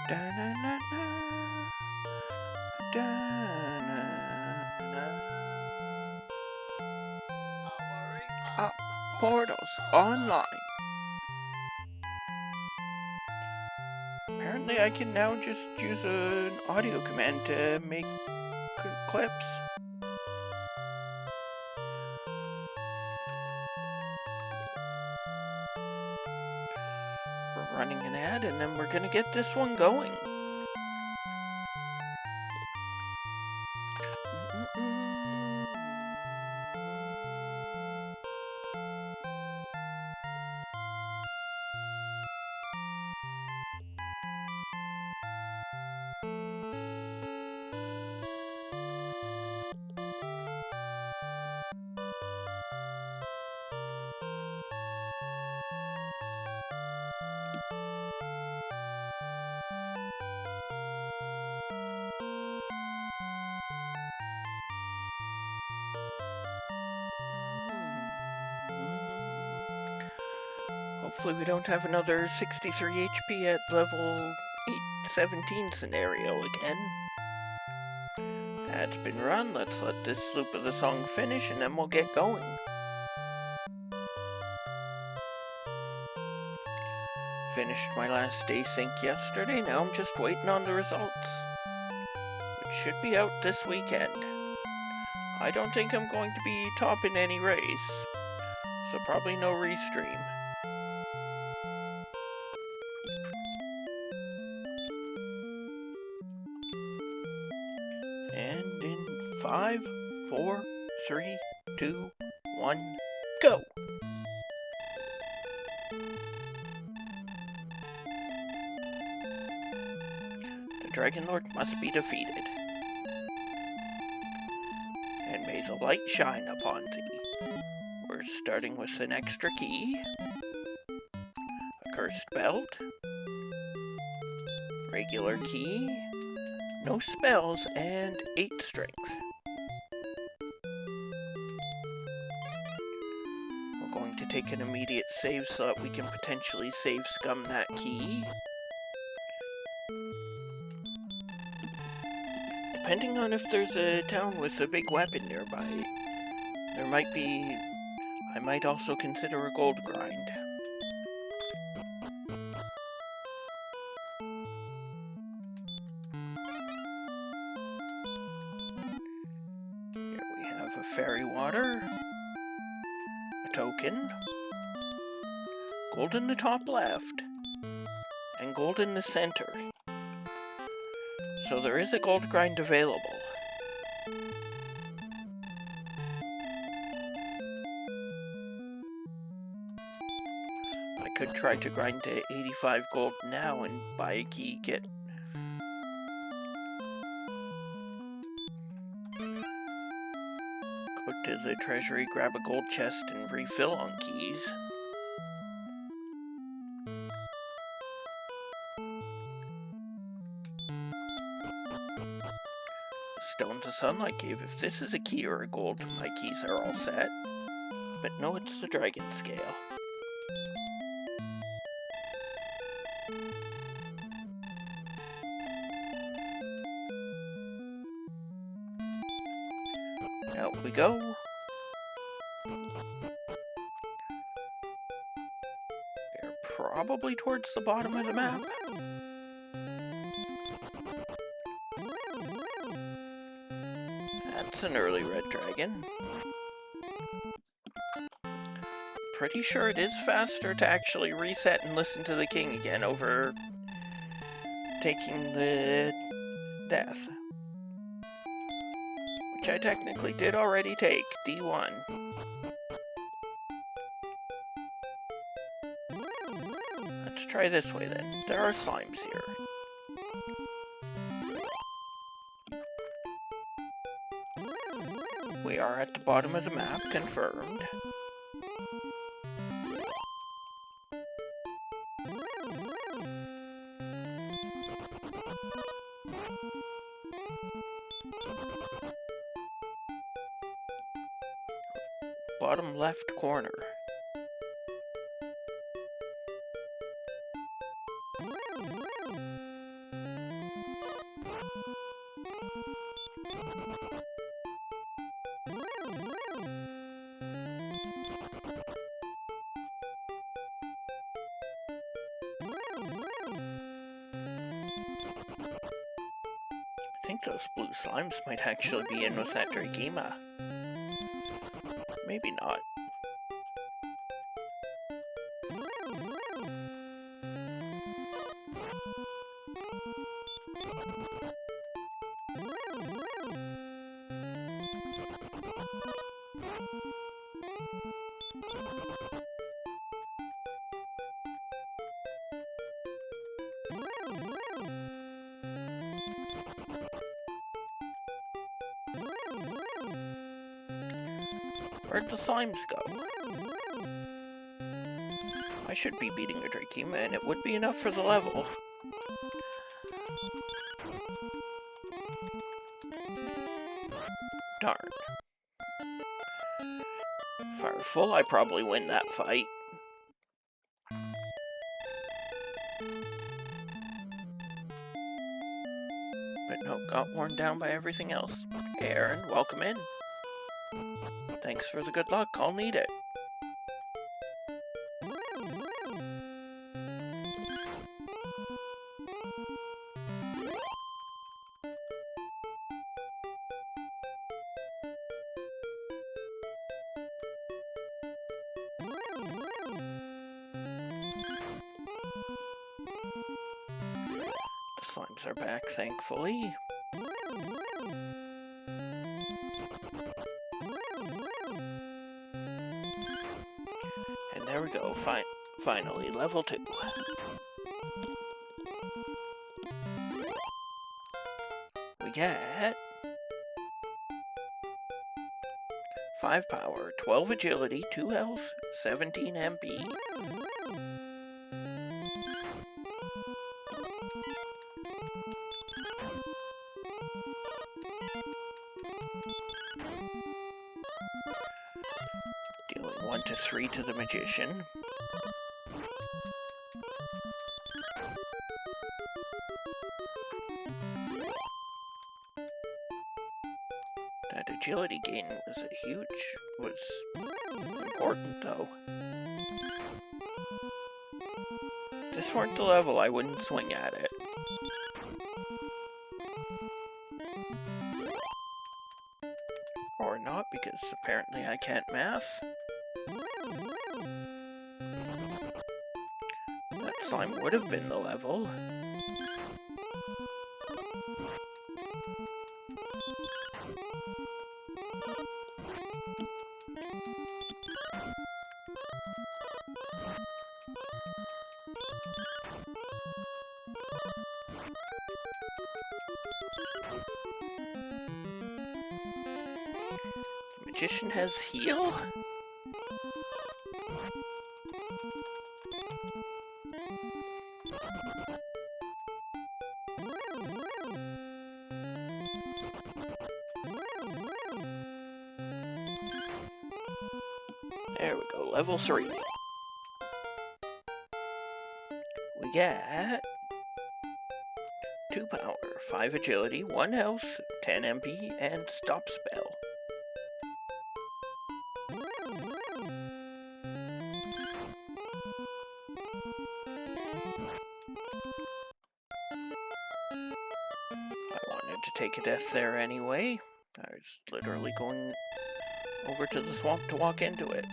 Da-na-na-na, da-na-na. Ah, portals online. Apparently I can now just use an audio command to make clips. We're running an ad and then we're gonna get this one going. Hopefully we don't have another 63 HP at level 17 scenario again. That's been run. Let's let this loop of the song finish and then we'll get going. Finished my last async yesterday, now I'm just waiting on the results, which should be out this weekend. I don't think I'm going to be topping any race, so probably no restream. And in 5, 4, 3, 2, 1, go! The Dragon Lord must be defeated. And may the light shine upon thee. We're starting with an extra key, a cursed belt, regular key, no spells, and 8 strength. We're going to take an immediate save so that we can potentially save scum that key. Depending on if there's a town with a big weapon nearby, there might be... I might also consider a gold grind. Here we have a fairy water, a token, gold in the top left, and gold in the center. So there is a gold grind available. I could try to grind to 85 gold now and buy a key kit. Go to the treasury, grab a gold chest, and refill on keys. Stones of Sunlight Cave. If this is a key or a gold, my keys are all set. But no, it's the dragon scale. Out we go. We're probably towards the bottom of the map. That's an early red dragon. Pretty sure it is faster to actually reset and listen to the king again over taking the death. Which I technically did already take, D1. Let's try this way then. There are slimes here. We are at the bottom of the map, confirmed. Bottom left corner. think those blue slimes might actually be in with that Drakima. Maybe not. Where'd the slimes go? I should be beating a Drakima, and it would be enough for the level. Darn. If I were full, I'd probably win that fight. But no, got worn down by everything else. Hey Aaron, welcome in. Thanks for the good luck, I'll need it. The slimes are back, thankfully. And there we go, finally, level 2. We get 5 power, 12 agility, 2 health, 17 MP. Dealing 1 to 3 to the magician. That agility gain was important though. If this weren't the level, I wouldn't swing at it. Or not, because apparently I can't math. That slime would have been the level. Magician has heal? There we go, level 3. We get 2 power, 5 agility, 1 health, 10 MP, and stop spell. I wanted to take a death there anyway. I was literally going over to the swamp to walk into it.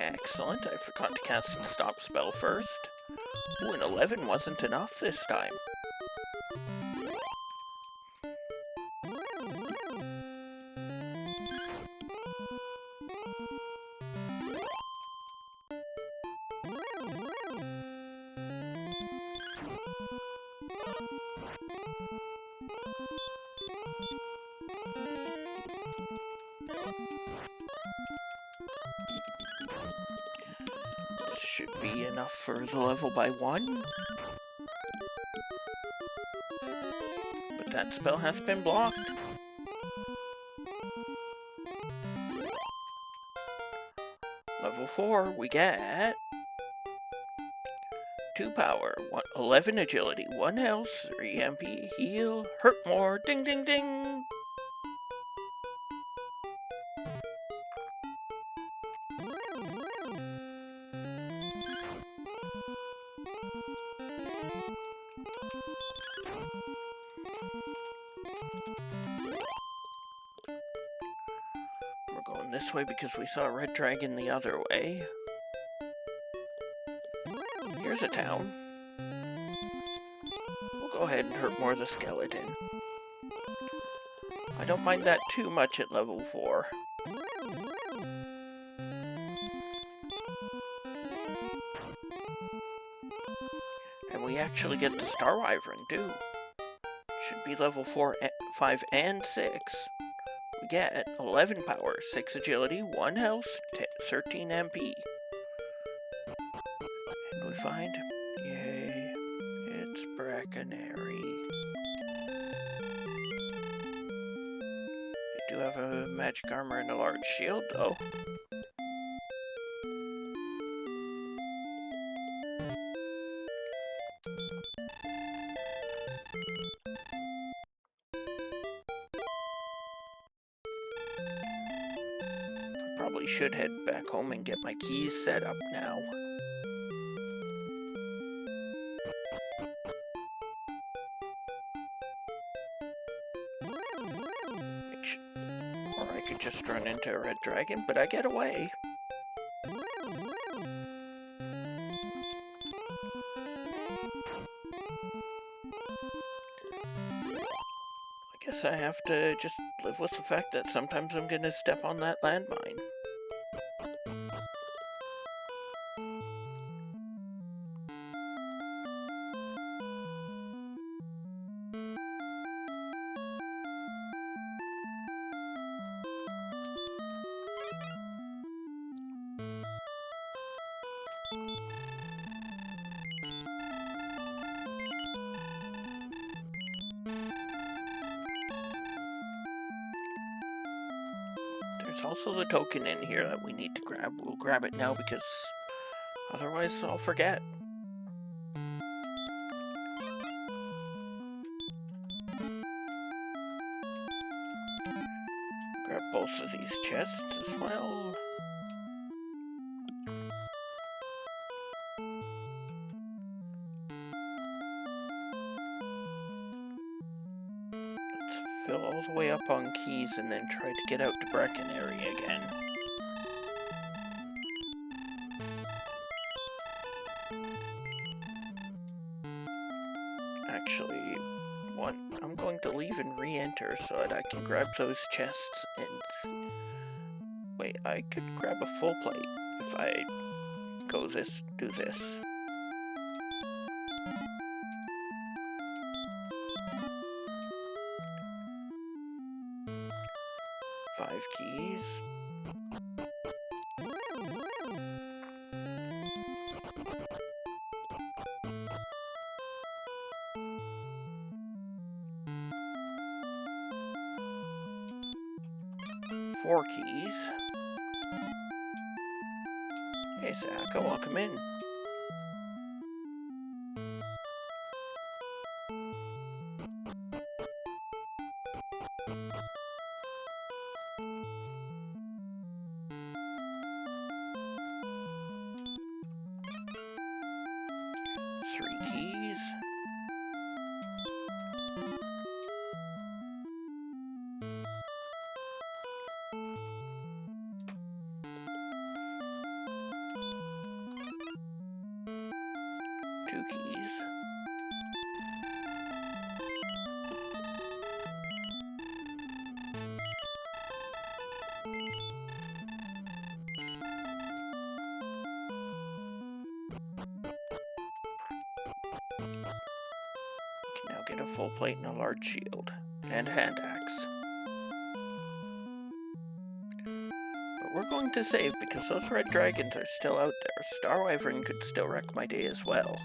Excellent, I forgot to cast Stop Spell first. Ooh, an 11 wasn't enough this time. Should be enough for the level by 1. But that spell has been blocked. level 4, we get 2 power, 11 agility, 1 health, 3 MP, heal, hurt more, ding ding ding! We're going this way because we saw a red dragon the other way. Here's a town. We'll go ahead and hurt more the skeleton. I don't mind that too much at level 4. And we actually get the Star Wyvern too. Should be level 4, 5, and 6. We get 11 power, 6 agility, 1 health, 13 MP. And we find, yay, it's Brackenary. They do have a magic armor and a large shield though. Probably should head back home and get my keys set up now. Or I could just run into a red dragon, but I get away. I guess I have to just live with the fact that sometimes I'm gonna step on that landmine. There's also the token in here that we need to grab. We'll grab it now because otherwise I'll forget. Grab both of these chests as well. Fill all the way up on keys and then try to get out to Brackenary again. Actually, I'm going to leave and re-enter so that I can grab those chests and... Wait, I could grab a full plate if I do this. Five keys. Four keys. Hey, Zach, welcome in. Three keys. Two keys. Can now get a full plate and a large shield. And a hand axe. But we're going to save because those red dragons are still out there. Star Wyvern could still wreck my day as well.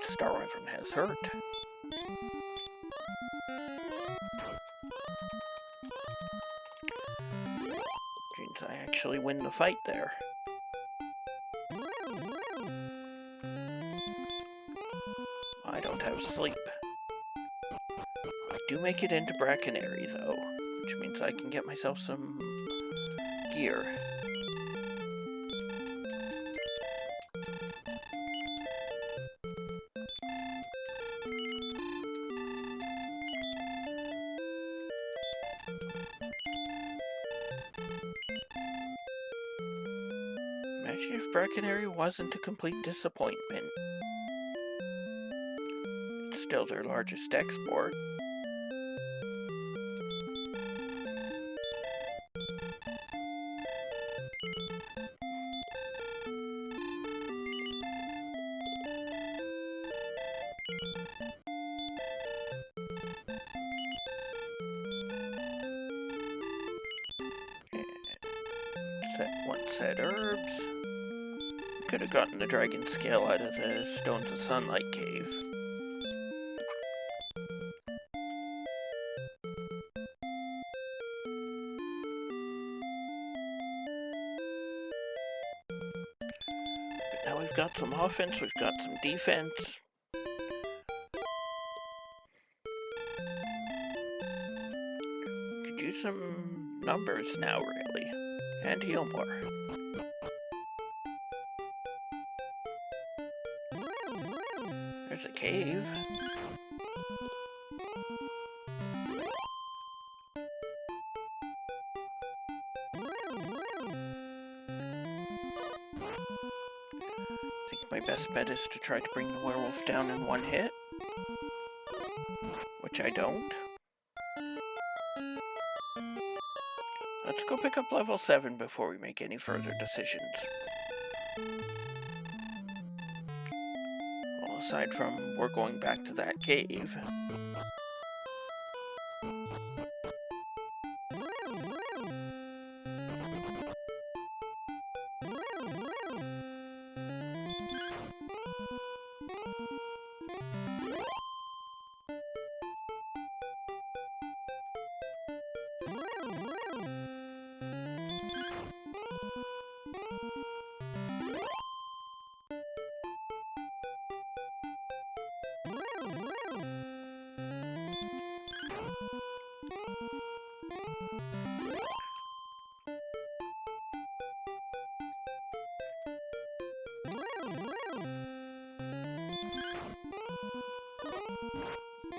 Star Wyvern has hurt. Means I actually win the fight there. I don't have sleep. I do make it into Brackenary though, which means I can get myself some gear. Imagine if Brackenary wasn't a complete disappointment. It's still their largest export. One set herbs. Could have gotten the dragon scale out of the Stones of Sunlight cave. But now we've got some offense, we've got some defense. Could use some numbers now, really. And heal more. There's a cave. I think my best bet is to try to bring the werewolf down in one hit. Which I don't. Let's go pick up level 7 before we make any further decisions. Well, aside from we're going back to that cave.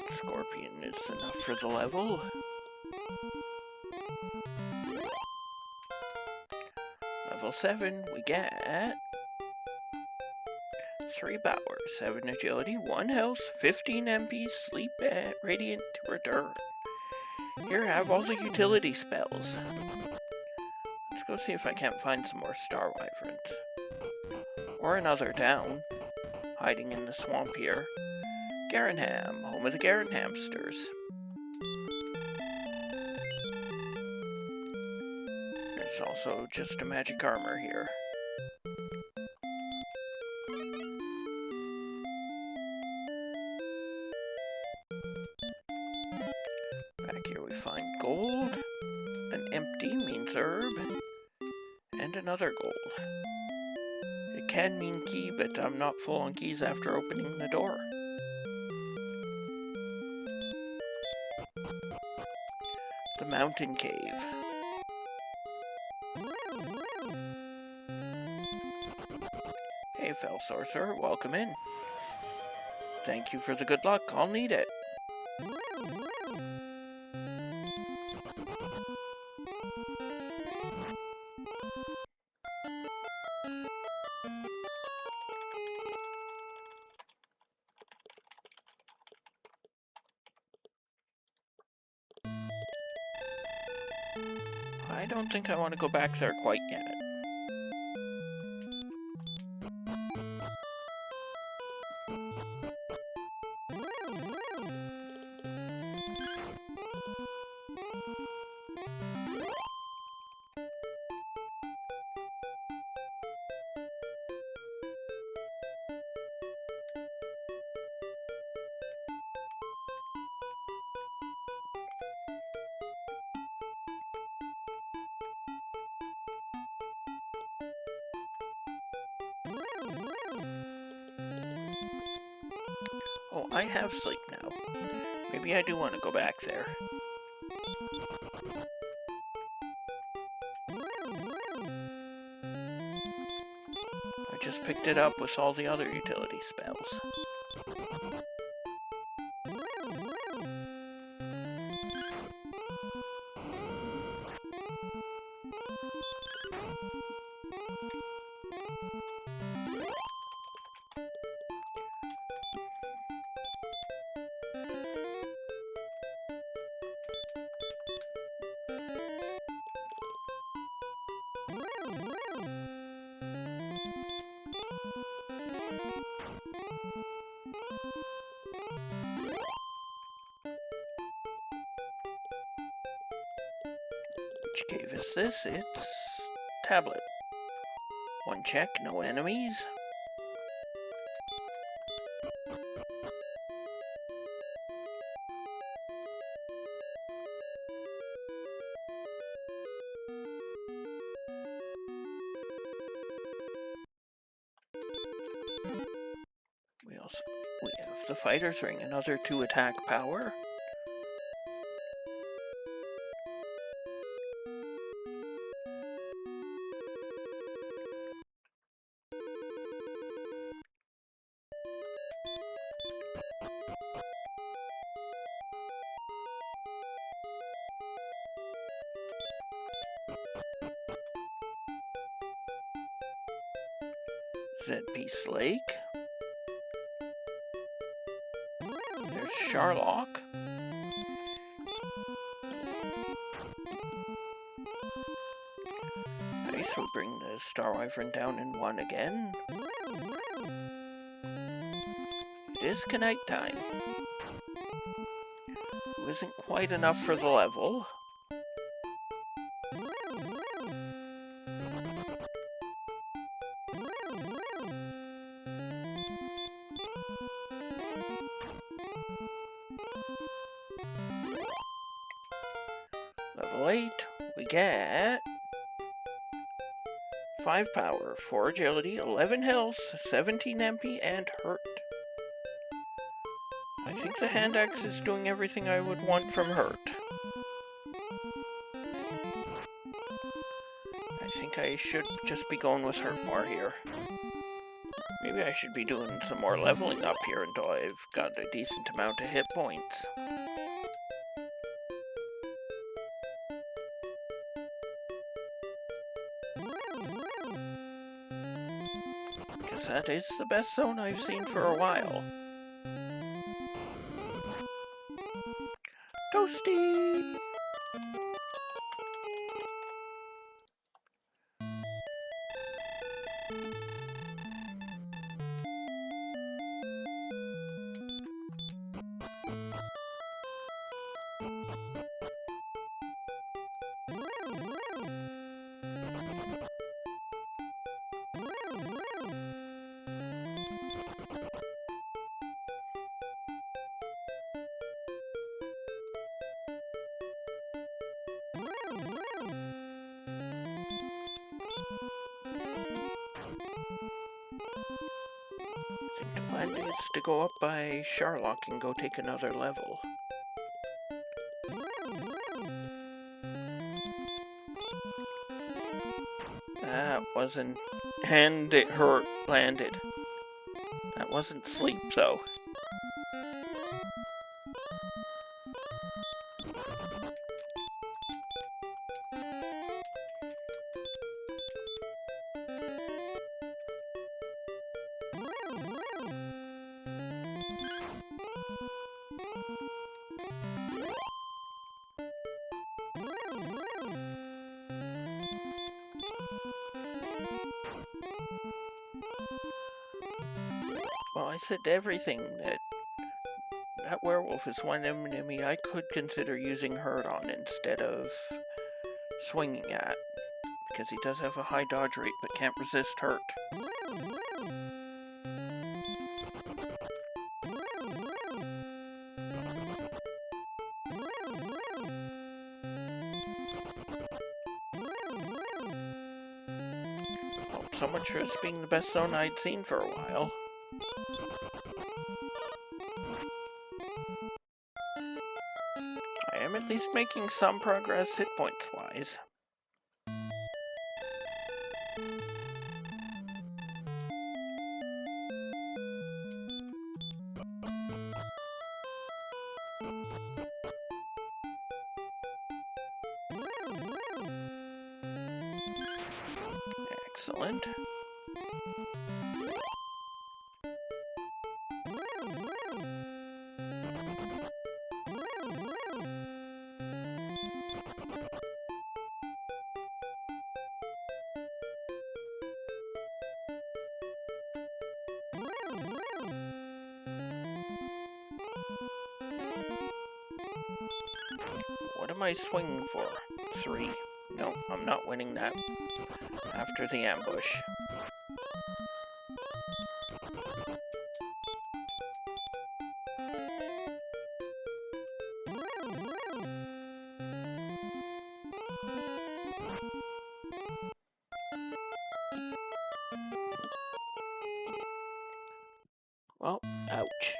Scorpion is enough for the level. Level 7, we get 3 power, 7 agility, 1 health, 15 MP, sleep, radiant return. Here, have all the utility spells. Let's go see if I can't find some more Star Wyverns. Or another town, hiding in the swamp here. Garenham, home of the Garen hamsters. There's also just a magic armor here. Back here we find gold. An empty means herb. And another gold. It can mean key, but I'm not full on keys after opening the door. The mountain cave. Hey, fell sorcerer, welcome in. Thank you for the good luck, I'll need it. I don't think I want to go back there quite yet. Oh, I have sleep now. Maybe I do want to go back there. I just picked it up with all the other utility spells. Which cave is this? It's tablet. One check, no enemies. We have the fighter's ring, another 2 attack power. Zed-Peace Lake. There's Sharlock. Nice, we'll bring the Star Wyvern down in 1 again. It is Knight time. Who isn't quite enough for the level. Level 8, we get 5 power, 4 agility, 11 health, 17 MP, and hurt. I think the hand axe is doing everything I would want from hurt. I think I should just be going with hurt more here. Maybe I should be doing some more leveling up here until I've got a decent amount of hit points. Because that is the best zone I've seen for a while. Toasty! The plan is to go up by Sharlock and go take another level. That wasn't... and it hurt, landed. That wasn't sleep, though. Well, I said everything that werewolf is one enemy I could consider using hurt on instead of swinging at, because he does have a high dodge rate but can't resist hurt. Well, so much for this being the best zone I'd seen for a while. least making some progress hit points wise. Excellent. What am I swinging for? 3. No, I'm not winning that. After the ambush. Well, ouch.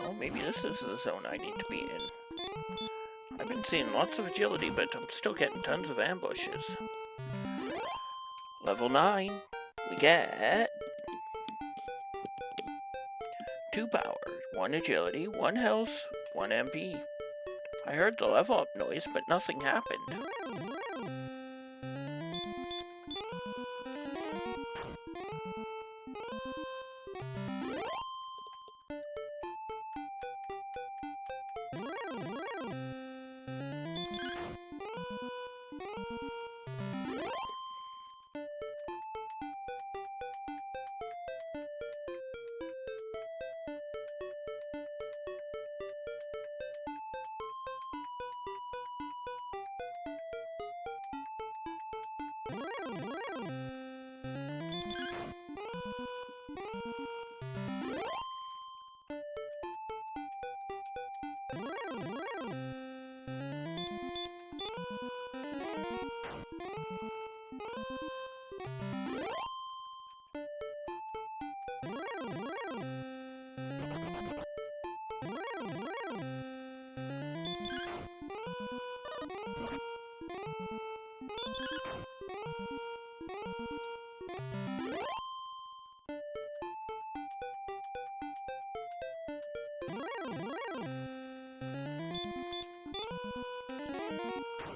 Well, maybe this is the zone I need to be in. I've been seeing lots of agility, but I'm still getting tons of ambushes. Level 9. We get 2 power, 1 agility, 1 health, 1 MP. I heard the level up noise, but nothing happened.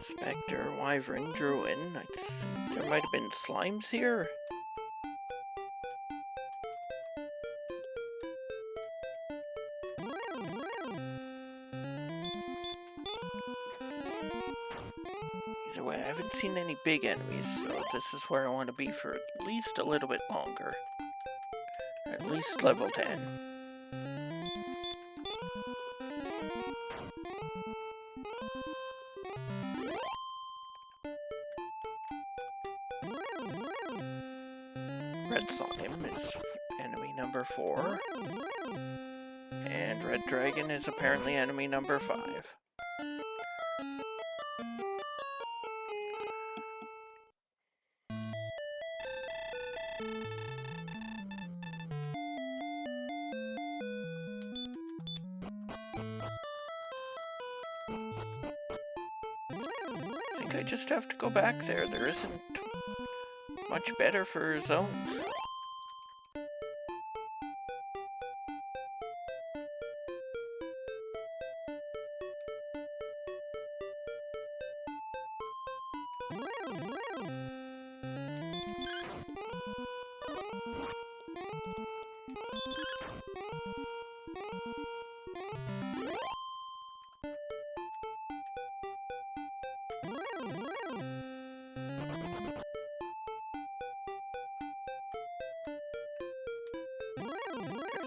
Spectre, Wyvern, Druin. There might have been slimes here. Either way, I haven't seen any big enemies, so this is where I want to be for at least a little bit longer. At least level 10. Red Slime is enemy number 4. And Red Dragon is apparently enemy number 5. I think I just have to go back there. There isn't much better for zones.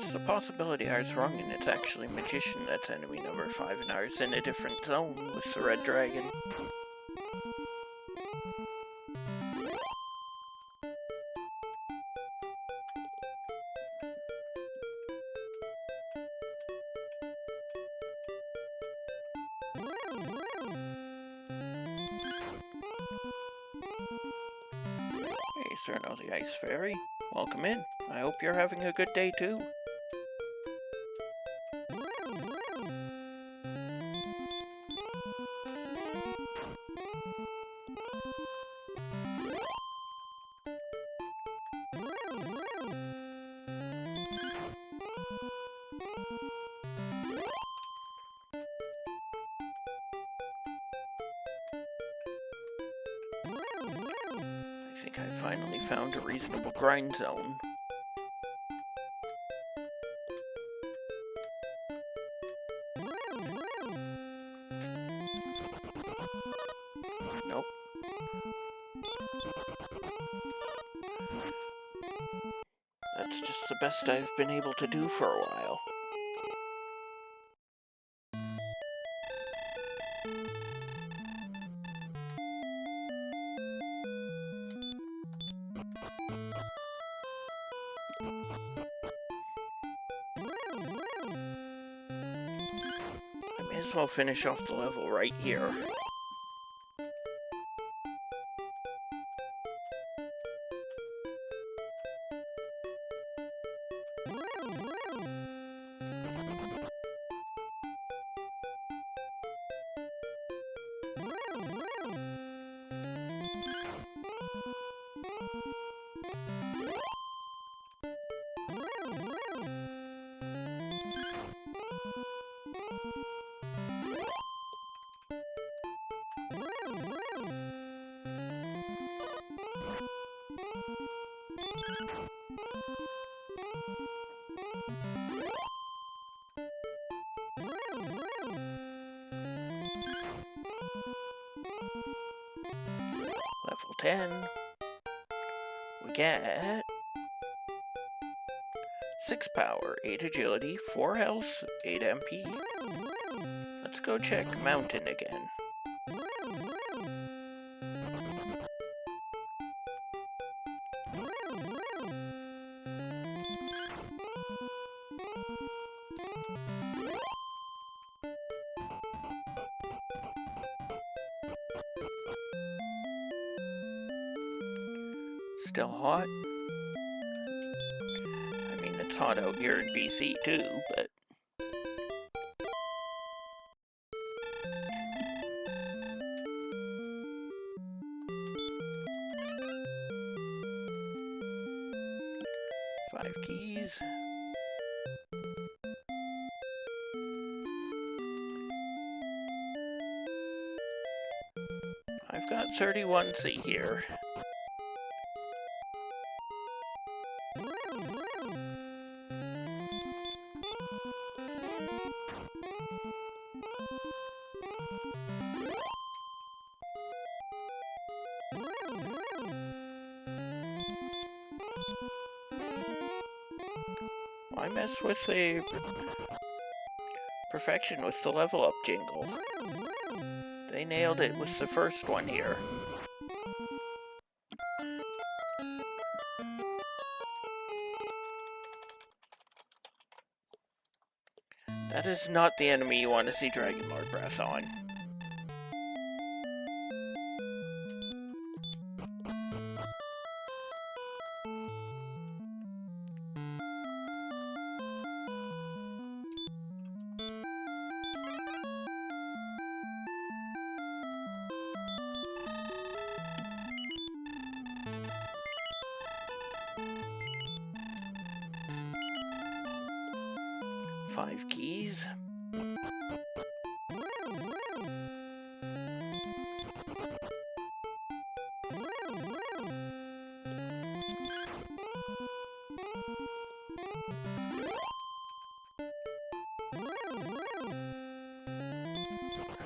There's the possibility I was wrong and it's actually Magician that's enemy number 5 and ours in a different zone with the red dragon. Hey, Cerno the Ice Fairy. Welcome in. I hope you're having a good day too. I think I finally found a reasonable grind zone. Nope. That's just the best I've been able to do for a while. I may as well finish off the level right here. Level 10. We get 6 power, 8 agility, 4 health, 8 MP. Let's go check Mountain again. Still hot? I mean, it's hot out here in BC too, but... Five keys. I've got 31C here. Why mess with the perfection with the level up jingle? They nailed it with the first one here. That is not the enemy you want to see Dragon Lord Breath on. Five keys. I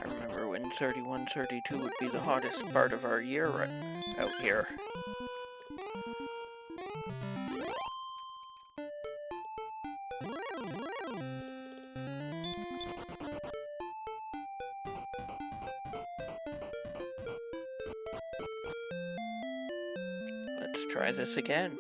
remember when 31, 32 would be the hottest part of our year out here. try this again.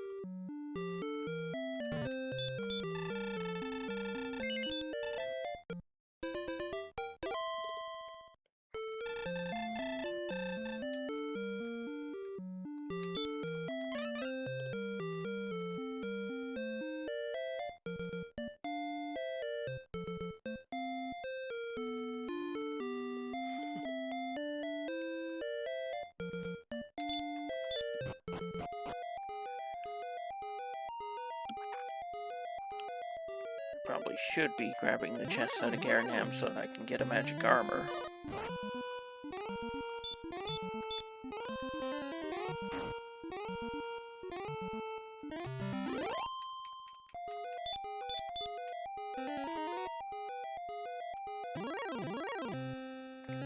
Probably should be grabbing the chest out of Garenham so that I can get a magic armor.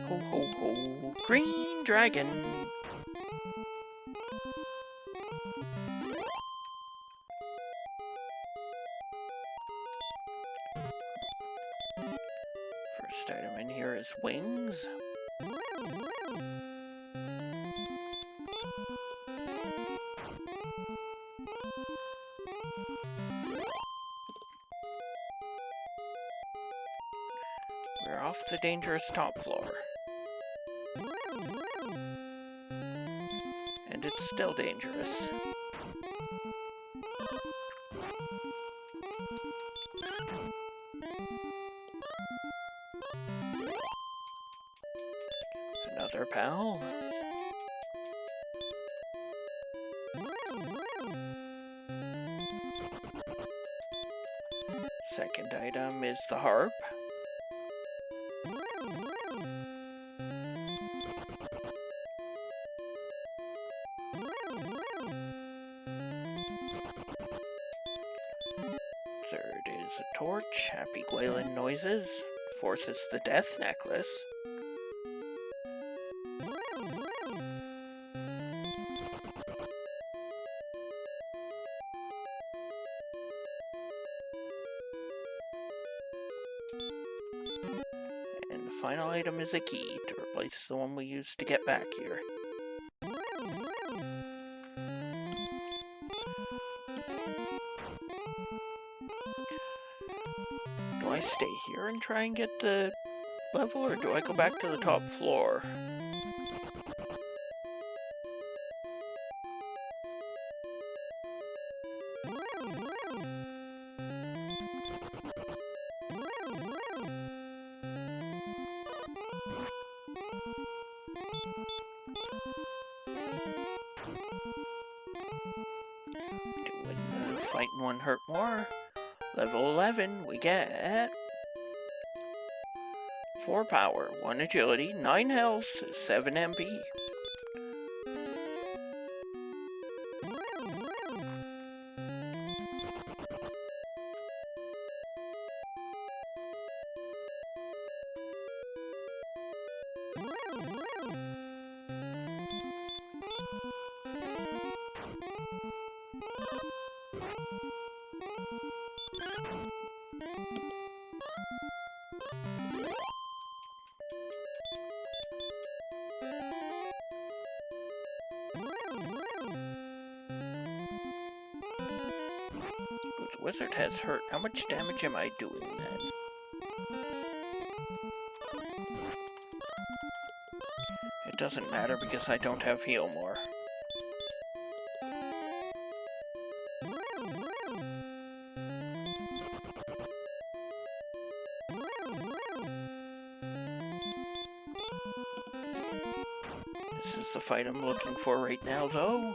Ho ho ho! Green dragon! First item in here is wings. We're off the dangerous top floor. And it's still dangerous. Another pal. Second item is the harp. Third is a torch, happy Gwalen noises. Fourth is the death necklace. And the final item is a key to replace the one we used to get back here. Do I stay here and try and get the level, or do I go back to the top floor? Doing the fighting one hurt more. Level 11, we get 4 power, 1 agility, 9 health, 7 MP. The wizard has hurt. How much damage am I doing then? It doesn't matter because I don't have heal more. This is the fight I'm looking for right now, though.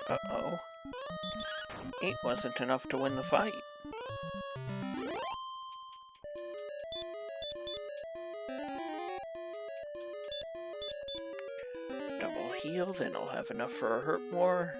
Uh-oh. 8 wasn't enough to win the fight. Double heal, then I'll have enough for a hurt more.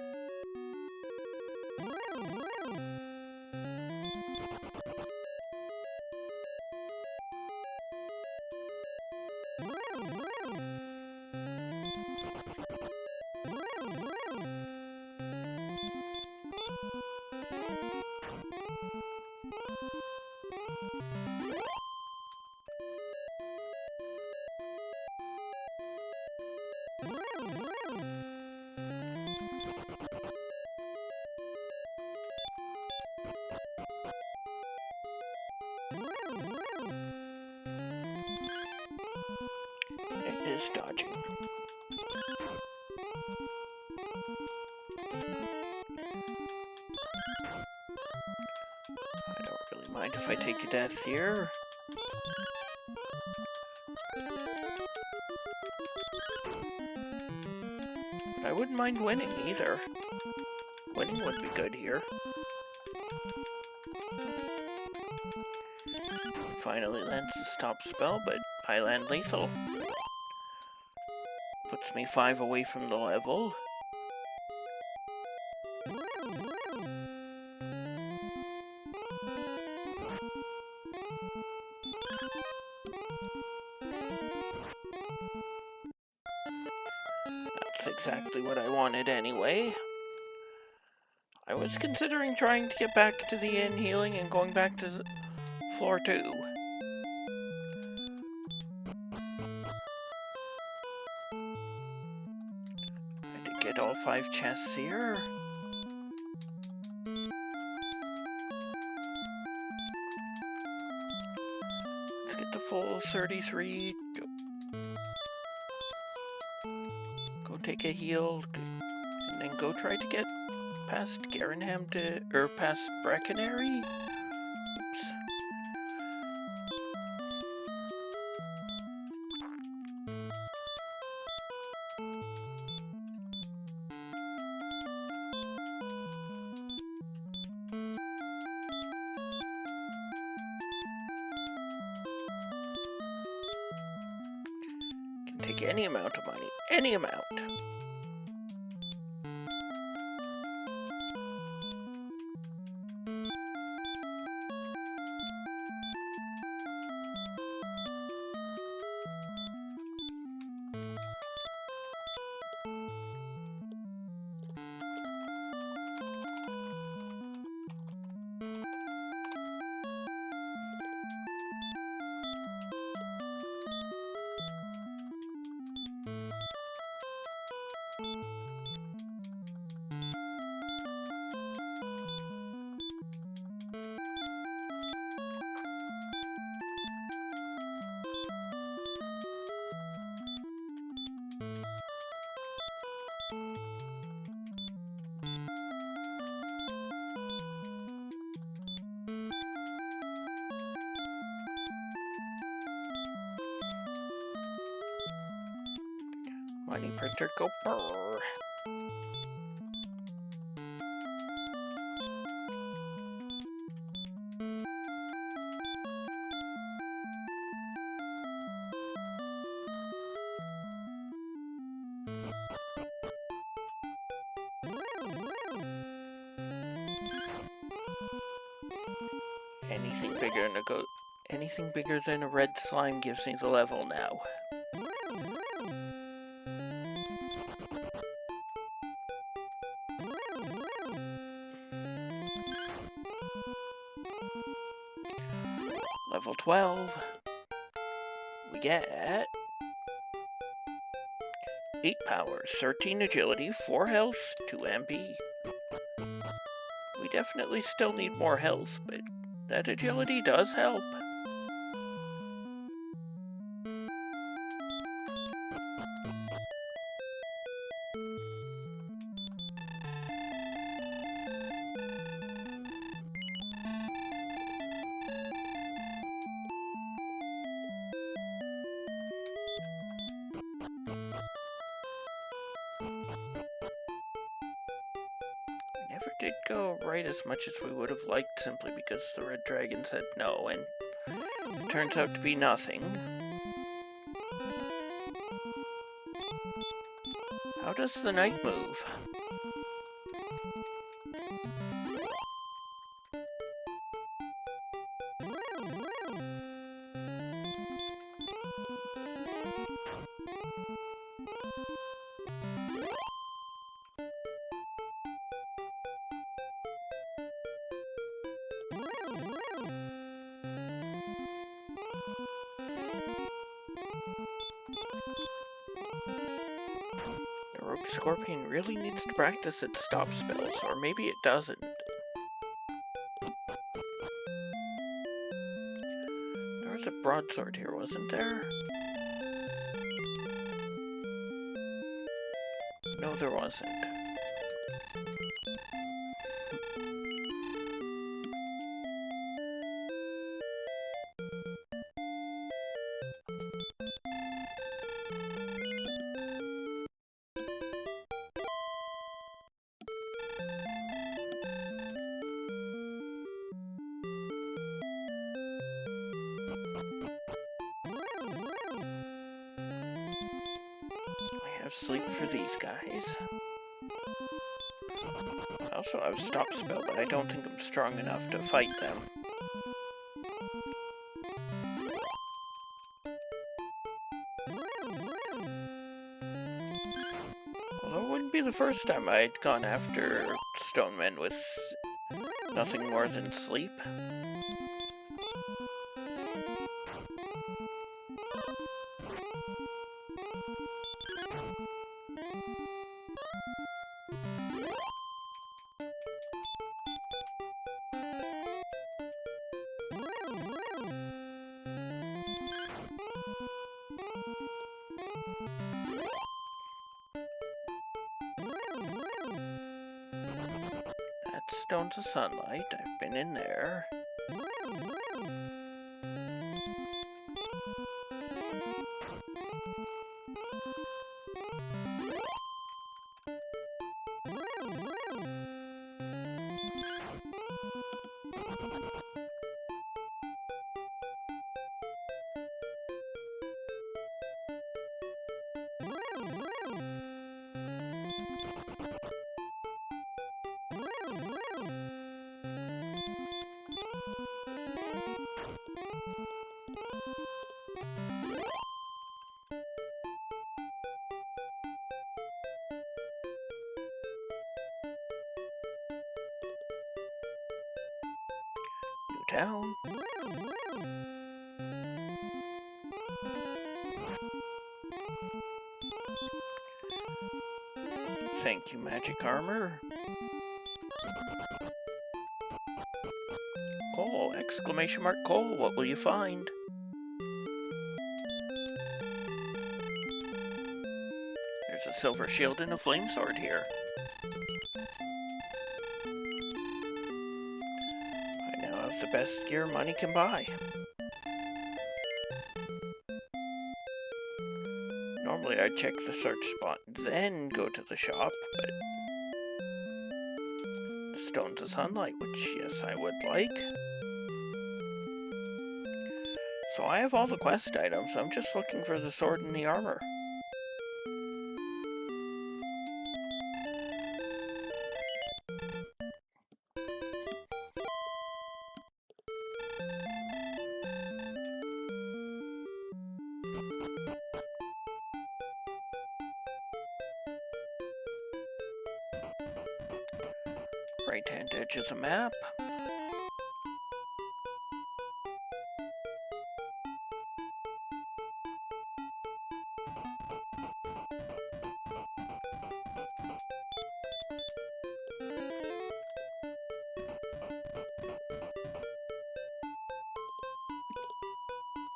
It is dodging. I don't really mind if I take a death here. But I wouldn't mind winning either. Winning would be good here. Finally lands the stop spell, but I land lethal. Puts me 5 away from the level. That's exactly what I wanted anyway. I was considering trying to get back to the inn healing and going back to floor 2. I did get all 5 chests here. Let's get the full 33. Go take a heal, and then go try to get past Garenham or past Breckenary? Oops. Can take any amount of money, any amount. Money printer, go brrr. Anything bigger than a red slime gives me the level now. Level 12. We get 8 powers, 13 agility, 4 health, 2 MP. We definitely still need more health, but that agility does help. never did go right as much as we would have liked simply because the red dragon said no, and it turns out to be nothing. How does the knight move? The rogue scorpion really needs to practice its stop spells, or maybe it doesn't. There was a broadsword here, wasn't there? No, there wasn't. I have sleep for these guys. I also have stop spell, but I don't think I'm strong enough to fight them. Although it wouldn't be the first time I'd gone after stone men with nothing more than sleep. That's Stones of Sunlight. I've been in there. New town. Thank you, magic armor. Cole! Exclamation mark Cole! What will you find? There's a silver shield and a flame sword here. I now have the best gear money can buy. Normally I'd check the search spot, then go to the shop, but the Stones of Sunlight, which, yes, I would like. So I have all the quest items, I'm just looking for the sword and the armor. Right-hand edge of the map.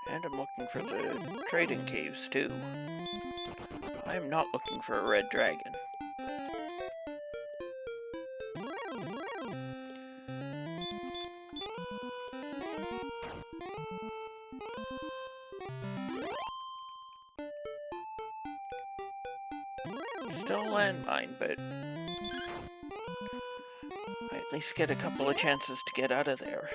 And I'm looking for the trading caves too. I am not looking for a red dragon. Still a landmine, but At least get a couple of chances to get out of there.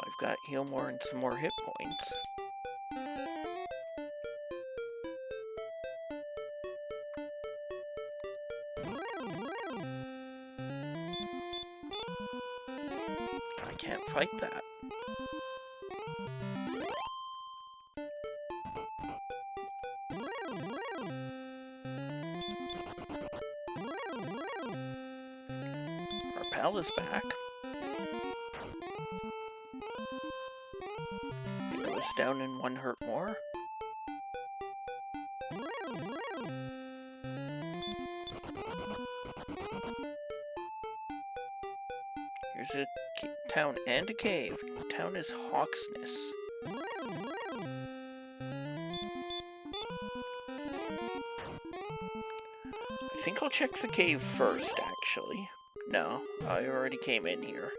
I've got heal more and some more hit points. I can't fight that. Our pal is back. It goes down in 1 hurt more. Here's a town and a cave. Town is Hawksness. I think I'll check the cave first, actually. No, I already came in here.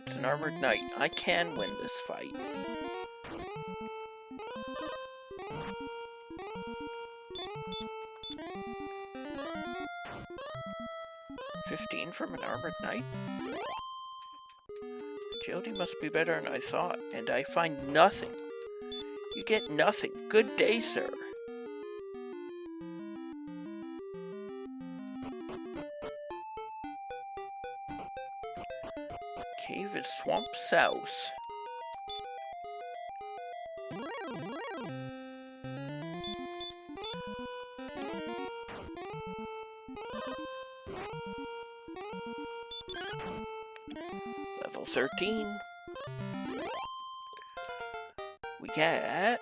It's an armored knight. I can win this fight. $15 from an armored knight? Agility must be better than I thought, and I find nothing. You get nothing. Good day, sir. Cave is Swamp South. Level 13. We get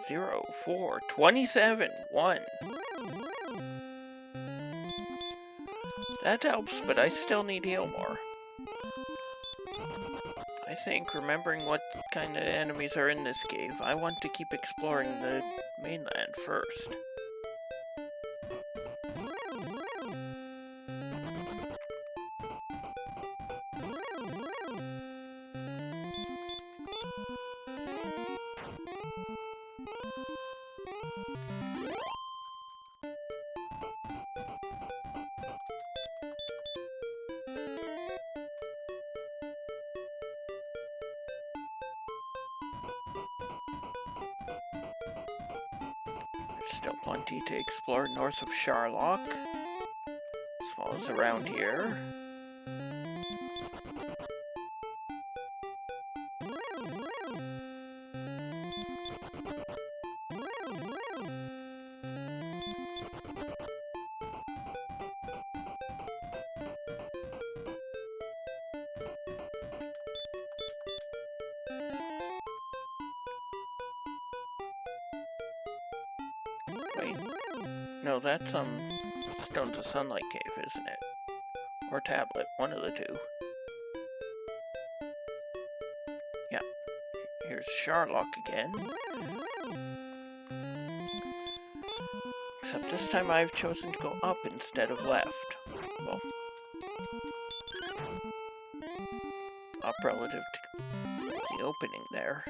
0, 4, 27, 1. That helps, but I still need heal more. I think, remembering what kind of enemies are in this cave, I want to keep exploring the mainland first. Still plenty to explore north of Sharlock, as well as around here. Wait, no, that's Stones of Sunlight Cave, isn't it? Or Tablet, one of the two. Yeah, here's Sharlock again. Except this time I've chosen to go up instead of left. Well, up relative to the opening there.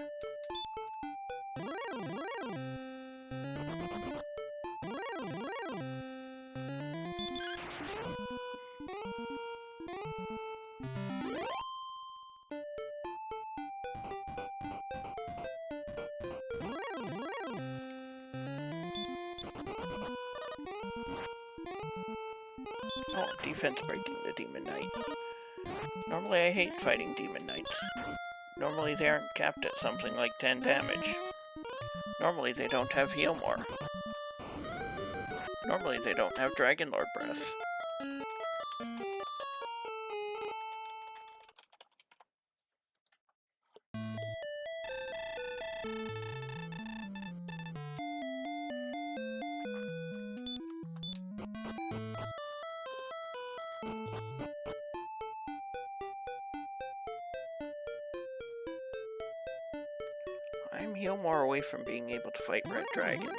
Oh, defense breaking the Demon Knight. Normally I hate fighting Demon Knights. Normally they aren't capped at something like 10 damage. Normally they don't have heal more. Normally they don't have Dragon Lord breath. I'm heal more away from being able to fight red dragons.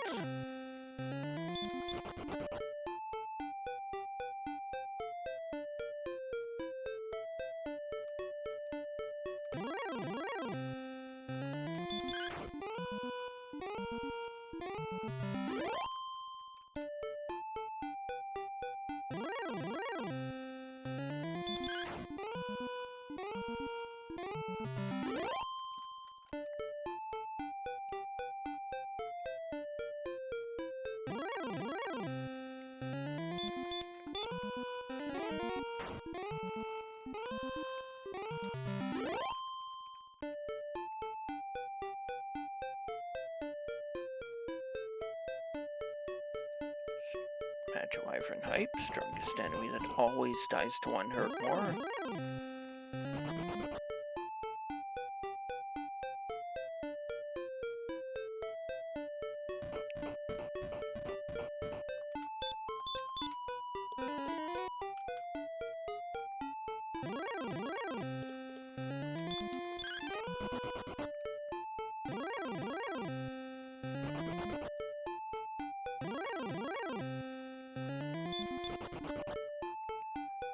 Wyvern Hype, strongest enemy that always dies to 1 hurt more.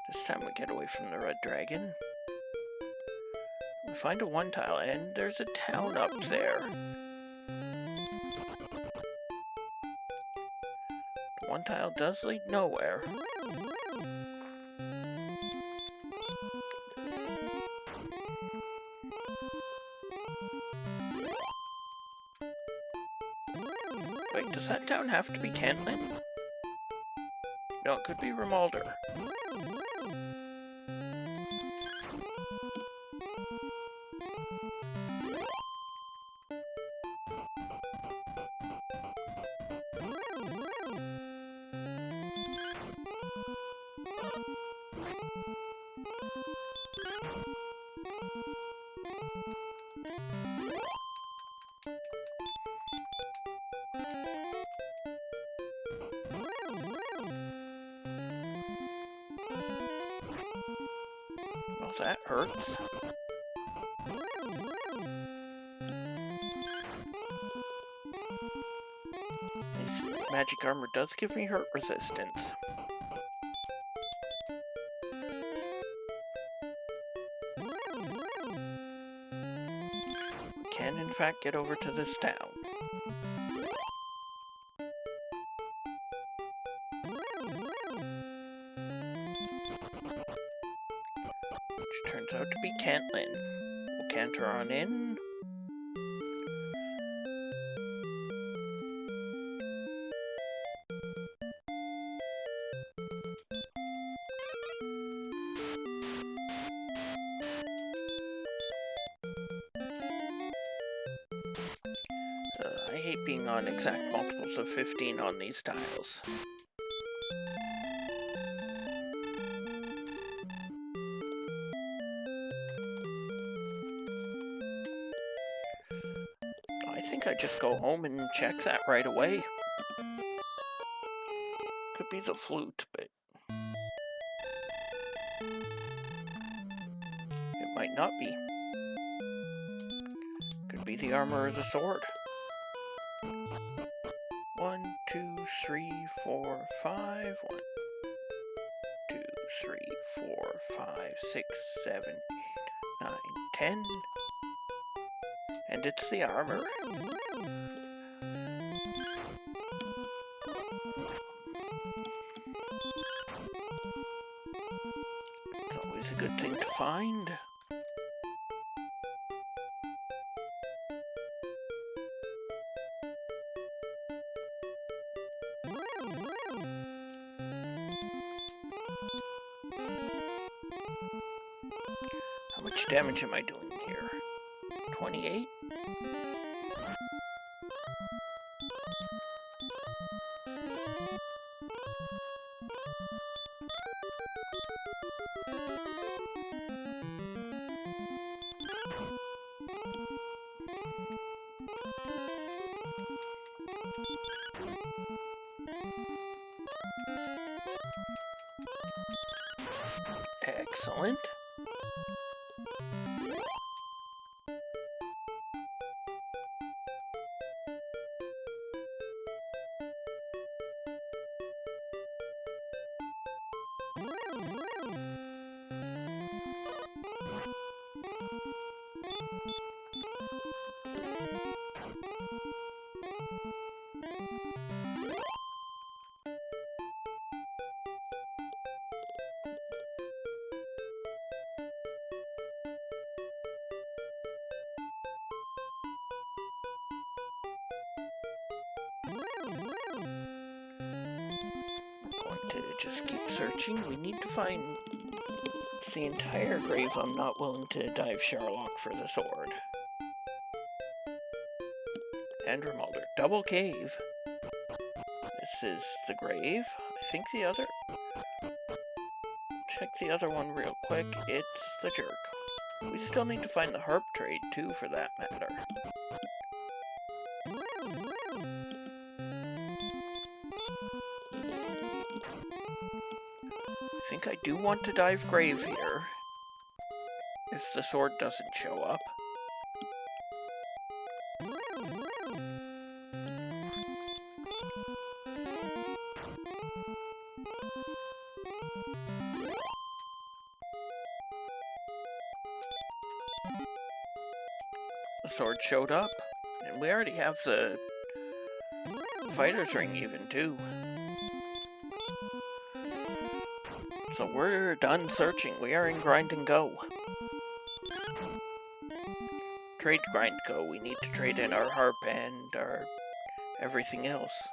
This time we get away from the red dragon. We find a 1-tile and there's a town up there. The 1-tile does lead nowhere. Wait, does that town have to be Cantlin? No, it could be Rimalder. Well, that hurts. This magic armor does give me hurt resistance. We can, in fact, get over to this town. Which turns out to be Cantlin. We'll canter on in. I hate being on exact multiples of 15 on these tiles. I think I just go home and check that right away. Could be the flute, but it might not be. Could be the armor or the sword. 1, 2, 3, 4, 5. 1, 2, 3, 4, 5, 6, 7, 8, 9, 10. And it's the armor. It's always a good thing to find. How much damage am I doing here? 28? Excellent. just keep searching. We need to find the entire grave. I'm not willing to dive Sherlock for the sword. And Remolder. Double cave. This is the grave. I think the other... Check the other one real quick. It's the jerk. We still need to find the harp trade, too, for that matter. I think I do want to dive grave here, if the sword doesn't show up. The sword showed up, and we already have the fighter's ring even, too. So we're done searching. We are in Grind and Go. Trade Grind Go. We need to trade in our harp and our everything else.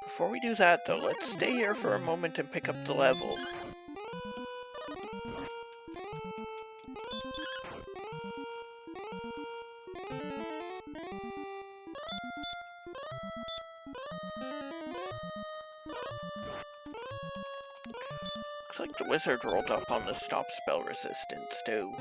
Before we do that, though, let's stay here for a moment and pick up the level. Looks like the wizard rolled up on the stop spell resistance, too.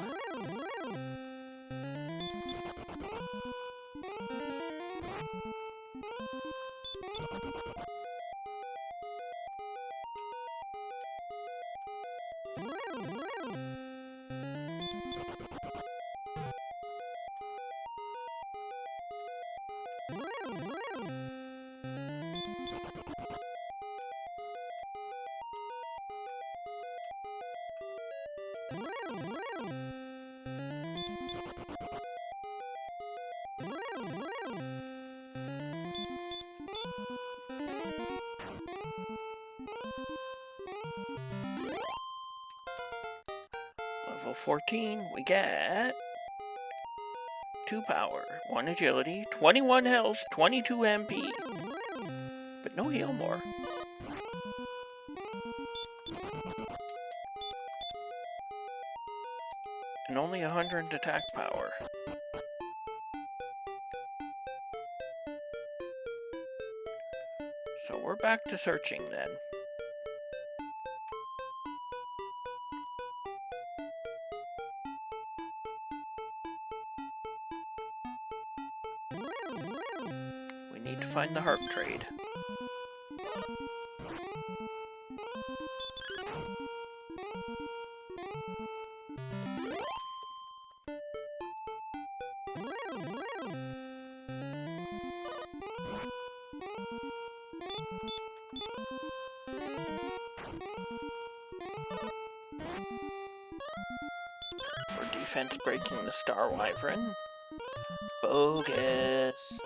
Level 14, we get 2 power, 1 agility, 21 health, 22 MP, but no heal more. And only 100 attack power. So we're back to searching then. We need to find the harp trade. We're defense breaking the Star Wyvern. Bogus.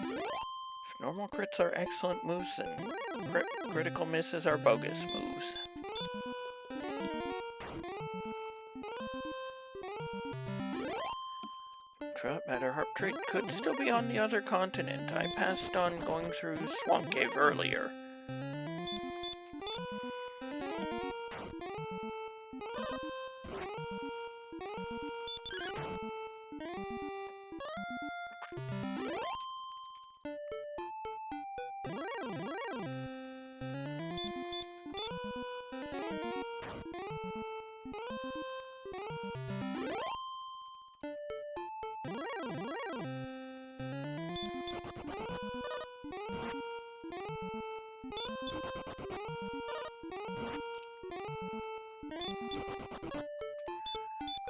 If normal crits are excellent moves, then critical misses are bogus moves. For that matter, harp trade could still be on the other continent. I passed on going through Swamp Cave earlier.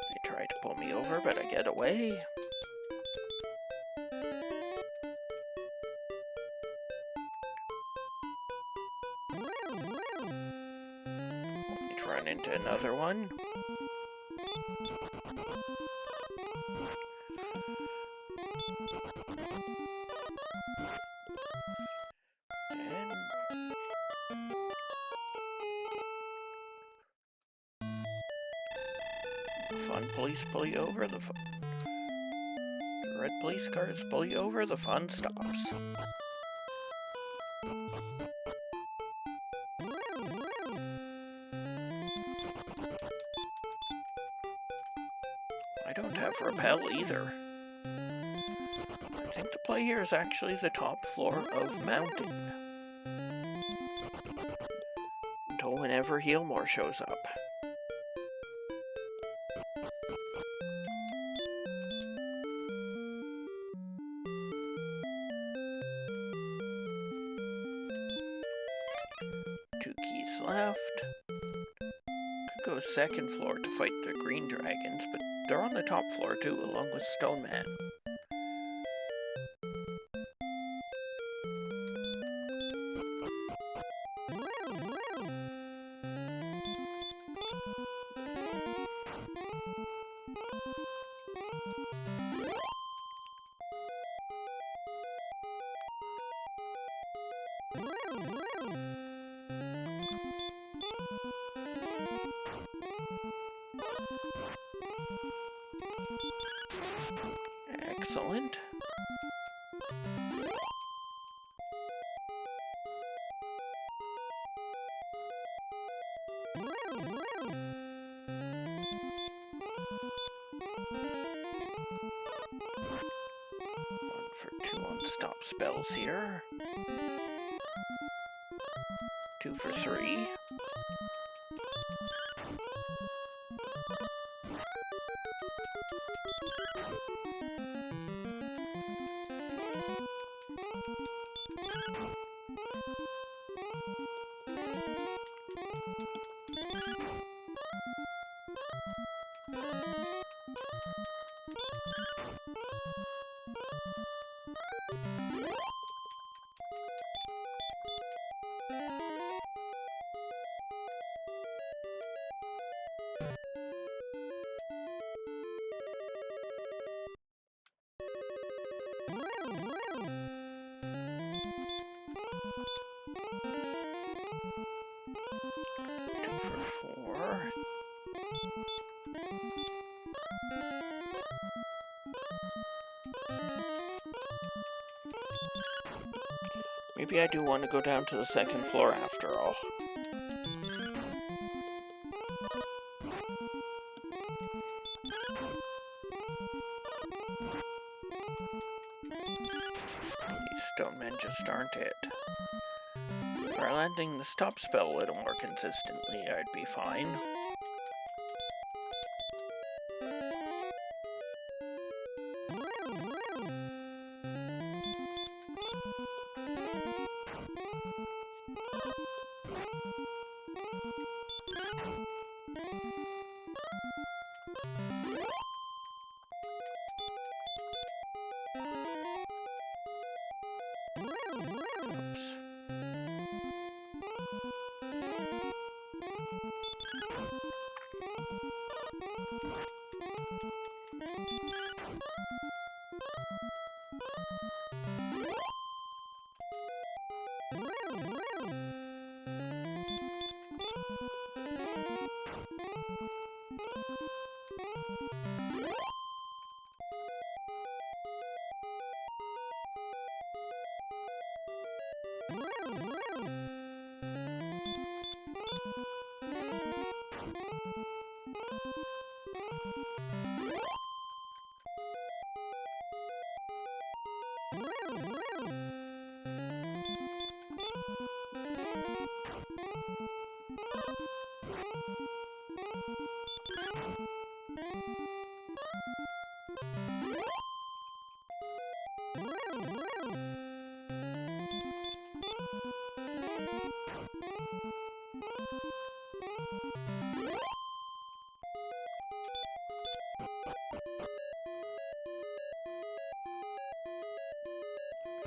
They try to pull me over, but I get away. Need to run into another one. Fun police pull you over, the red police cars pull you over, the fun stops. I don't have rappel either. I think the play here is actually the top floor of Mountain. Until whenever Healmore shows up. Two keys left. Could go second floor to fight the green dragons, but they're on the top floor too, along with Stone Man. Excellent. One for two unstop spells here. 2 for 3. Maybe I do want to go down to the second floor after all. These stone men just aren't it. If I were landing the stop spell a little more consistently, I'd be fine. Oops.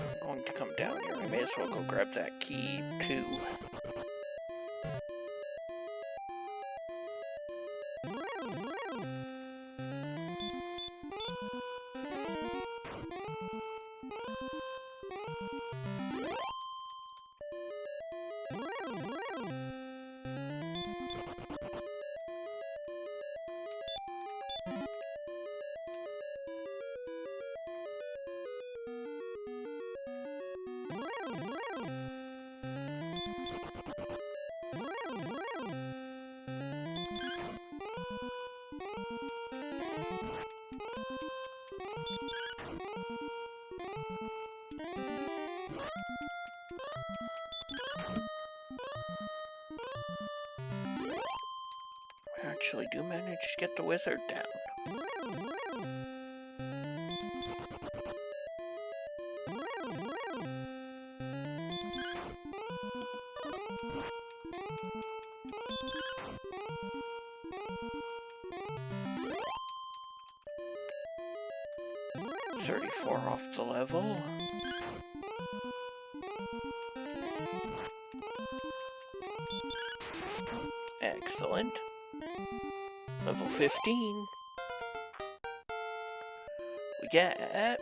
I'm going to come down here. I may as well go grab that key too. actually do manage to get the wizard down. Off the level. Excellent. Level 15. We get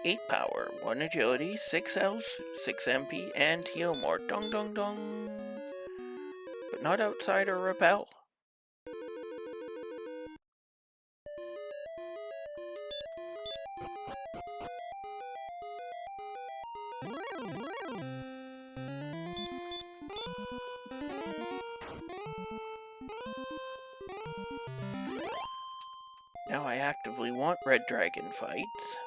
8 power, 1 agility, 6 health, 6 MP, and heal more. Dong dong dong. But not outside or repel. Now I actively want red dragon fights.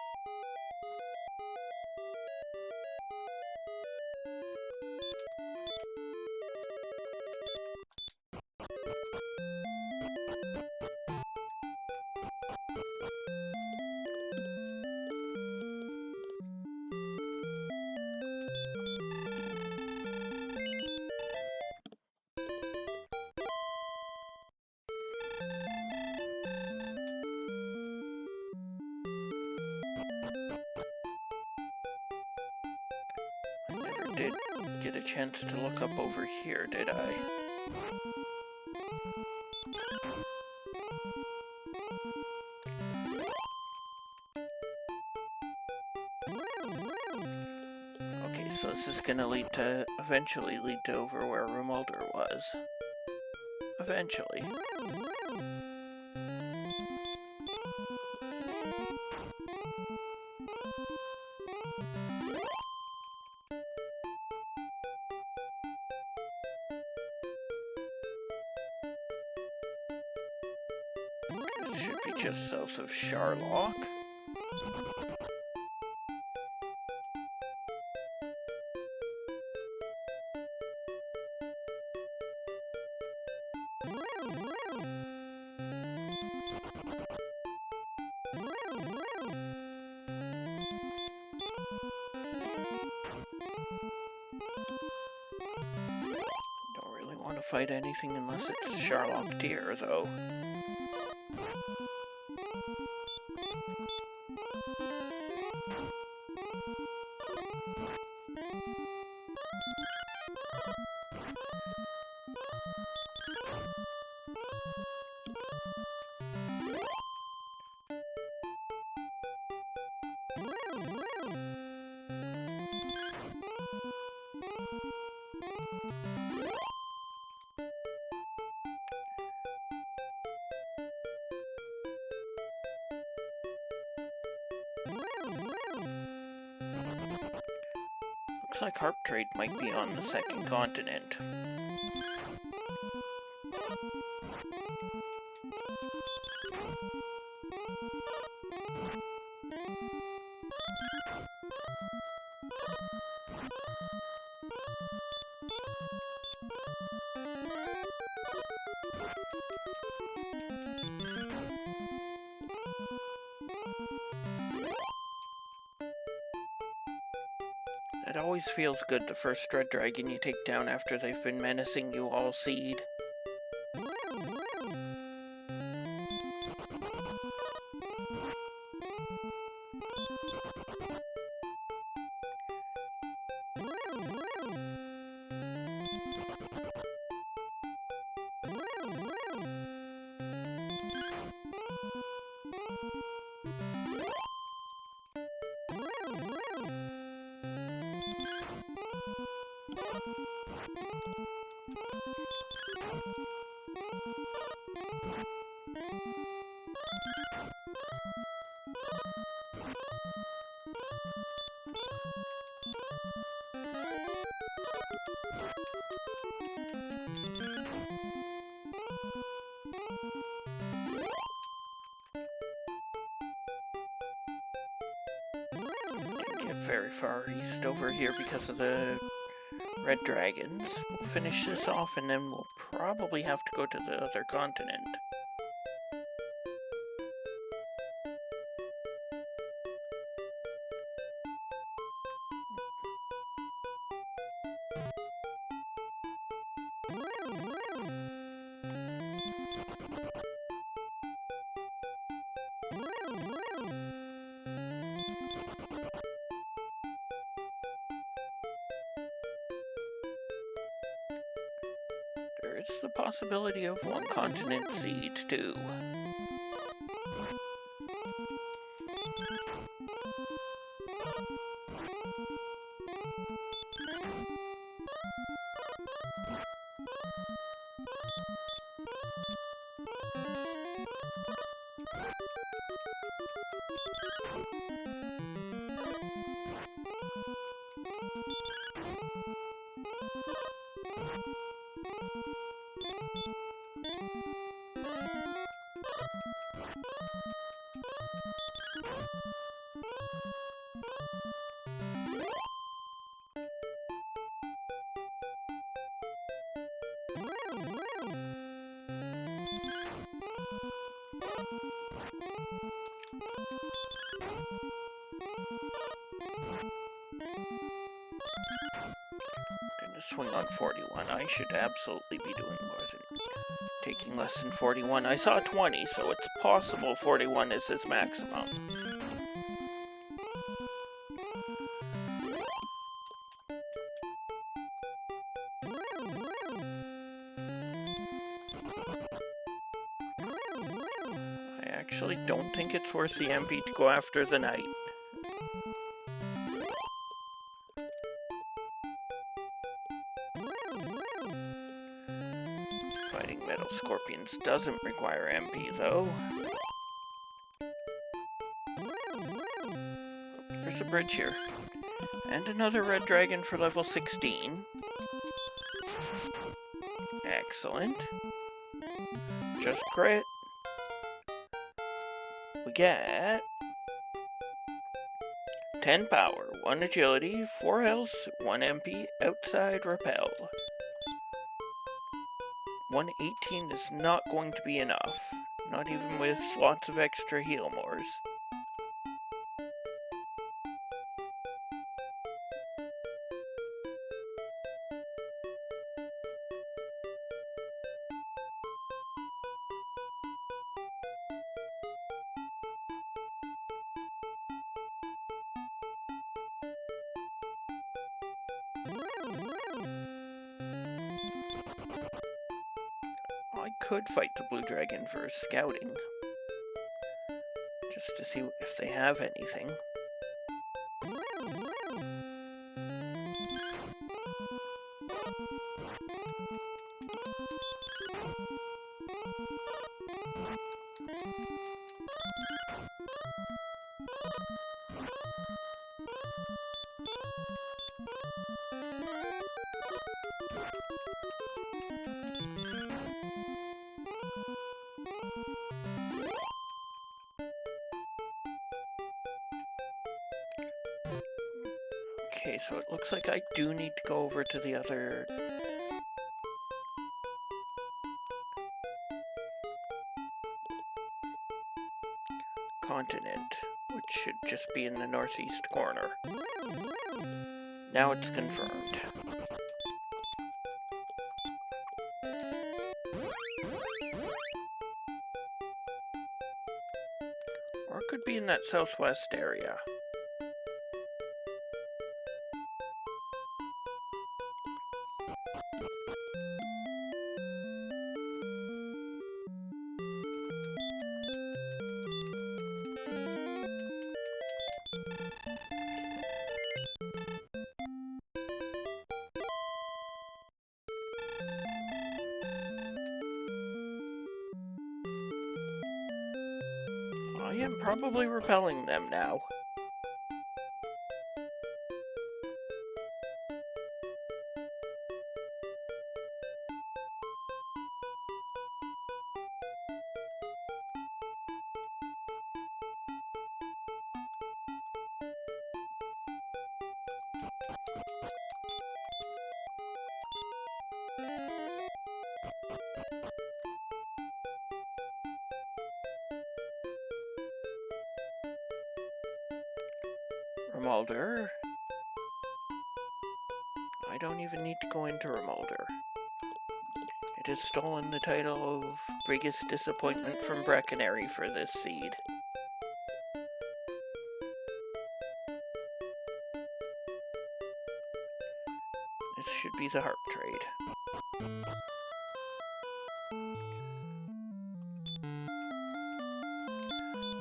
Did get a chance to look up over here, did I? Okay, so this is gonna eventually lead to over where Remolder was. Eventually. This should be just south of Sharlock. Don't really want to fight anything unless it's Sharlock Deer, though. Looks like Harp Trade might be on the second continent. It always feels good the first red dragon you take down after they've been menacing you all seed. Didn't get very far east over here because of the red dragons. We'll finish this off and then we'll probably have to go to the other continent. There is the possibility of one continent seed, too. Swing on 41. I should absolutely be doing more than taking less than 41. I saw 20, so it's possible 41 is his maximum. I actually don't think it's worth the MP to go after the knight. Fighting metal scorpions doesn't require MP, though. There's a bridge here. And another red dragon for level 16. Excellent. Just crit. We get 10 power, 1 agility, 4 health, 1 MP, outside repel. 118 is not going to be enough, not even with lots of extra heal mores. I could fight the blue dragon for scouting, just to see if they have anything. Okay, so it looks like I do need to go over to the other continent, which should just be in the northeast corner. Now it's confirmed. Or it could be in that southwest area. I am probably repelling them now. Remolder. I don't even need to go into Remolder. It has stolen the title of biggest disappointment from Brecconary for this seed. This should be the harp trade.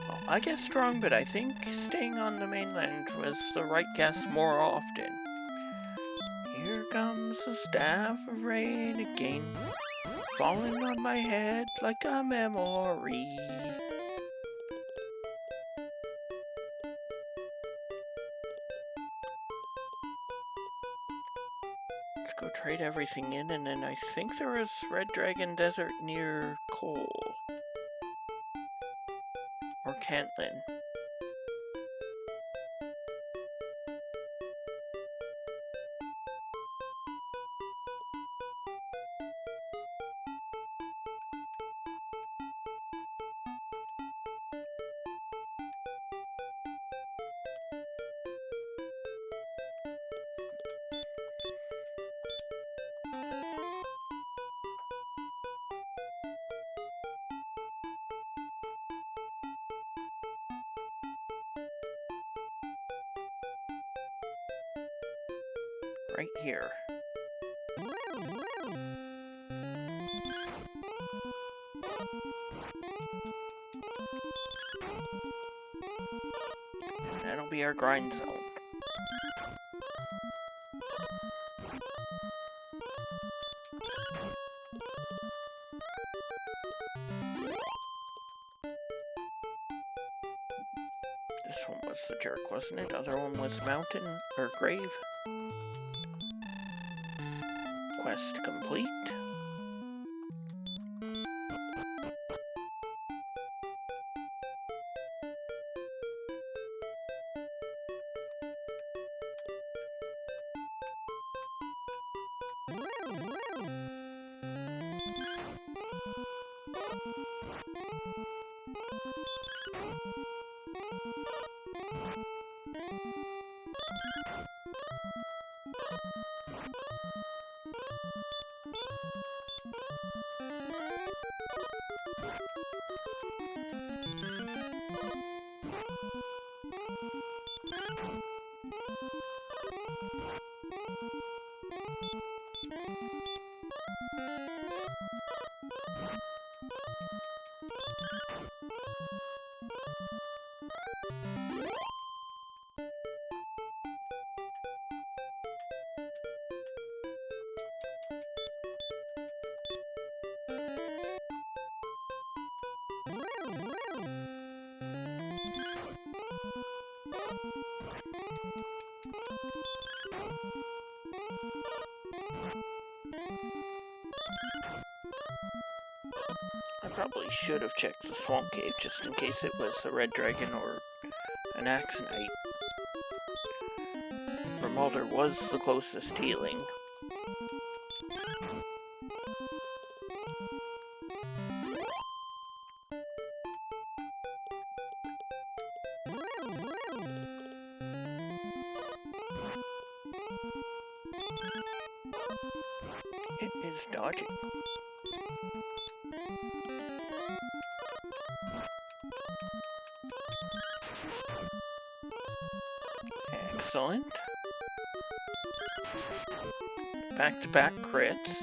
Well, I guessed wrong, but I think staying on the mainland was the right guess more often. Here comes the staff of rain again, falling on my head like a memory. Let's go trade everything in, and then I think there was Red Dragon Desert near Cole. Or Cantlin. Right here. That'll be our grind zone. This one was the jerk, wasn't it? Other one was mountain or grave. Quest complete. I probably should have checked the swamp cave just in case it was a red dragon or an axonite. Remolder was the closest healing. It is dodging. Excellent. Back-to-back crits.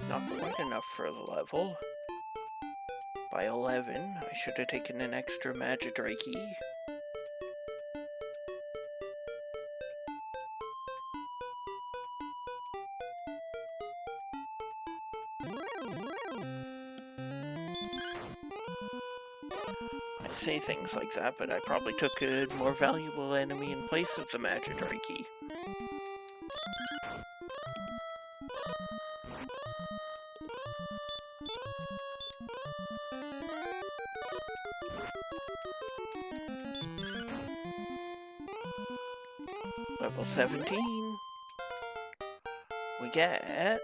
Not quite enough for the level. By 11, I should have taken an extra Magidraki. I say things like that, but I probably took a more valuable enemy in place of the Magidraki. Level 17. We get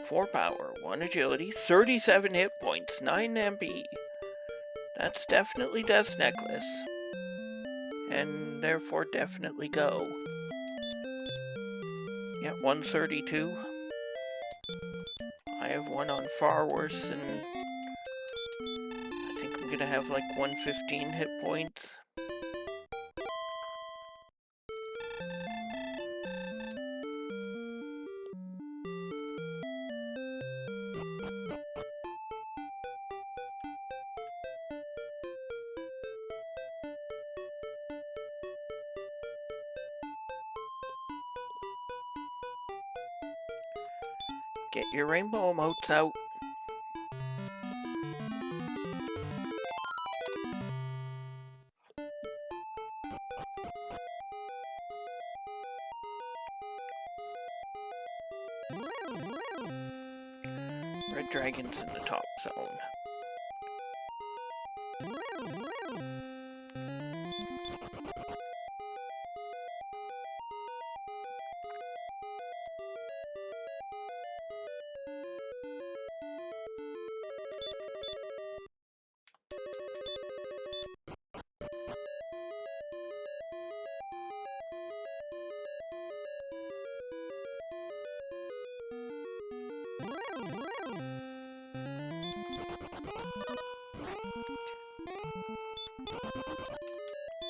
4 power, 1 agility, 37 hit points, 9 MP. That's definitely Death Necklace. And therefore definitely go. Yeah, 132. I have one on far worse, and I think I'm gonna have like 115 hit points. Get your rainbow emotes out. Red dragon's in the top zone.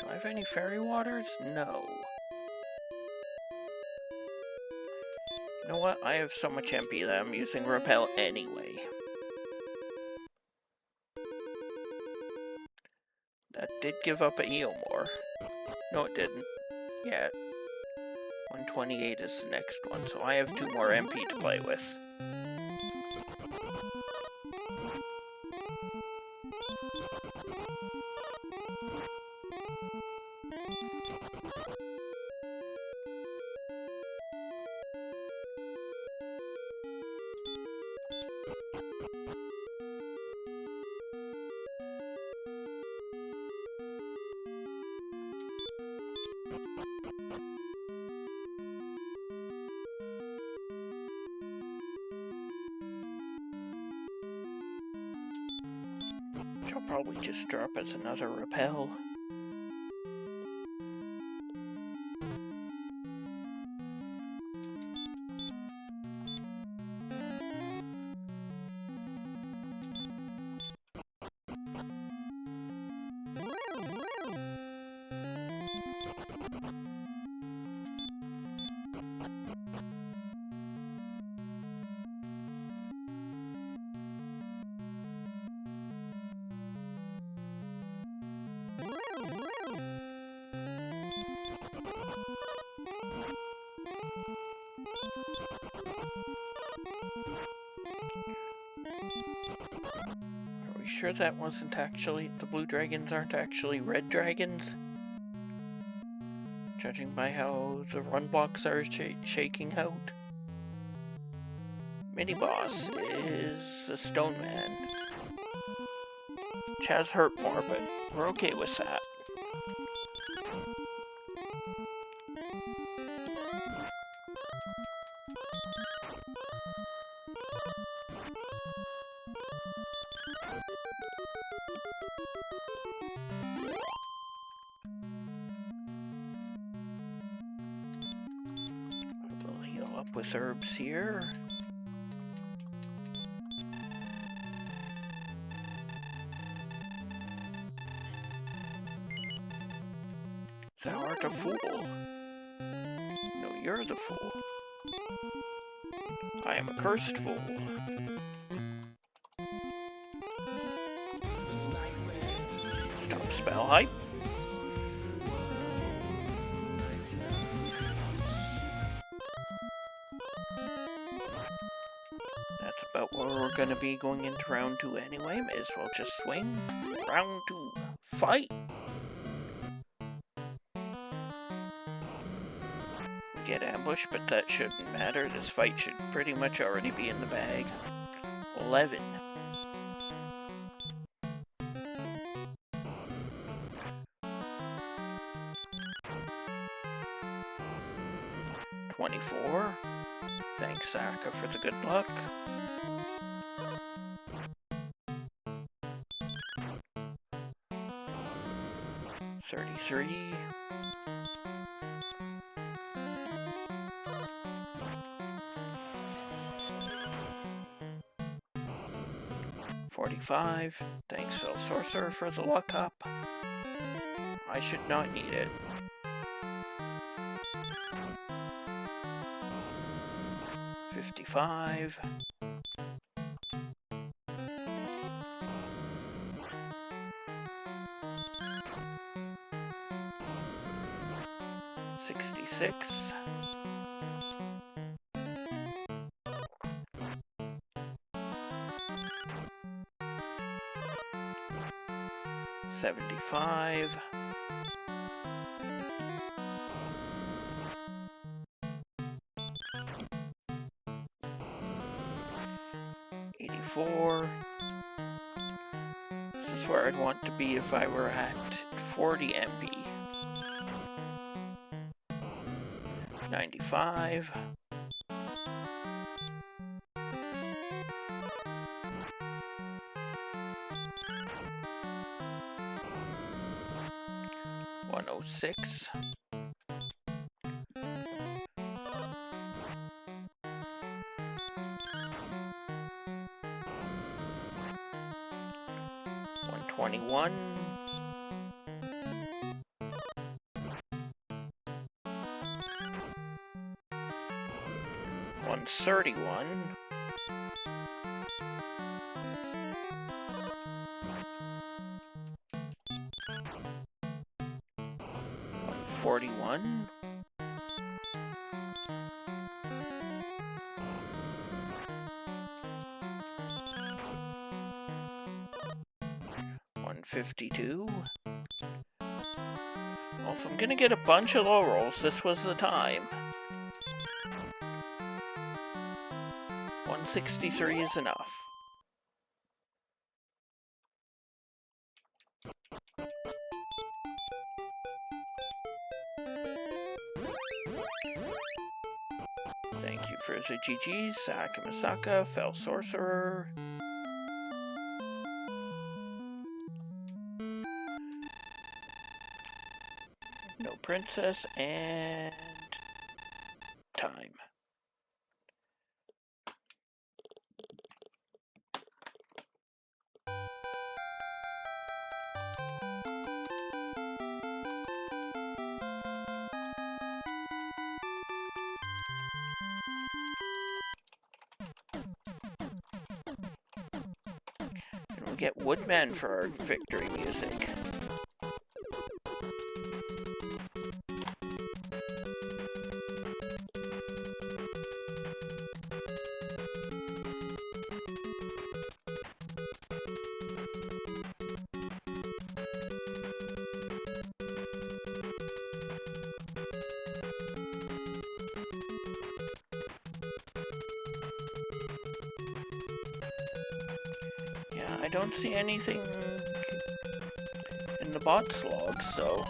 Do I have any fairy waters? No. You know what? I have so much MP that I'm using Repel anyway. That did give up a Eomore. No, it didn't. Yeah. 128 is the next one, so I have 2 more MP to play with. Which I'll probably just drop as another Repel. Are we sure that wasn't actually... the blue dragons aren't actually red dragons? Judging by how the run blocks are shaking out. Mini-boss is a stone man. Which has hurt more, but we're okay with that. We'll heal up with herbs here. Thou art a fool. No, you're the fool. I am a cursed fool. Stop spell hype. That's about where we're gonna be going into round 2 anyway. May as well just swing. Round 2. Fight! We get ambushed, but that shouldn't matter. This fight should pretty much already be in the bag. 11. 24. Thanks, Saka, for the good luck. 33. 45. Thanks, Phil Sorcerer, for the luck up. I should not need it. 55. 66. 75. 84. This is where I'd want to be if I were at 40 MP. 95. 106. 121. 131. 141. 152. Well, if I'm gonna get a bunch of low rolls, this was the time. 163 is enough. Thank you for the GGs, Saka Masaka, Fell Sorcerer. No Princess, and time. And we get Woodman for our victory music. I don't see anything in the bots log, so...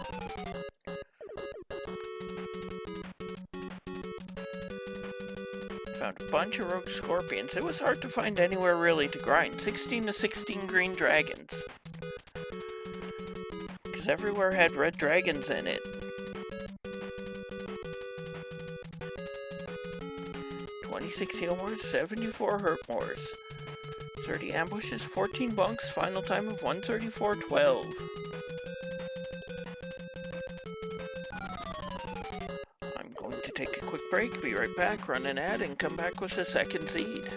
Found a bunch of rogue scorpions. It was hard to find anywhere really to grind. 16 to 16 green dragons. Because everywhere had red dragons in it. 26 heal mores, 74 hurt mores. 30 ambushes, 14 bunks, final time of 134.12. I'm going to take a quick break. break, be right back, run an ad, and come back with the second seed.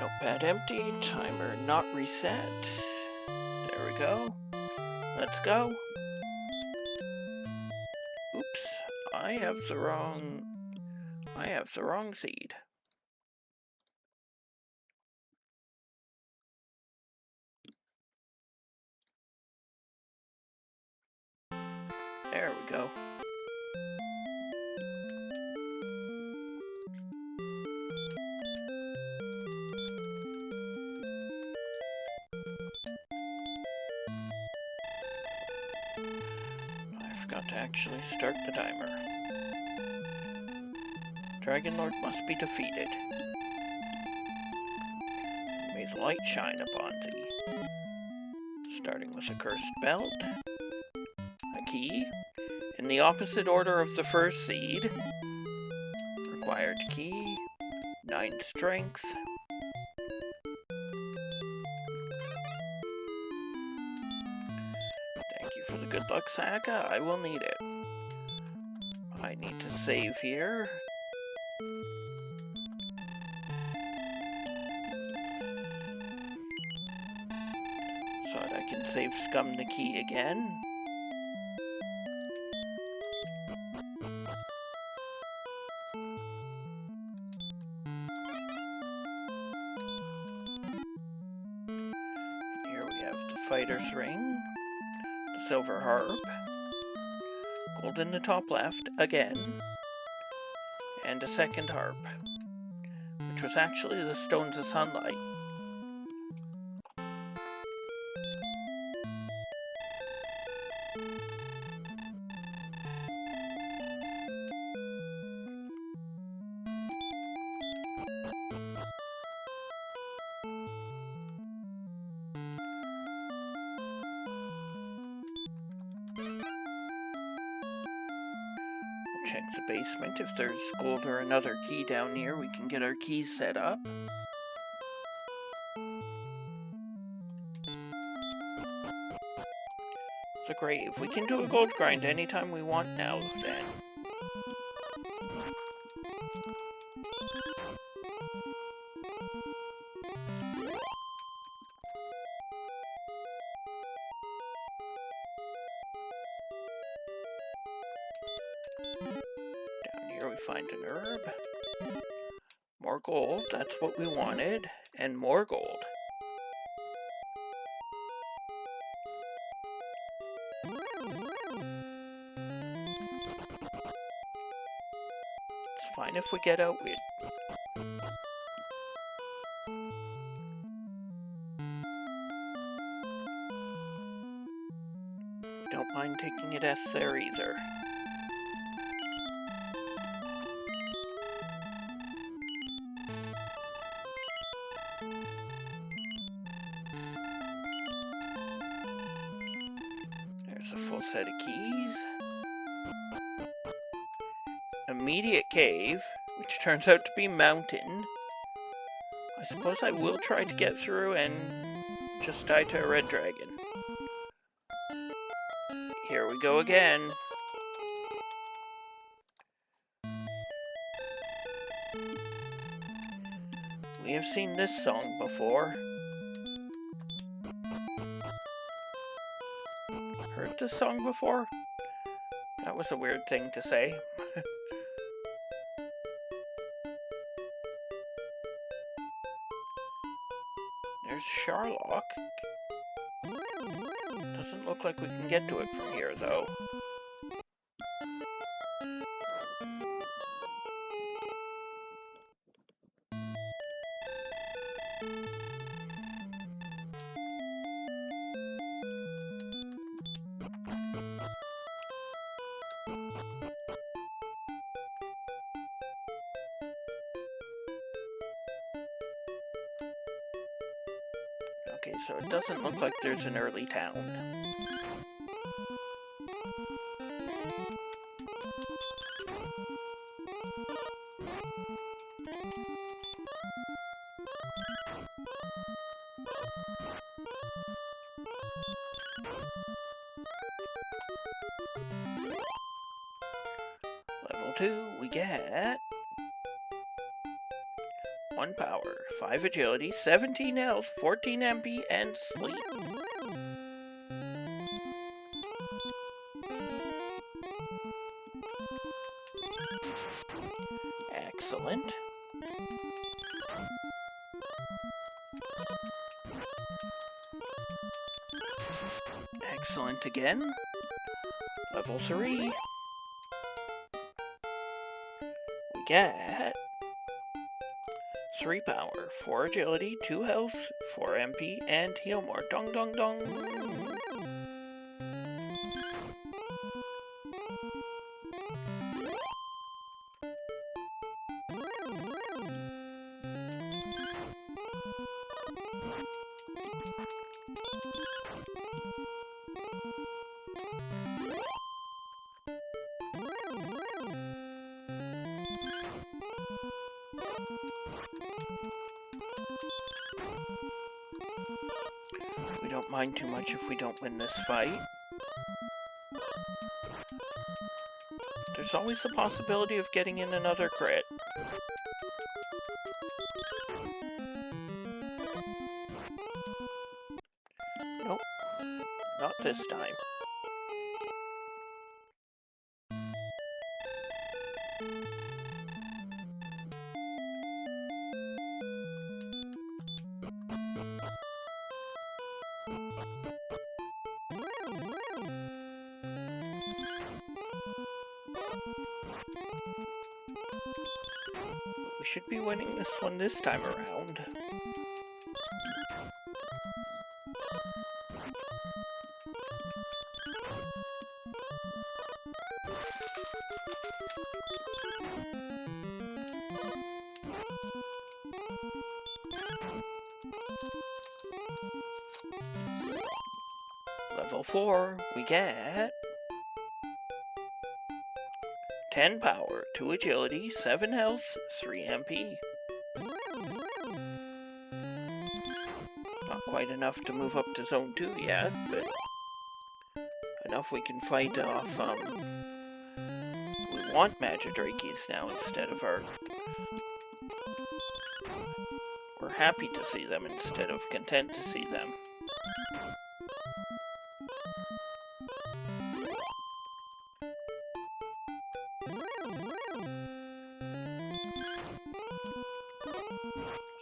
Notepad empty, timer not reset. There we go. Let's go. Oops, I have the wrong seed. There we go. I forgot to actually start the timer. Dragon Lord must be defeated. May the light shine upon thee. Starting with a cursed belt, a key, in the opposite order of the first seed. Required key, 9 strength. Thank you for the good luck, Saga. I will need it. I need to save here. So that I can save Scum the key again. Here we have the Fighter's Ring, the Silver Harp, gold in the top left again, and a second harp, which was actually the Stones of Sunlight. Check the basement. If there's gold or another key down here, we can get our keys set up. The grave. We can do a gold grind anytime we want now, then. Down here we find an herb. More gold, that's what we wanted. And more gold. It's fine if we get outwit. Don't mind taking a death there either. There's a full set of keys. Immediate cave, which turns out to be mountain. I suppose I will try to get through and just die to a red dragon. Here we go again. We have seen this song before. Heard this song before? That was a weird thing to say. There's Sharlock. Doesn't look like we can get to it from here, though. Okay, so it doesn't look like there's an early town. Level 2, we get 1 power, 5 agility, 17 health, 14 MP, and sleep. Excellent. Excellent again. Level 3. We get 3 power, 4 agility, 2 health, 4 MP, and heal more. Dong dong dong. We don't mind too much if we don't win this fight. There's always the possibility of getting in another crit. Nope, not this time. We should be winning this one this time around. Level 4, we get 10 power, 2 agility, 7 health, 3 MP. Not quite enough to move up to Zone 2 yet, but enough we can fight off, we want Magidrakes now instead of our... We're happy to see them instead of content to see them.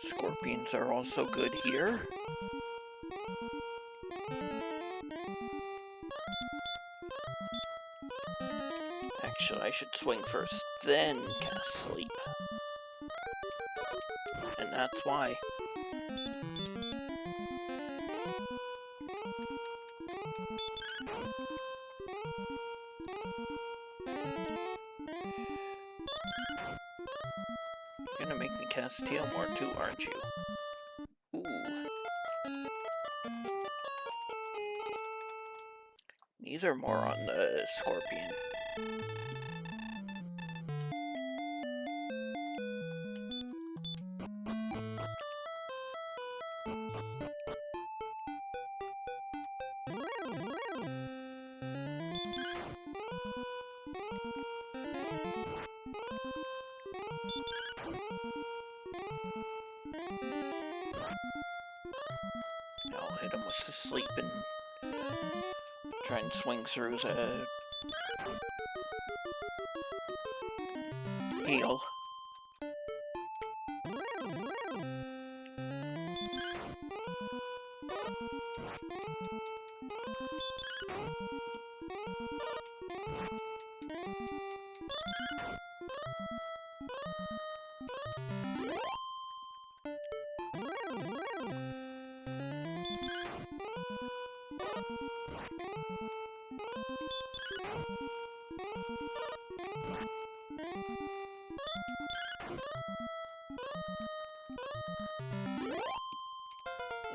Scorpions are also good here. Actually, I should swing first, then cast Sleep. And that's why. You're gonna make me cast Tail more too, aren't you? Ooh. These are more on the Scorpion. I'll hit him with the Sleep and try and swing through the heal.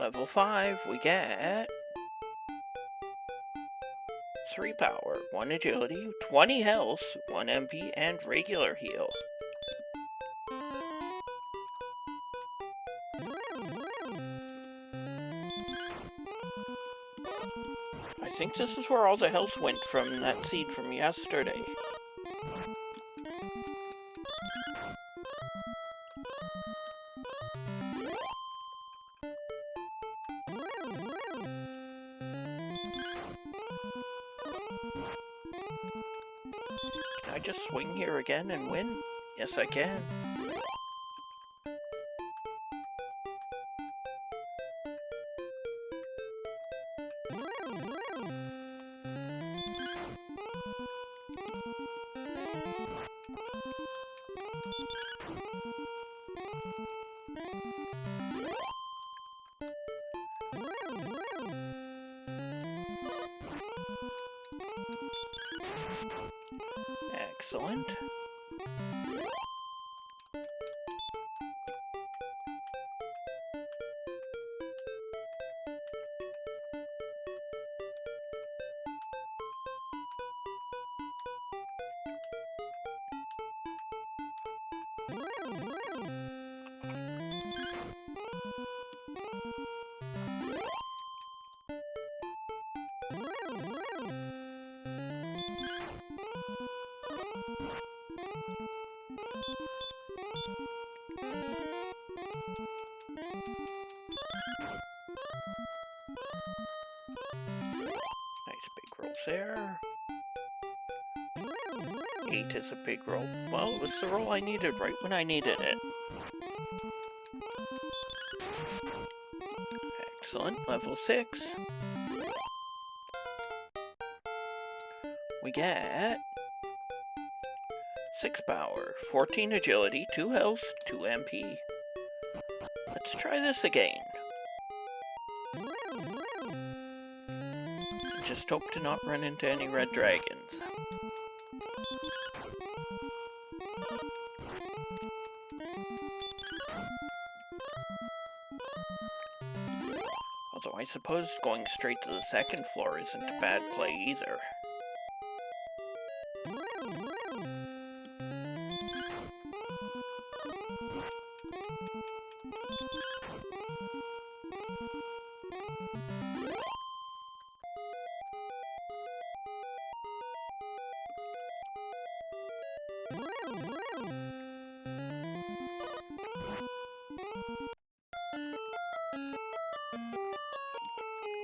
Level 5, we get 3 power, 1 agility, 20 health, 1 MP, and regular heal. I think this is where all the health went from that seed from yesterday. I just swing here again and win? Yes, I can. Excellent. Nice big roll there. 8 is a big roll. Well, it was the roll I needed right when I needed it. Excellent. Level 6. We get 6 power, 14 agility, 2 health, 2 MP. Let's try this again. Just hope to not run into any red dragons. Although I suppose going straight to the second floor isn't a bad play either.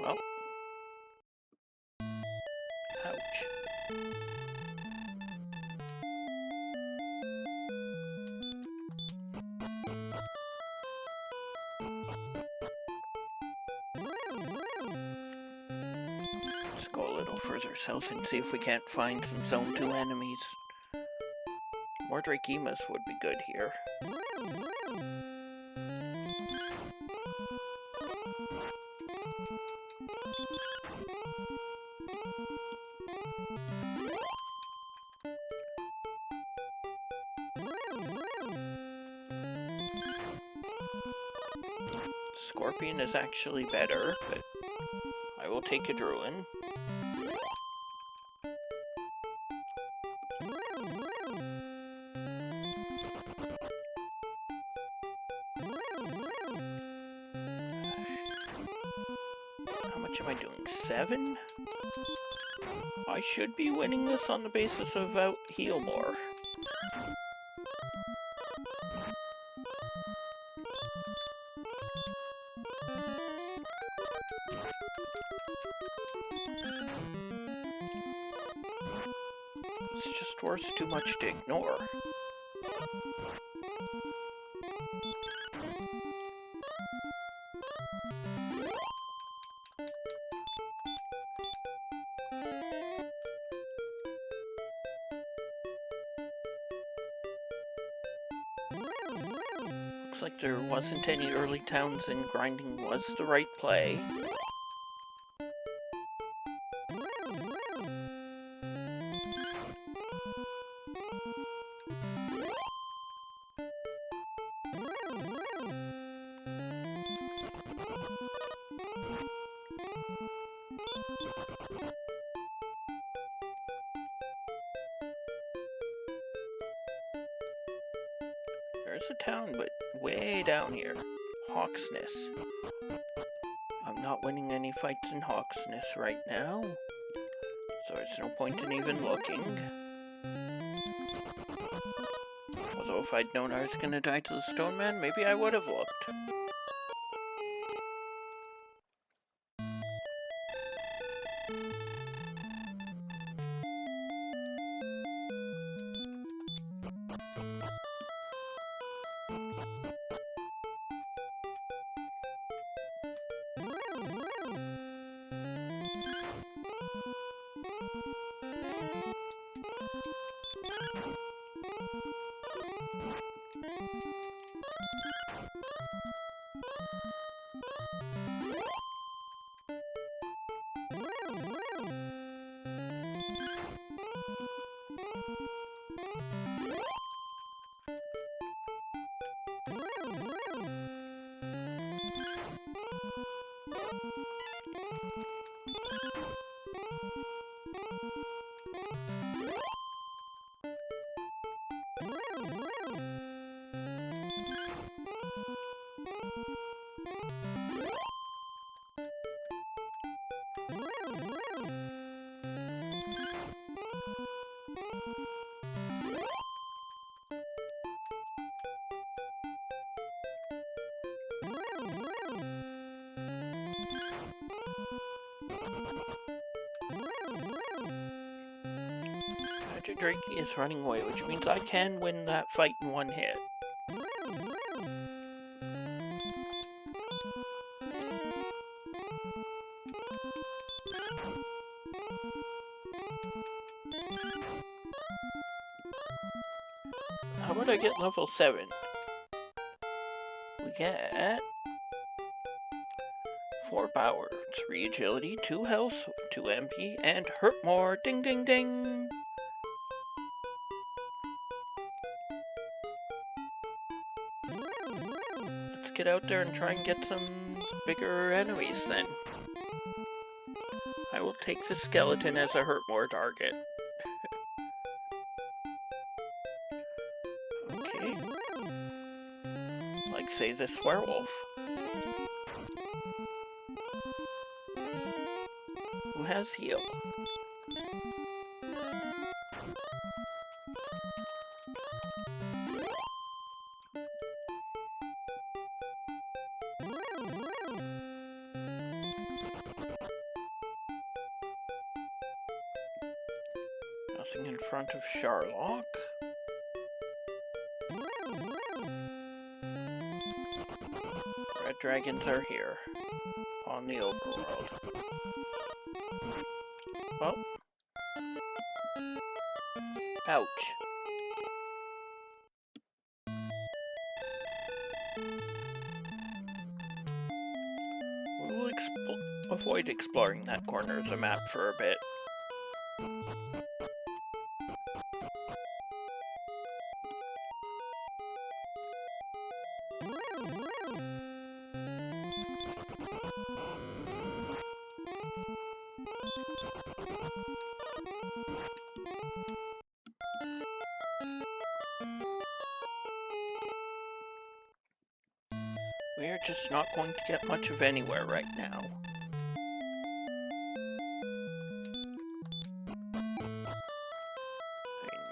Well, ouch. Let's go a little further south and see if we can't find some Zone 2 enemies. More Drakeemas would be good here. Scorpion is actually better, but I will take a Druin. How much am I doing? 7? I should be winning this on the basis of heal more. It's just worth too much to ignore. Looks like there wasn't any early towns and grinding was the right play. There's a town, but way down here. Hawksness. I'm not winning any fights in Hawksness right now, so there's no point in even looking. Although if I'd known I was gonna die to the Stone Man, maybe I would have looked. Mr. Drakey is running away, which means I can win that fight in one hit. How about I get level 7? We get 4 power, 3 agility, 2 health, 2 MP, and hurt more. Ding ding ding! Let's get out there and try and get some bigger enemies then. I will take the skeleton as a hurt more target. Okay. Like, say, this werewolf. Who has heal? Nothing in front of Sharlock. Red dragons are here, on the overworld. Well. Ouch. We will avoid exploring that corner of the map for a bit. We're just not going to get much of anywhere right now.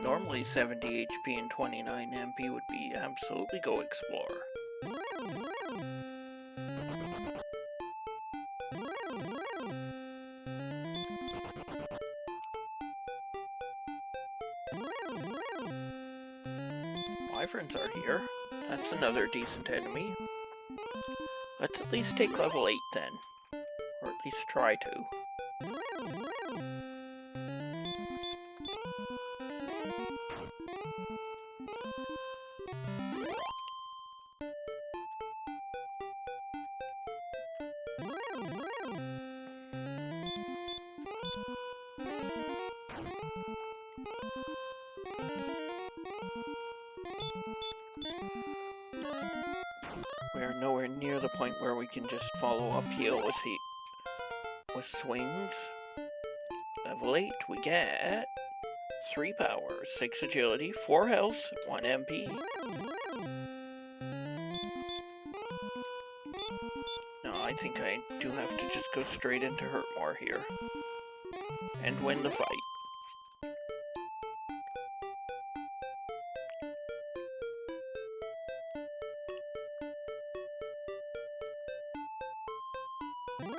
Normally 70 HP and 29 MP would be absolutely go explore. Wyverns are here. That's another decent enemy. Let's at least take level 8 then. Or at least try to. We are nowhere near the point where we can just follow uphill with swings. Level 8, we get 3 power, 6 agility, 4 health, 1 MP. No, I think I do have to just go straight into Hurtmore here. And win the fight.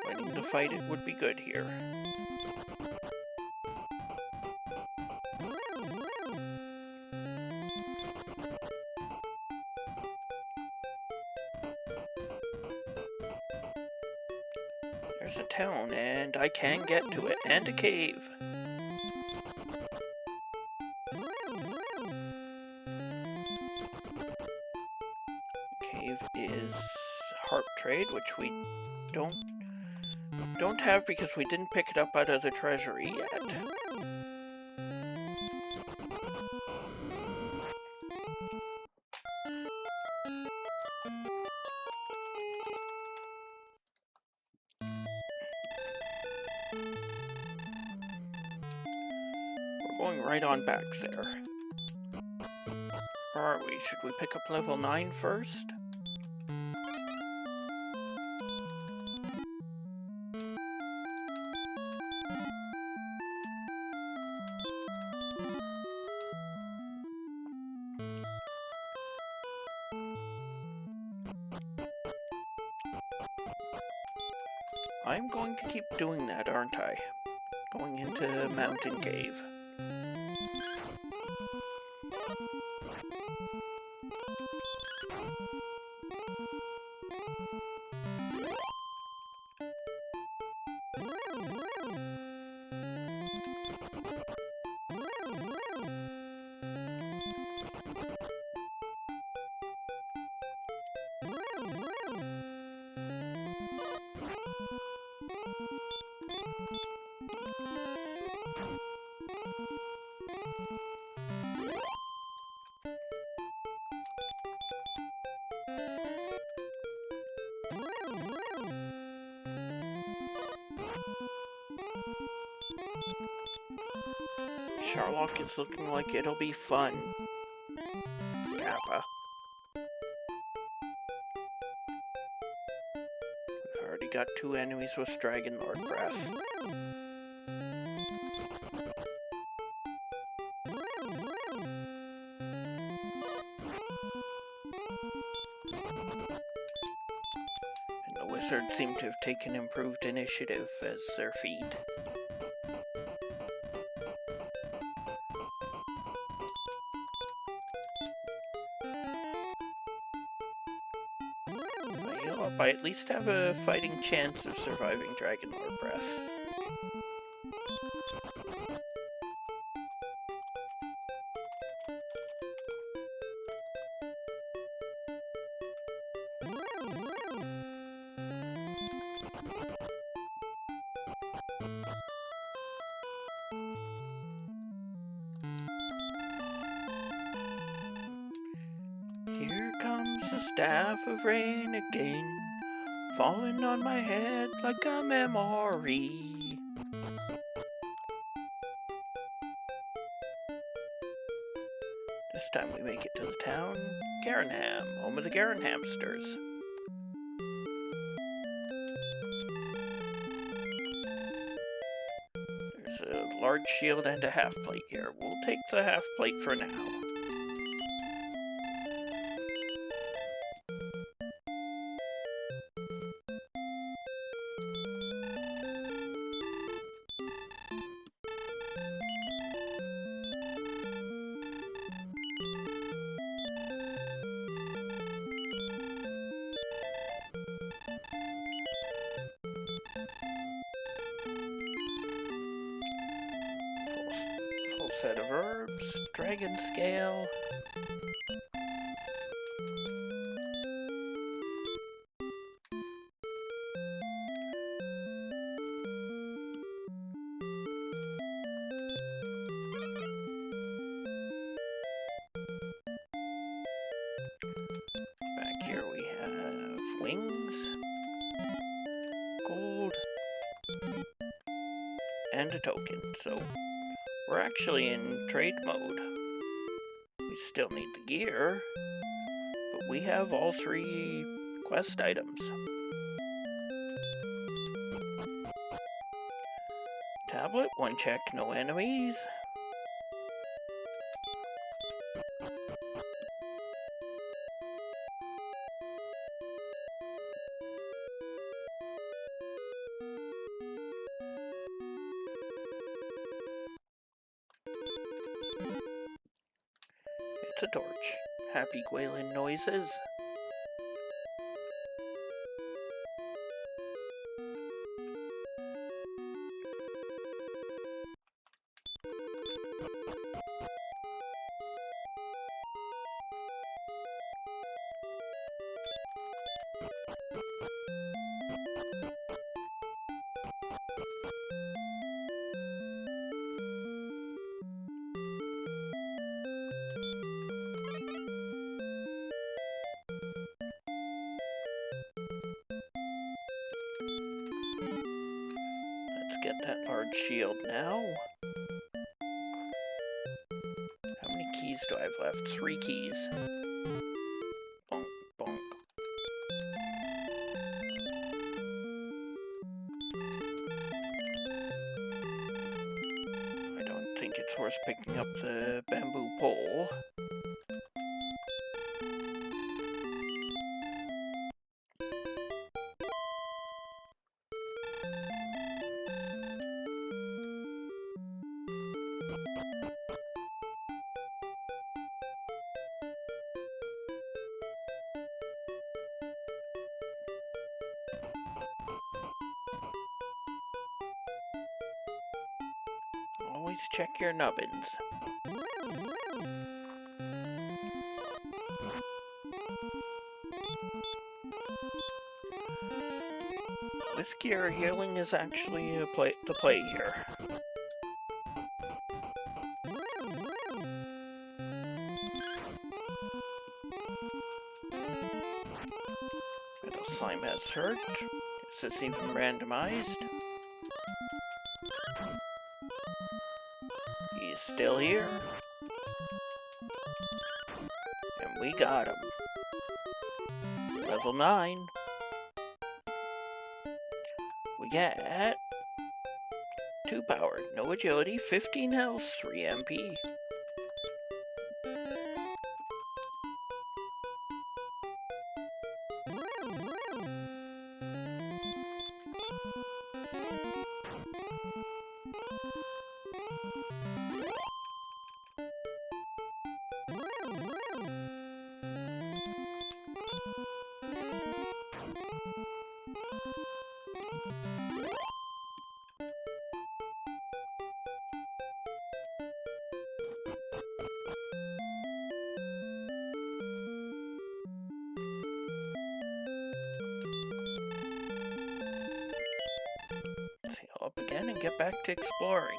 Winning the fight, it would be good here. There's a town, and I can get to it, and a cave. Cave is harp trade, which we don't have because we didn't pick it up out of the treasury yet. We're going right on back there. Where are we? Should we pick up level 9 first? I'm going to keep doing that, aren't I? Going into Mountain Cave. Sherlock is looking like it'll be fun. Kappa. We've already got 2 enemies with Dragon Lord Breath. And the wizards seem to have taken improved initiative as their feat. I at least have a fighting chance of surviving Dragon Lord Breath. Here comes the staff of rain again, falling on my head like a memory. This time we make it to the town, Garenham, home of the Garenhamsters. There's a large shield and a half plate here. We'll take the half plate for now. Full set of herbs, dragon scale. Back here we have wings, gold, and a token. So we're actually in trade mode. We still need the gear, but we have all 3 quest items. Tablet, 1 check, no enemies. It's a torch. Happy Gwalen noises. Let's get that large shield now. How many keys do I have left? 3 keys. Bonk, bonk. I don't think it's worth picking up the bamboo pole. Always check your nubbins. With gear, healing is actually the play here. Metal Slime has hurt. Is this even randomized? He's still here. And we got him. Level 9. We get 2 power, no agility, 15 health, 3 MP. Heal up again and get back to exploring.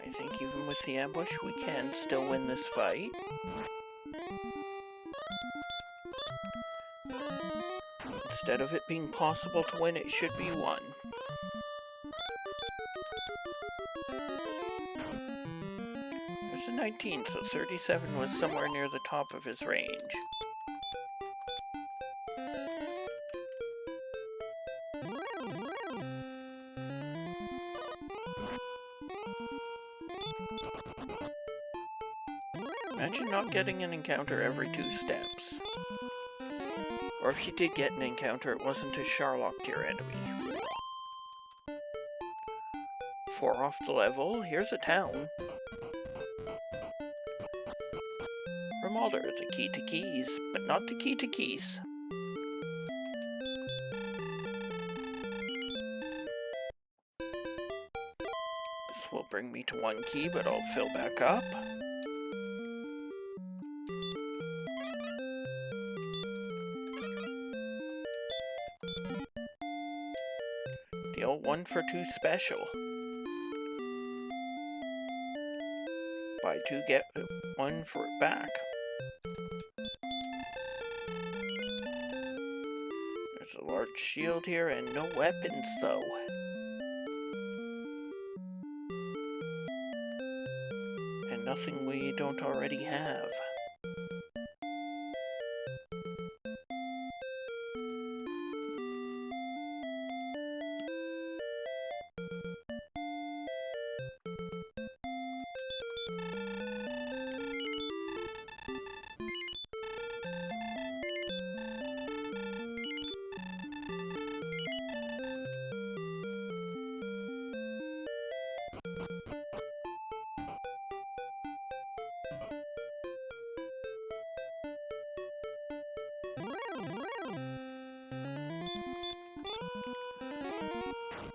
I think even with the ambush, we can still win this fight. Instead of it being possible to win, it should be won. There's a 19, so 37 was somewhere near the top of his range. Imagine not getting an encounter every 2 steps. Or if you did get an encounter, it wasn't a Sharlock tier enemy. 4 off the level, here's a town. Remalder, the key to keys, but not the key to keys. This will bring me to 1 key, but I'll fill back up. Deal 1 for 2 special. Buy 2, get 1 for it back. There's a large shield here and no weapons though. And nothing we don't already have.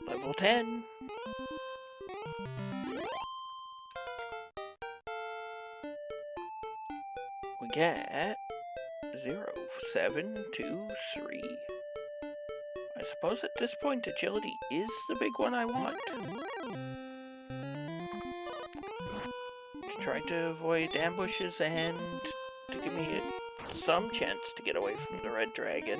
Level 10. We get 0, 7, 2, 3. I suppose at this point agility is the big one I want. To try to avoid ambushes and to give me some chance to get away from the red dragon.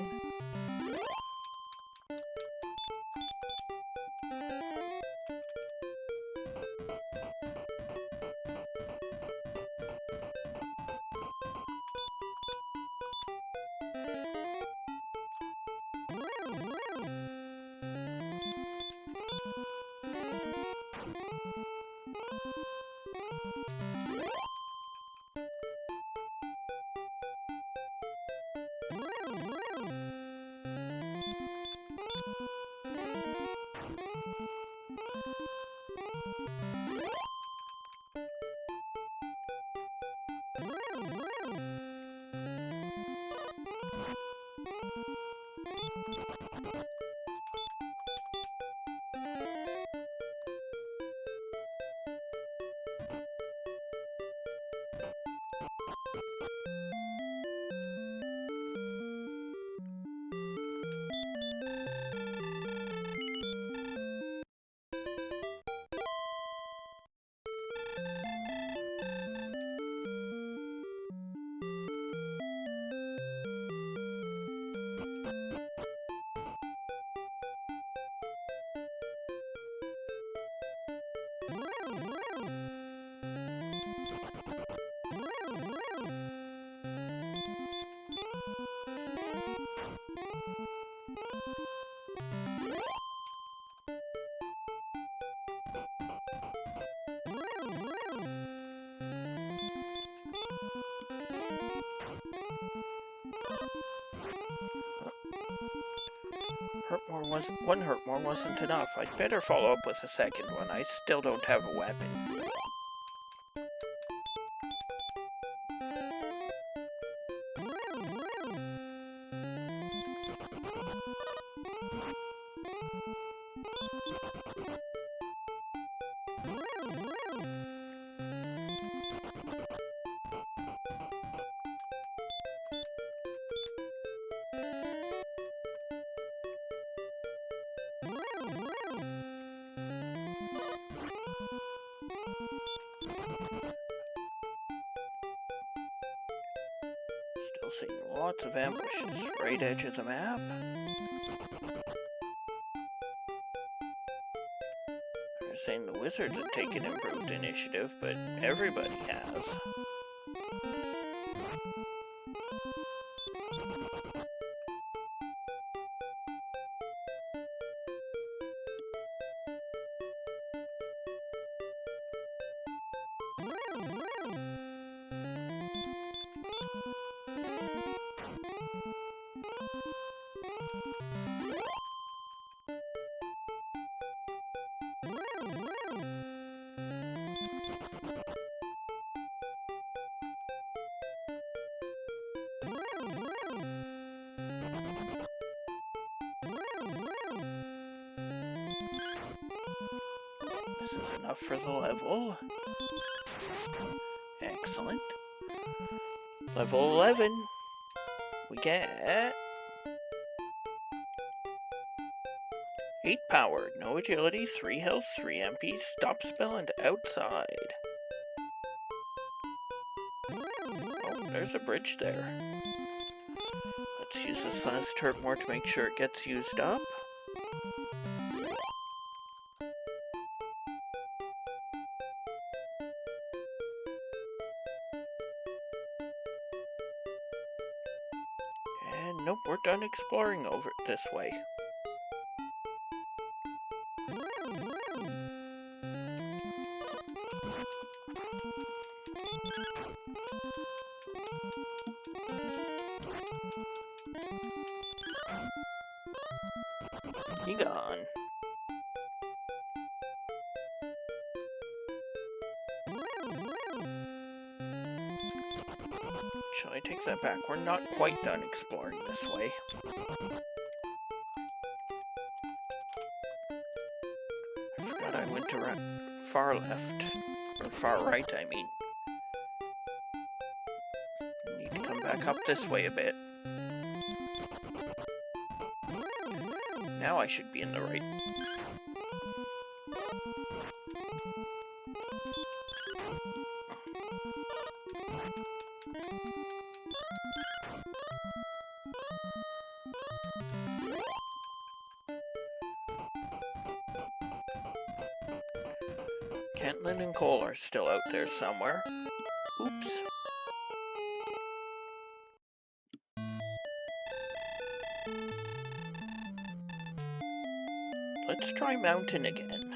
One Hurtmore wasn't enough. I'd better follow up with a second one. I still don't have a weapon. Still seeing lots of ambushes. Right edge of the map. They're saying the wizards have taken improved initiative, but everybody has. This is enough for the level. Excellent. Level 11. We get 8 power, no agility, 3 health, 3 MP, stop spell, and outside. Oh, there's a bridge there. Let's use this last Hurtmore to make sure it gets used up. And nope, we're done exploring over this way. He gone. Shall I take that back? We're not quite done exploring this way. I forgot I went to far left. Or far right, I mean. Need to come back up this way a bit. Now I should be in the right. Kentlin and Cole are still out there somewhere. Oops. Let's try mountain again.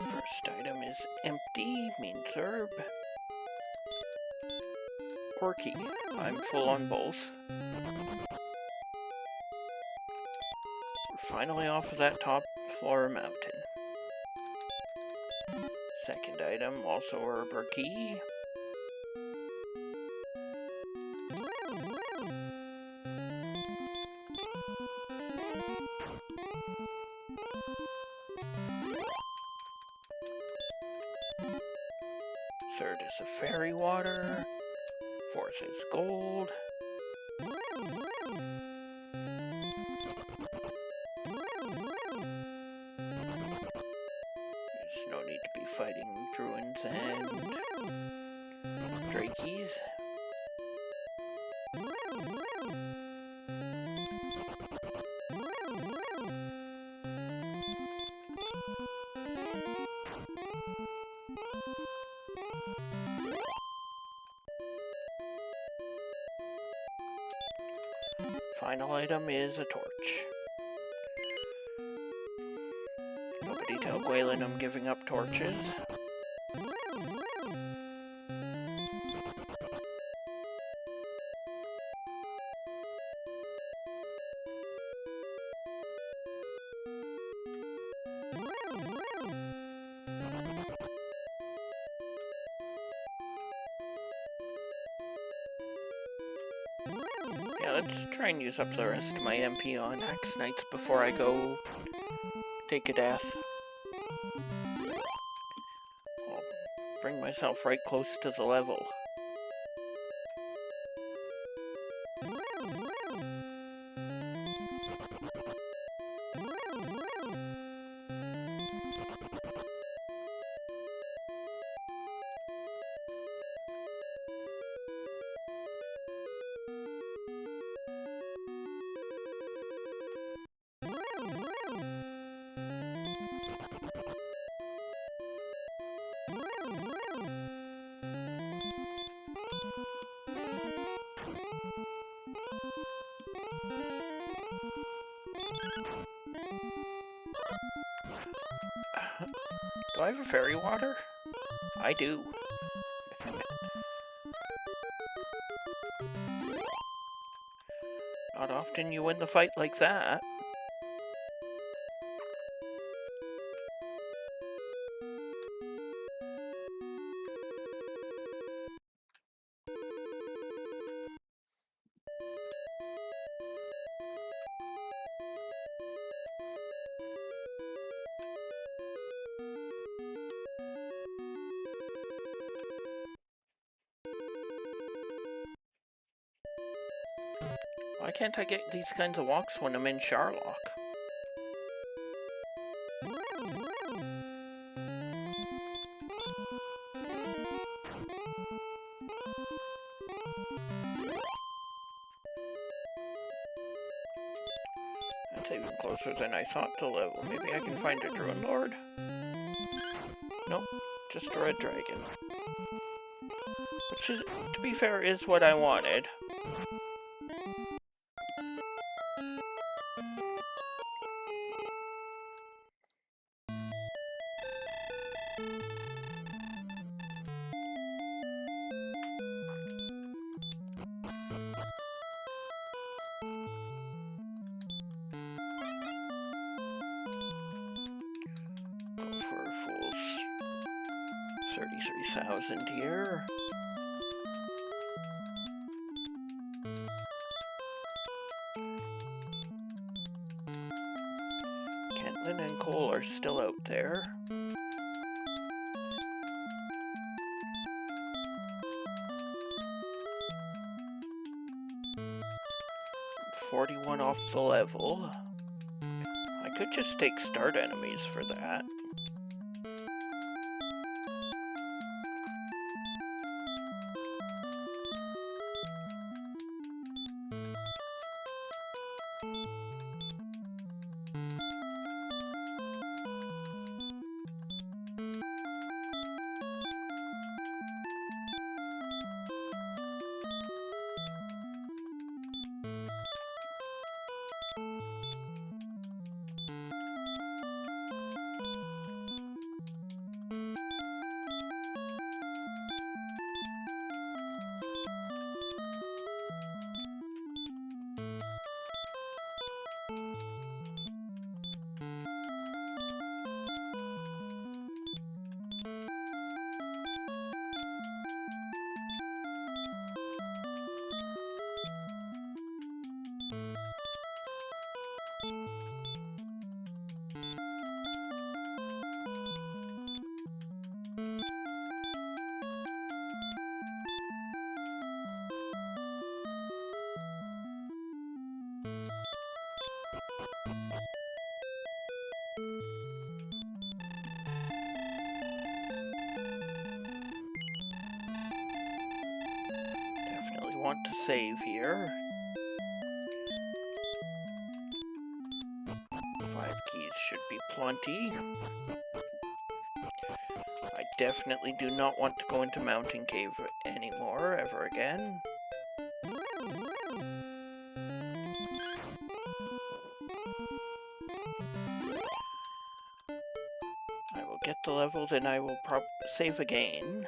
First item is empty, means herb. Or key. I'm full on both. We're finally off of that top floor mountain. Second item, also a rubber key. Third is a fairy water. Fourth is gold. There's no need to be fighting druids and drakies. Final item is a torch. Nobody tell Gwaelin I'm giving up torches. Yeah, let's try and use up the rest of my MP on Axe Knights before I go take a death. I'll bring myself right close to the level. Do I have a fairy water? I do. Not often you win the fight like that. Why can't I get these kinds of walks when I'm in Sharlock? That's even closer than I thought to level. Maybe I can find a Druid Lord? Nope, just a red dragon. Which is, to be fair, is what I wanted. Go for a full 33,000 here. Kentlin and Cole are still out there. I'm 41 off the level. I could just take start enemies for that. want to save here. 5 keys should be plenty. I definitely do not want to go into Mountain Cave anymore, ever again. I will get the level, then I will save again.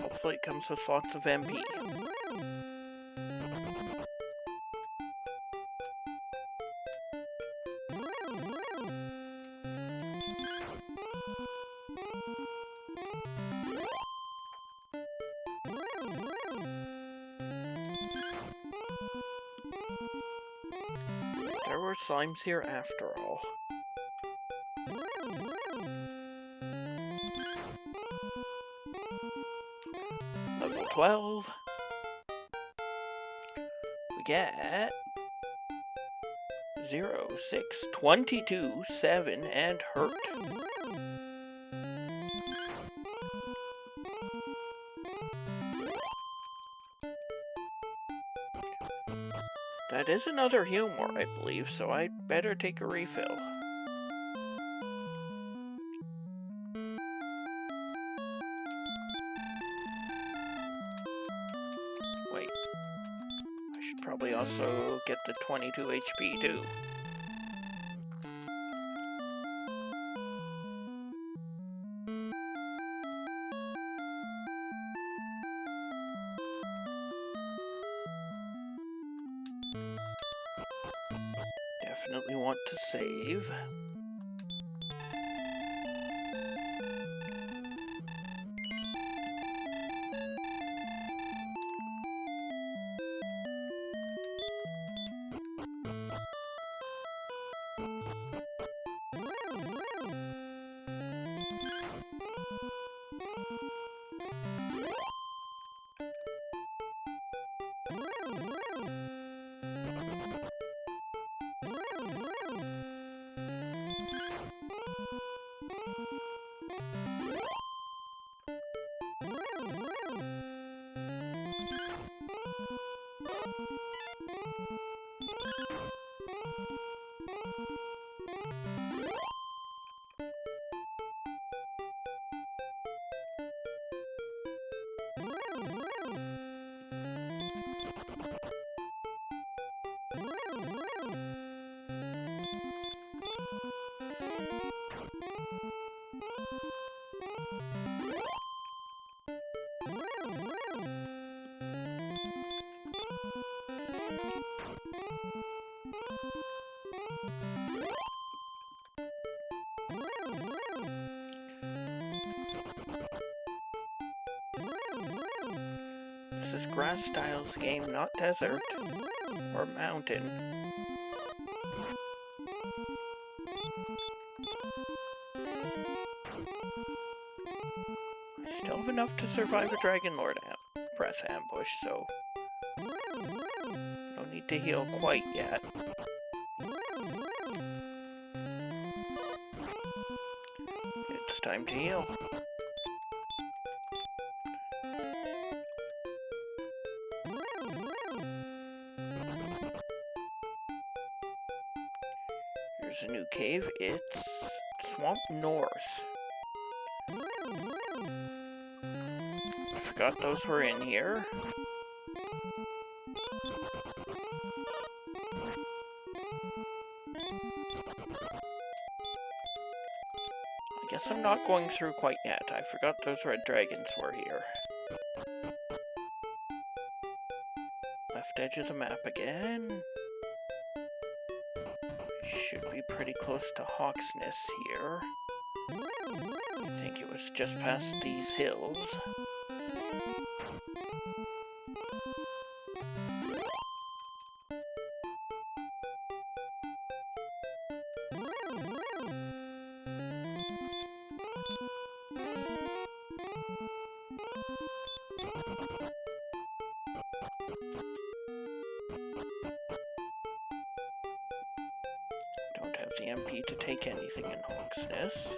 Hopefully it comes with lots of MP. There were slimes here after all. Level 12. We get 0, 6, 22, 7, and hurt. That is another humor, I believe, so I'd better take a refill. Wait. I should probably also get the 22 HP too. Definitely want to save. This is grass styles game, not desert or mountain. I still have enough to survive a Dragon Lord press ambush, so no need to heal quite yet. It's time to heal. Here's a new cave. It's Swamp North. I forgot those were in here. I guess I'm not going through quite yet. I forgot those red dragons were here. Left edge of the map again. Should be pretty close to Hawksness here. I think it was just past these hills. have the MP to take anything in Hawksness.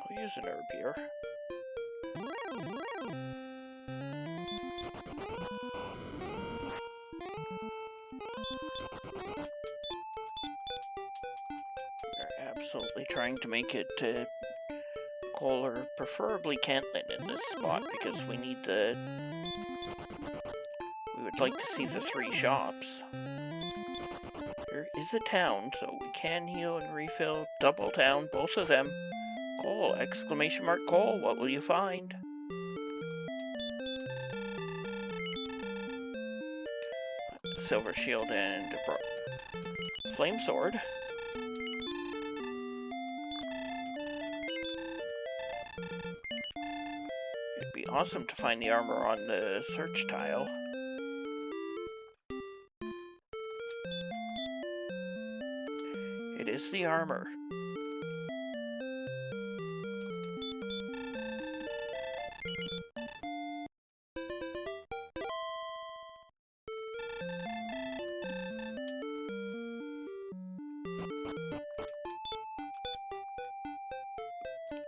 I'll use an herb here. We're absolutely trying to make it Cole, or preferably Cantlin in this spot, because we need the... We would like to see the 3 shops. There is a town, so we can heal and refill. Double town, both of them. Cole, exclamation mark Cole, what will you find? Silver shield and flame sword. It'd be awesome to find the armor on the search tile. It is the armor.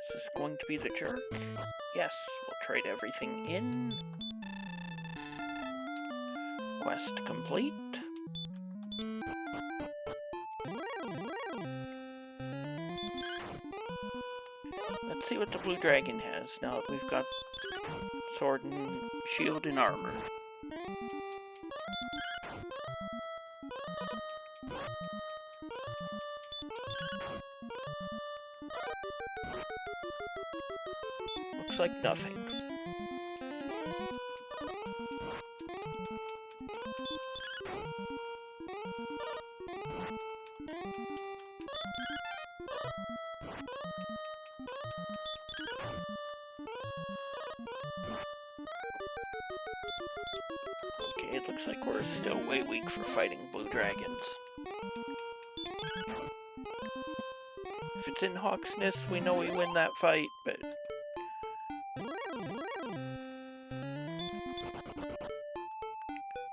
Is this going to be the jerk? Yes, we'll trade everything in. Quest complete. Let's see what the blue dragon has now that we've got sword and shield and armor. Looks like nothing. Okay, it looks like we're still way weak for fighting blue dragons. If it's in Hawksness, we know we win that fight, but...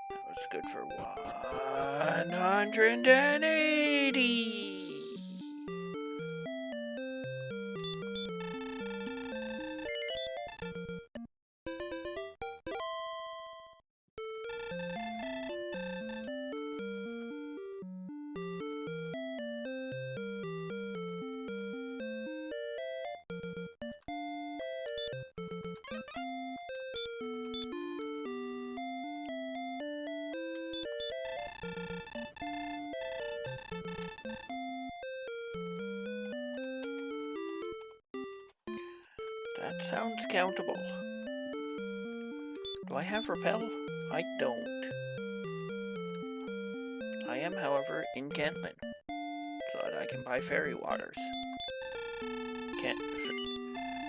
that was good for 180! That sounds countable. Do I have repel? I don't. I am, however, in Cantlin, so that I can buy fairy waters.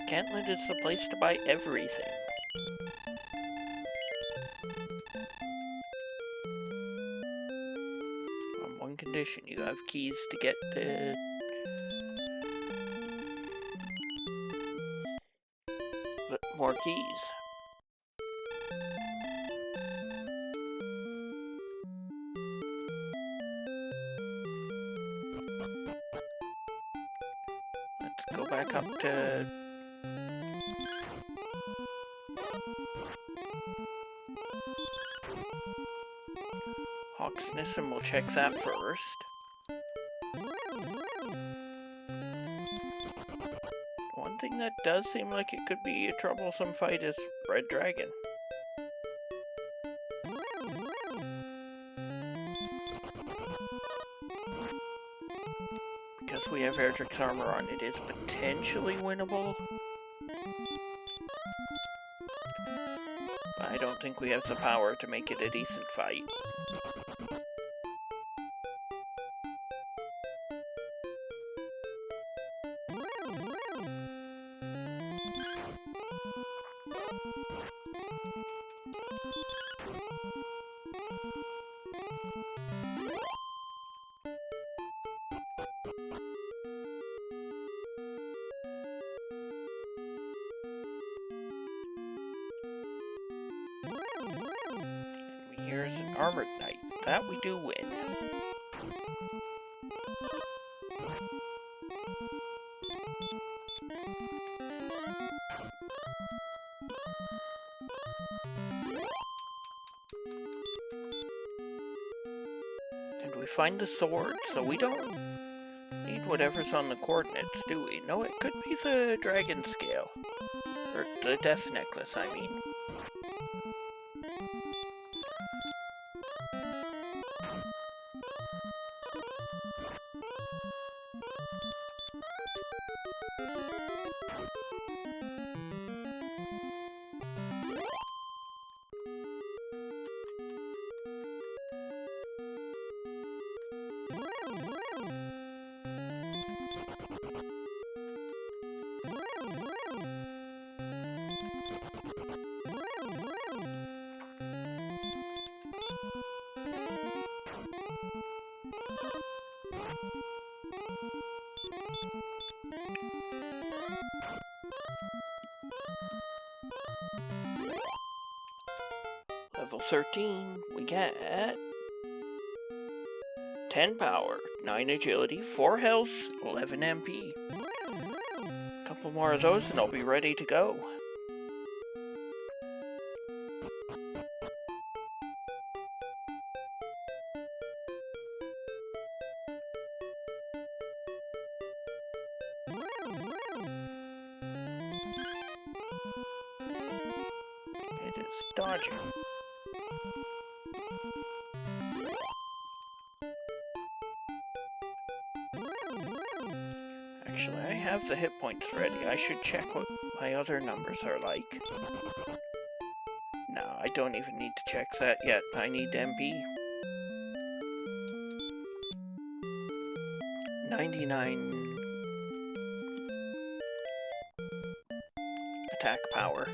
Cantlin is the place to buy everything. On one condition, you have keys to get more keys. Let's go back up to Hawksness and we'll check that first. One thing that does seem like it could be a troublesome fight is Red Dragon. Because we have Erdrick's armor on, it is potentially winnable. don't think we have the power to make it a decent fight. Here's an armored knight. That we do win. And we find the sword, so we don't need whatever's on the coordinates, do we? No, it could be the dragon scale. Or the death necklace, I mean. Level 13, we get 10 power, 9 agility, 4 health, 11 MP. A couple more of those and I'll be ready to go. It is dodging. Actually, I have the hit points ready. I should check what my other numbers are like. No, I don't even need to check that yet. I need MP. 99 attack power.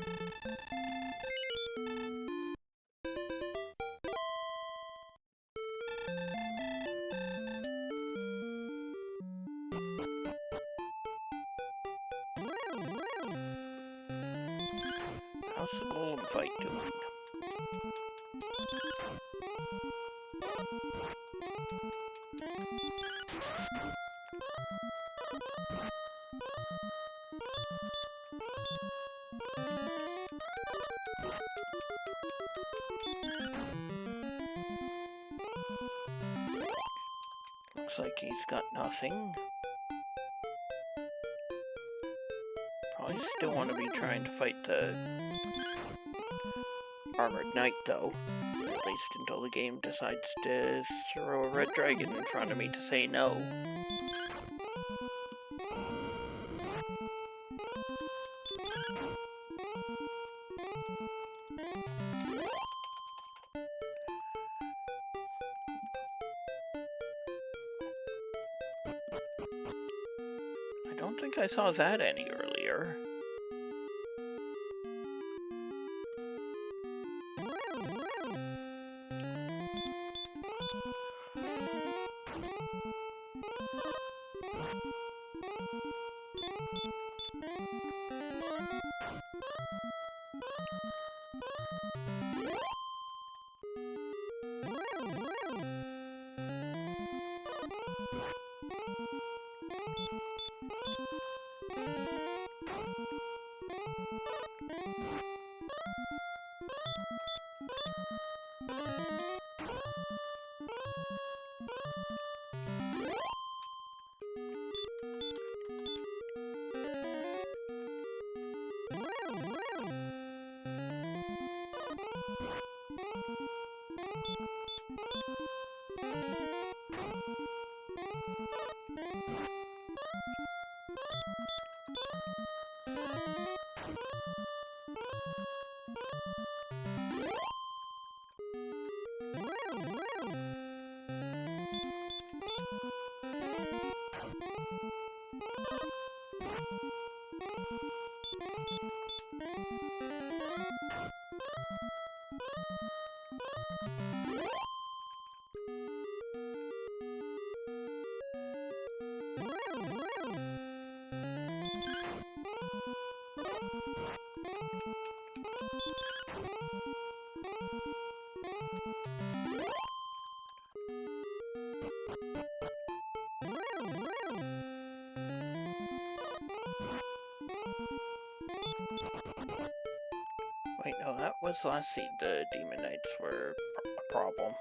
How's the golem fight doing? Looks like he's got nothing. Probably still want to be trying to fight the armored knight, though. At least until the game decides to throw a red dragon in front of me to say no. I don't think I saw that any earlier. Wait, no, that was last seed. The Demon Knights were a problem.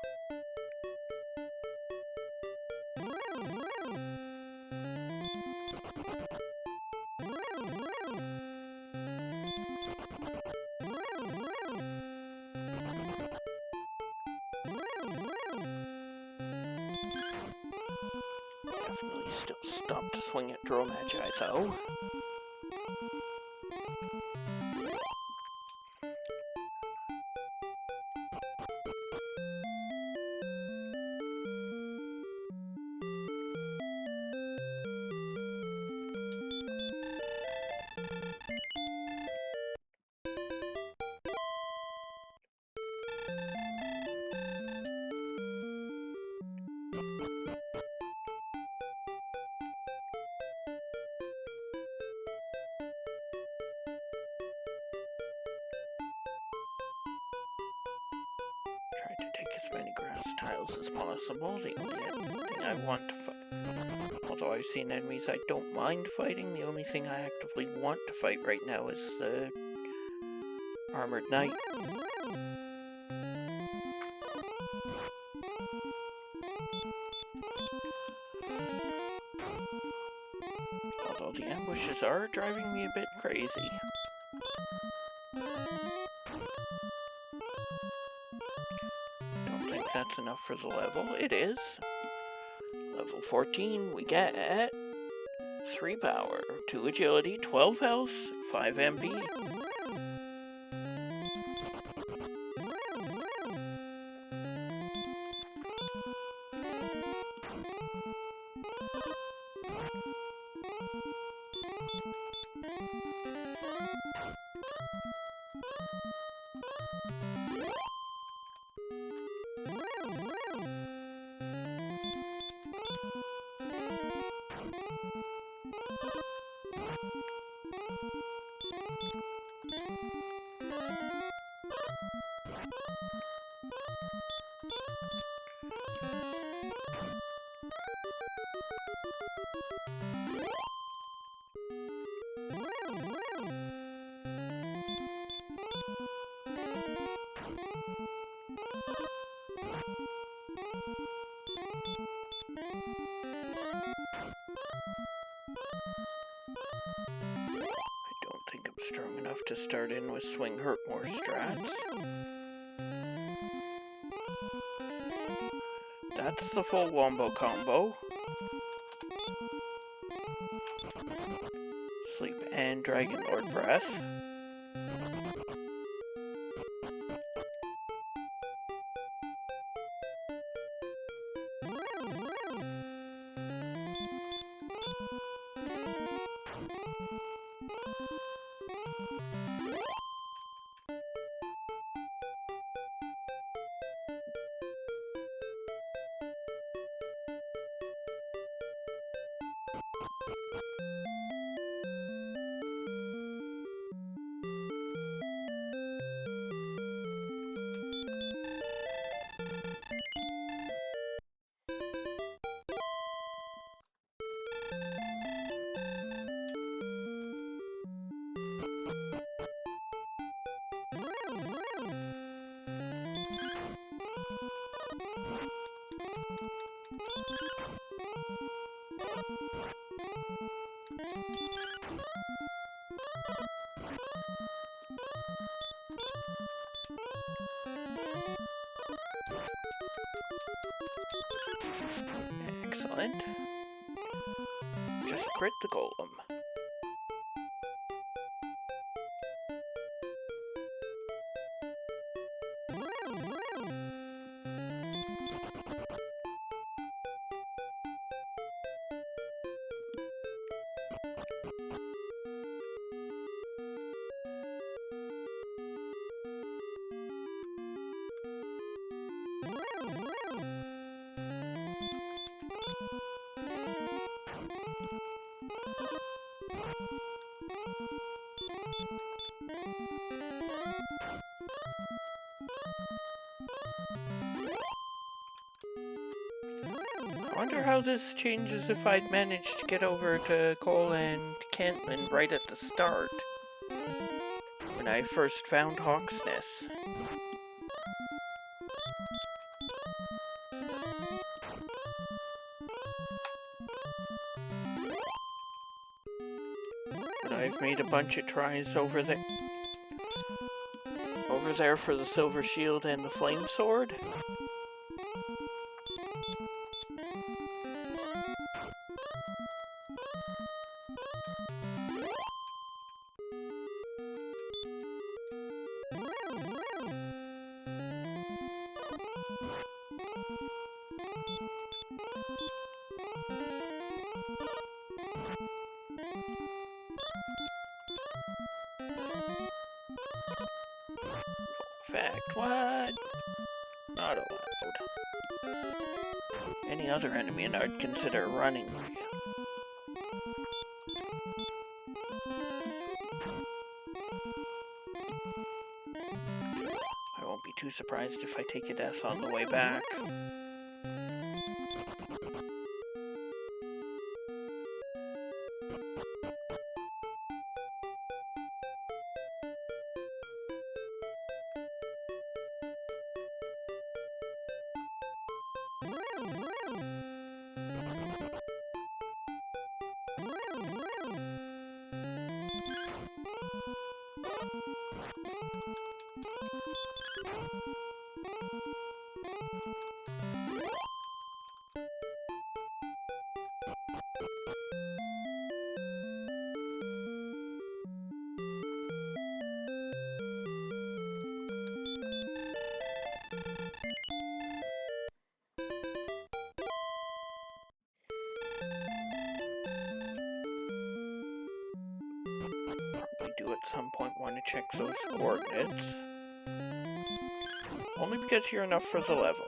Definitely still stop to swing at Draw Magi, though. Try to take as many grass tiles as possible. The only thing I want to fight, although I've seen enemies I don't mind fighting, the only thing I actively want to fight right now is the Armored Knight. Although the ambushes are driving me a bit crazy. That's enough for the level. It is. Level 14, we get 3 power, 2 agility, 12 health, 5 MP. Strong enough to start in with swing hurt more strats. That's the full wombo combo. Sleep and Dragon Lord Breath. Excellent. Just crit the golem. Wonder how this changes if I'd managed to get over to Cole and Cantlin right at the start, when I first found Hawksness. But I've made a bunch of tries over there for the Silver Shield and the Flame Sword. Fact, what? Not allowed. Any other enemy and I'd consider running. I won't be too surprised if I take a death on the way back. Do at some point want to check those coordinates. Only because you're enough for the level.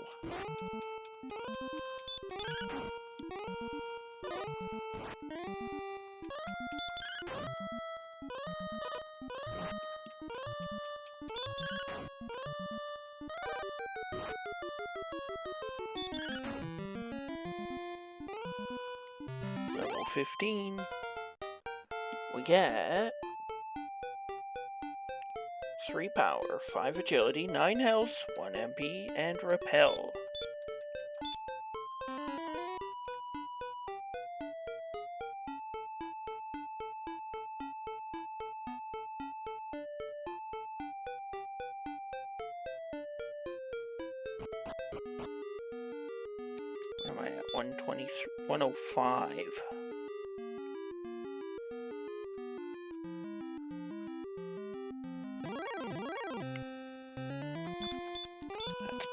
Level 15. We get 3 power, 5 agility, 9 health, 1 MP, and repel. What am I at? 123, 105.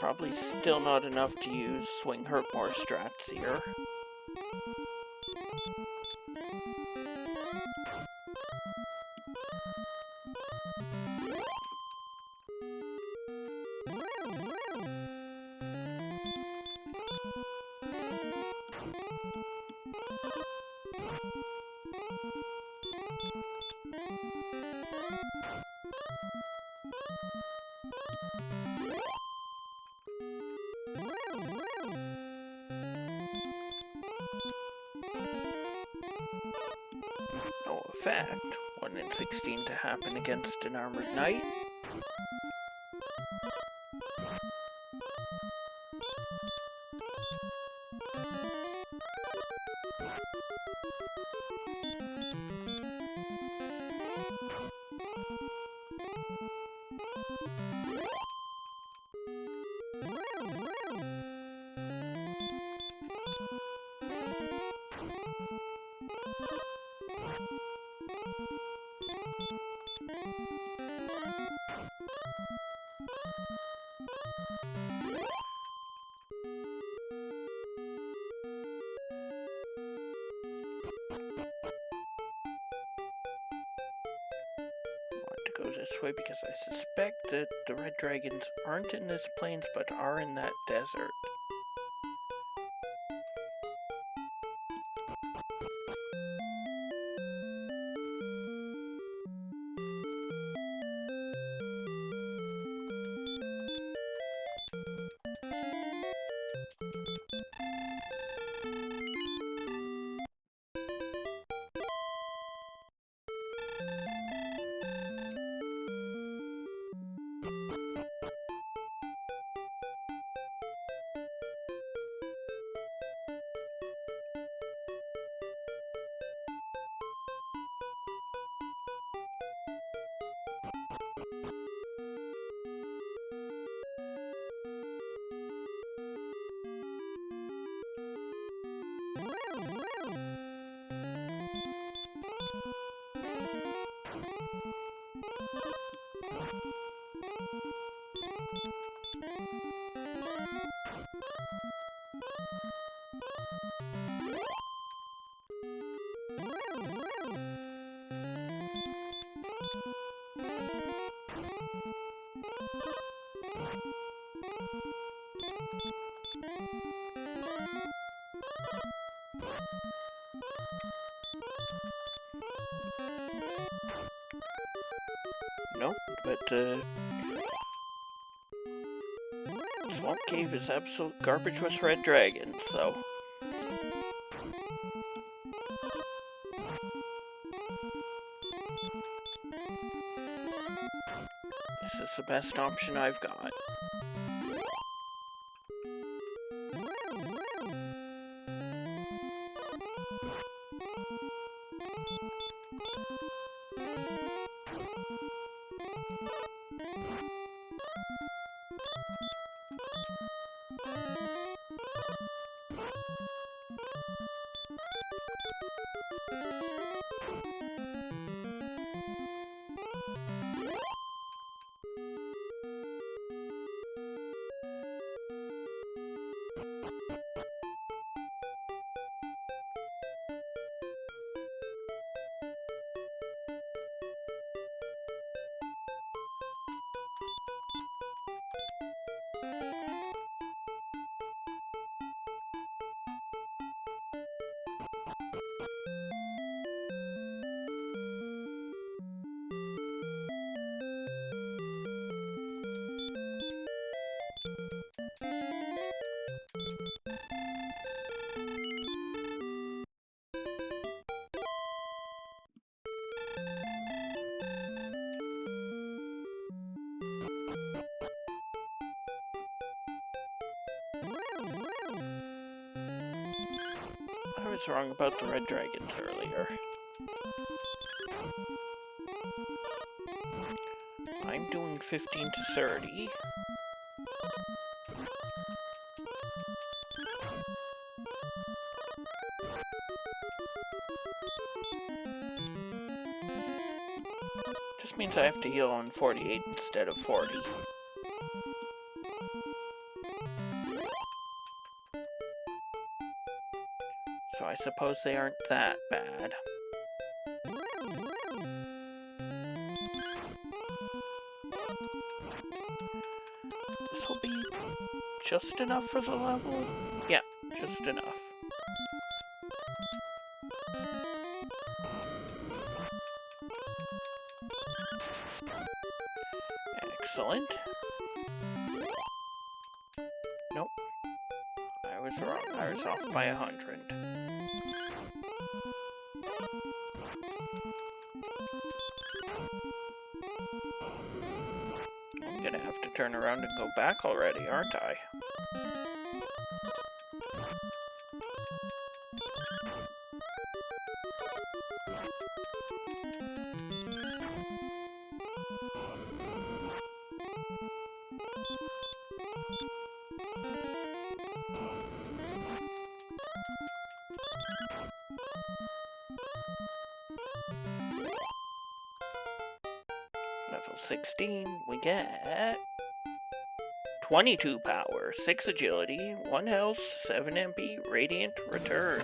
Probably still not enough to use Swing Hurt More strats here. No effect. 1 in 16 to happen against an armored knight. Go this way because I suspect that the red dragons aren't in this plains but are in that desert. Nope, but Swamp Cave is absolute garbage with red dragons, so... This is the best option I've got. I was wrong about the red dragons earlier. I'm doing 15 to 30. Just means I have to heal on 48 instead of 40. So I suppose they aren't that bad. This will be just enough for the level? Yeah, just enough. Excellent. Nope. I was wrong. I was off by 100. I'm gonna have to turn around and go back already, aren't I? Level 16, we get 22 power, 6 agility, 1 health, 7 MP, radiant return.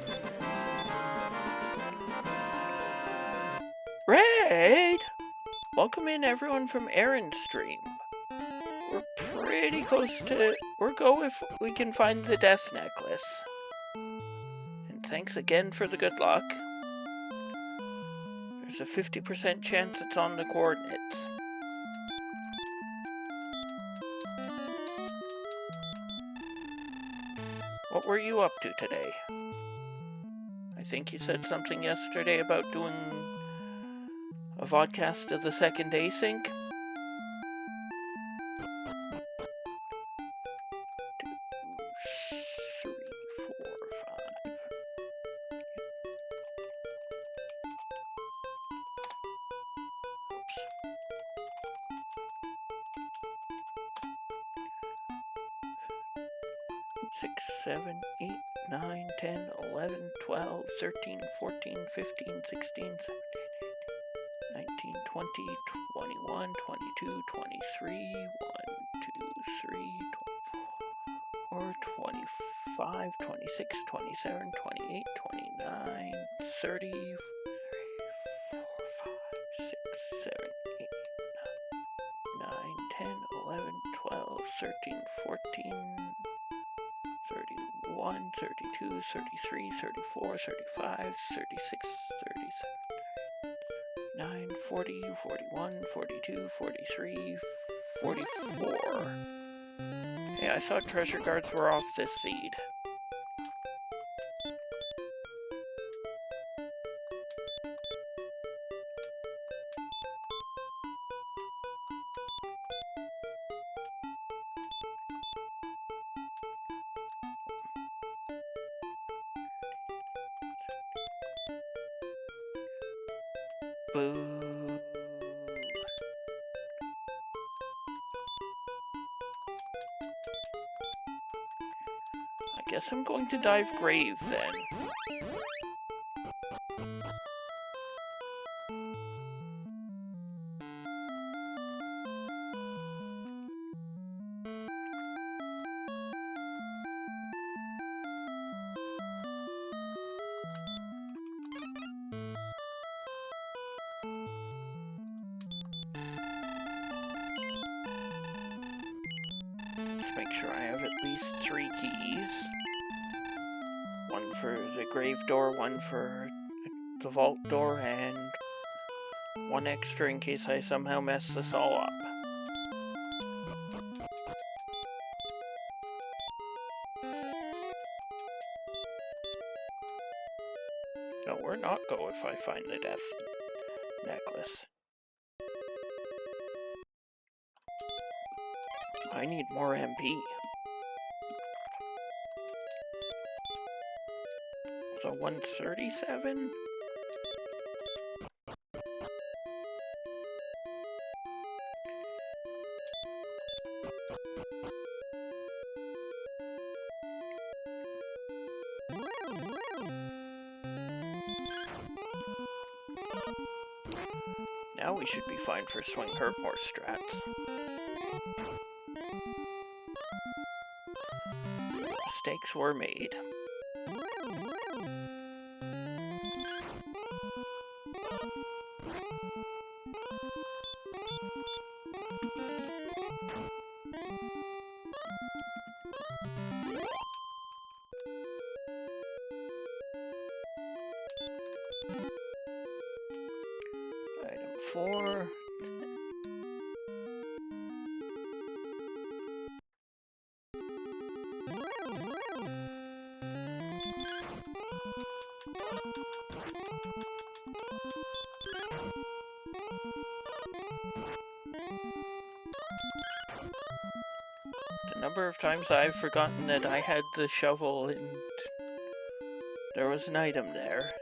Raid! Welcome in everyone from Aaron's stream. We're pretty close to... We'll go if we can find the death necklace. And thanks again for the good luck. There's a 50% chance it's on the coordinates. What were you up to today? I think you said something yesterday about doing a vodcast of the second async. 2, 3, 4, 5. Oops. 6, 7, 8, 9, 10, 11, 12, 13, 14, 15, 16, 17, 19, 20, 21, 22, 23, 1, 2, 3, 24, 25, 26, 27, 28, 29, 30, 4, 5, 6, 7, 8, 9, 10, 11, 12, 13, 14, 31, 32, 33, 34, 35, 36, 37, 9, 40, 41, 42, 43, 44. Hey, I thought treasure guards were off this seed. Boo. I guess I'm going to dive grave then. Let's make sure I have at least 3 keys. One for the grave door, one for the vault door, and one extra in case I somehow mess this all up. Nowhere not go if I find the death necklace. I need more MP. So 137? Now we should be fine for swing Hermore strats. Mistakes were made. Item 4. The number of times I've forgotten that I had the shovel and there was an item there.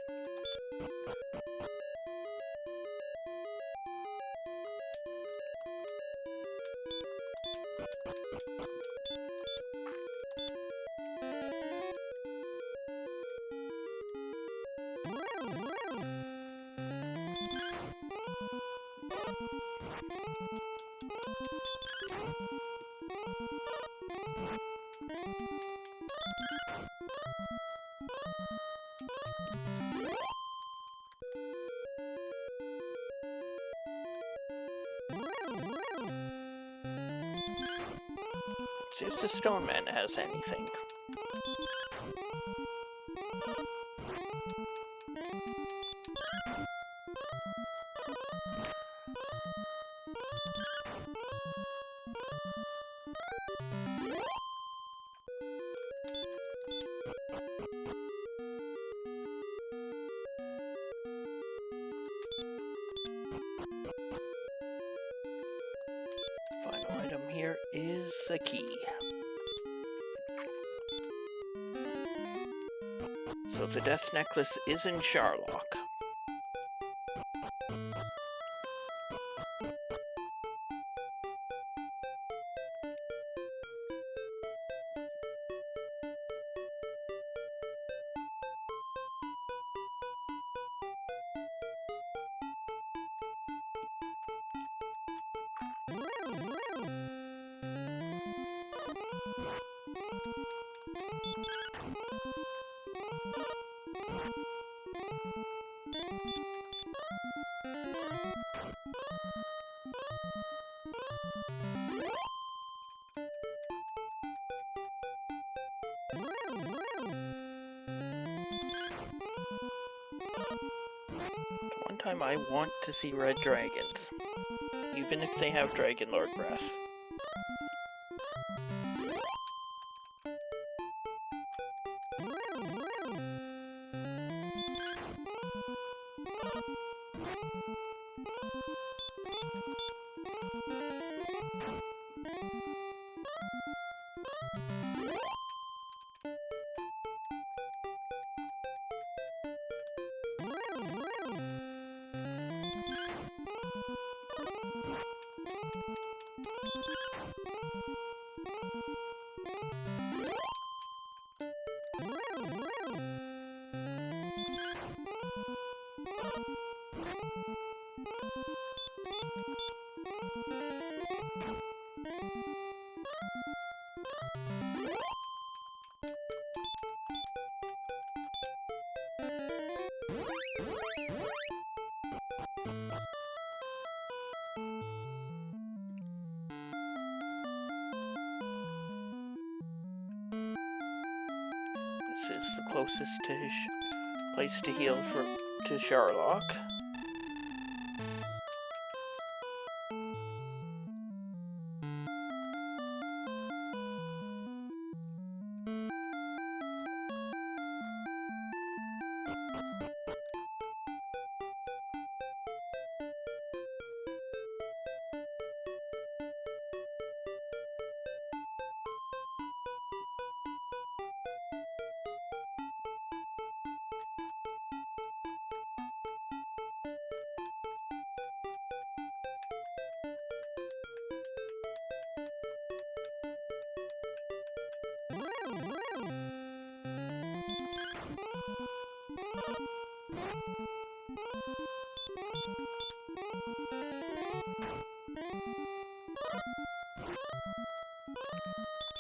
See if the stone man has anything. Final item here is a key. So the death necklace is in Sharlock. time I want to see red dragons, even if they have Dragon Lord breath. This is the closest place to heal to Sharlock.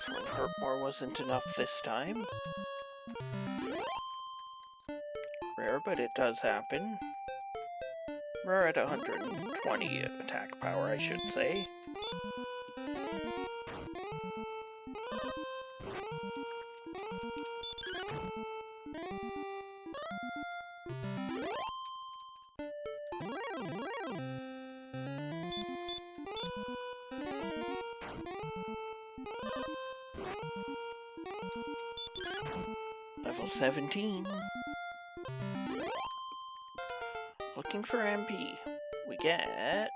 Swing Hurtmore wasn't enough this time. Rare, but it does happen. We're at 120 attack power, I should say. Level 17. Looking for MP. We get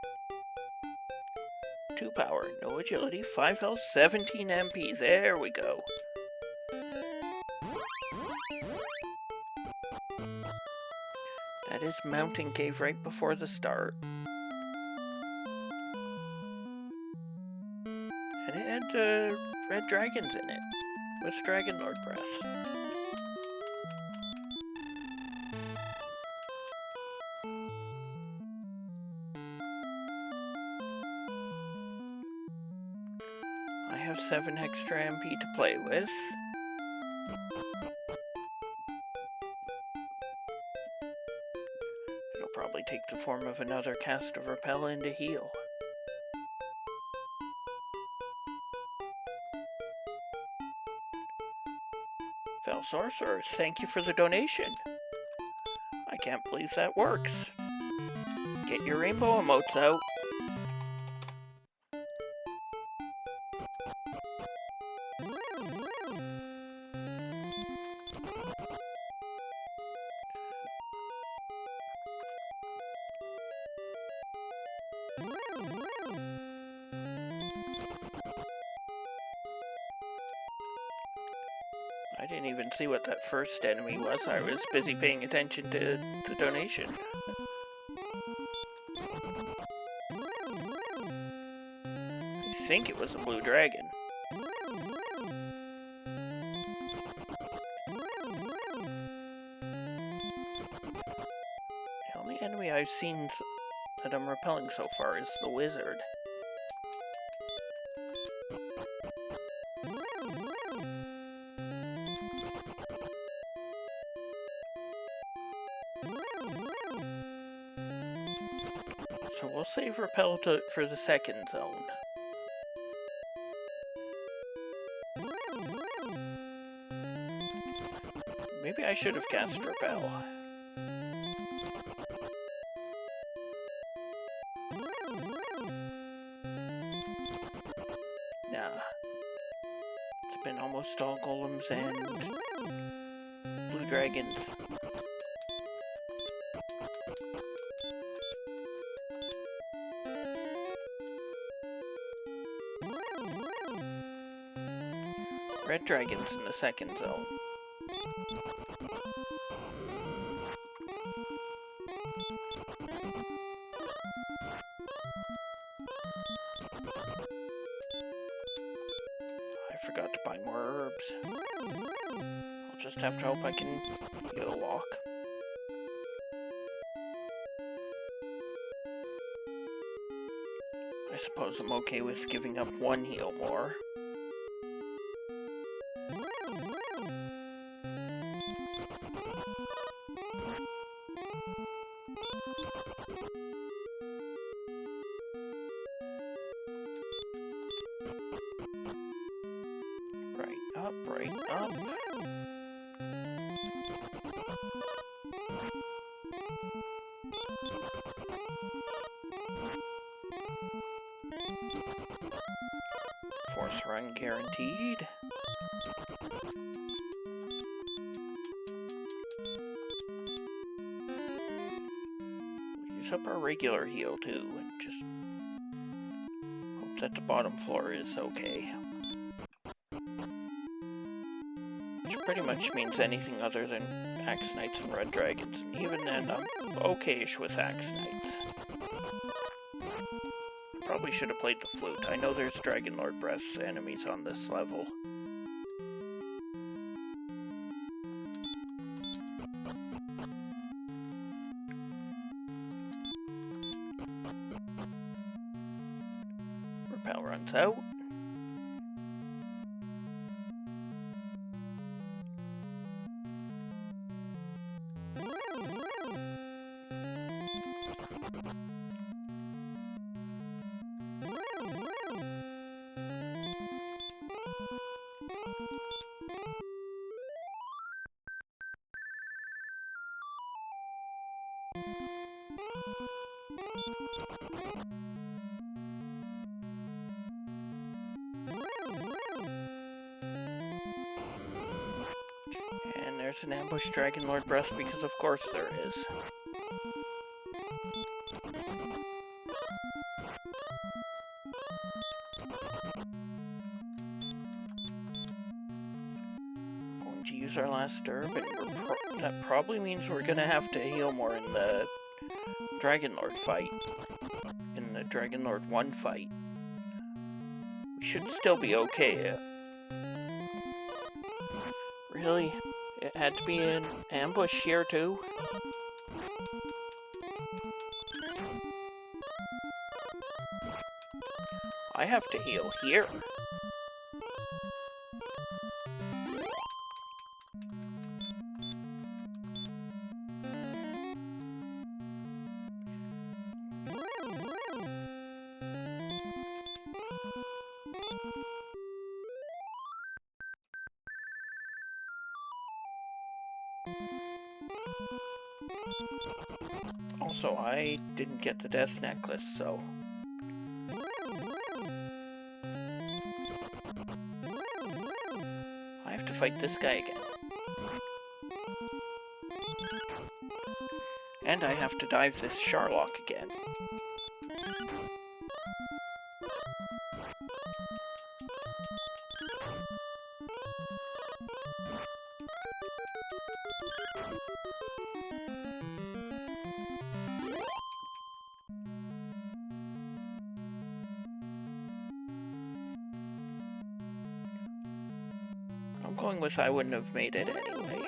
2 power, no agility, 5 health, 17 MP. There we go. That is Mountain Cave right before the start. And it had red dragons in it, with Dragon Lord breath. I have 7 extra MP to play with. It'll probably take the form of another cast of Repel into heal. Fell Sorcerer, thank you for the donation. I can't believe that works. Get your rainbow emotes out. I didn't even see what that first enemy was. I was busy paying attention to the donation. I think it was a blue dragon. The only enemy I've seen that I'm repelling so far is the wizard. So we'll save Repel for the second zone. Maybe I should have cast Repel. dragons. Red dragons in the second zone. I forgot to buy more herbs. I'll just have to hope I can heal walk. I suppose I'm okay with giving up one heal more. Right up. Fourth run guaranteed. We'll use up our regular heal too, and just hope that the bottom floor is okay. Which pretty much means anything other than Axe Knights and Red Dragons, and even then I'm okay-ish with Axe Knights. Probably should have played the flute. I know there's Dragon Lord Breath enemies on this level. Repel runs out. And there's an ambush Dragon Lord Breath, because of course there is. Going to use our last herb, and that probably means we're gonna have to heal more in the Dragon Lord fight. In the Dragon Lord 1 fight. We should still be okay. Really? It had to be an ambush here too? I have to heal here. Also, I didn't get the death necklace, so... I have to fight this guy again. And I have to dive this Sharlock again. I'm going with I wouldn't have made it anyway.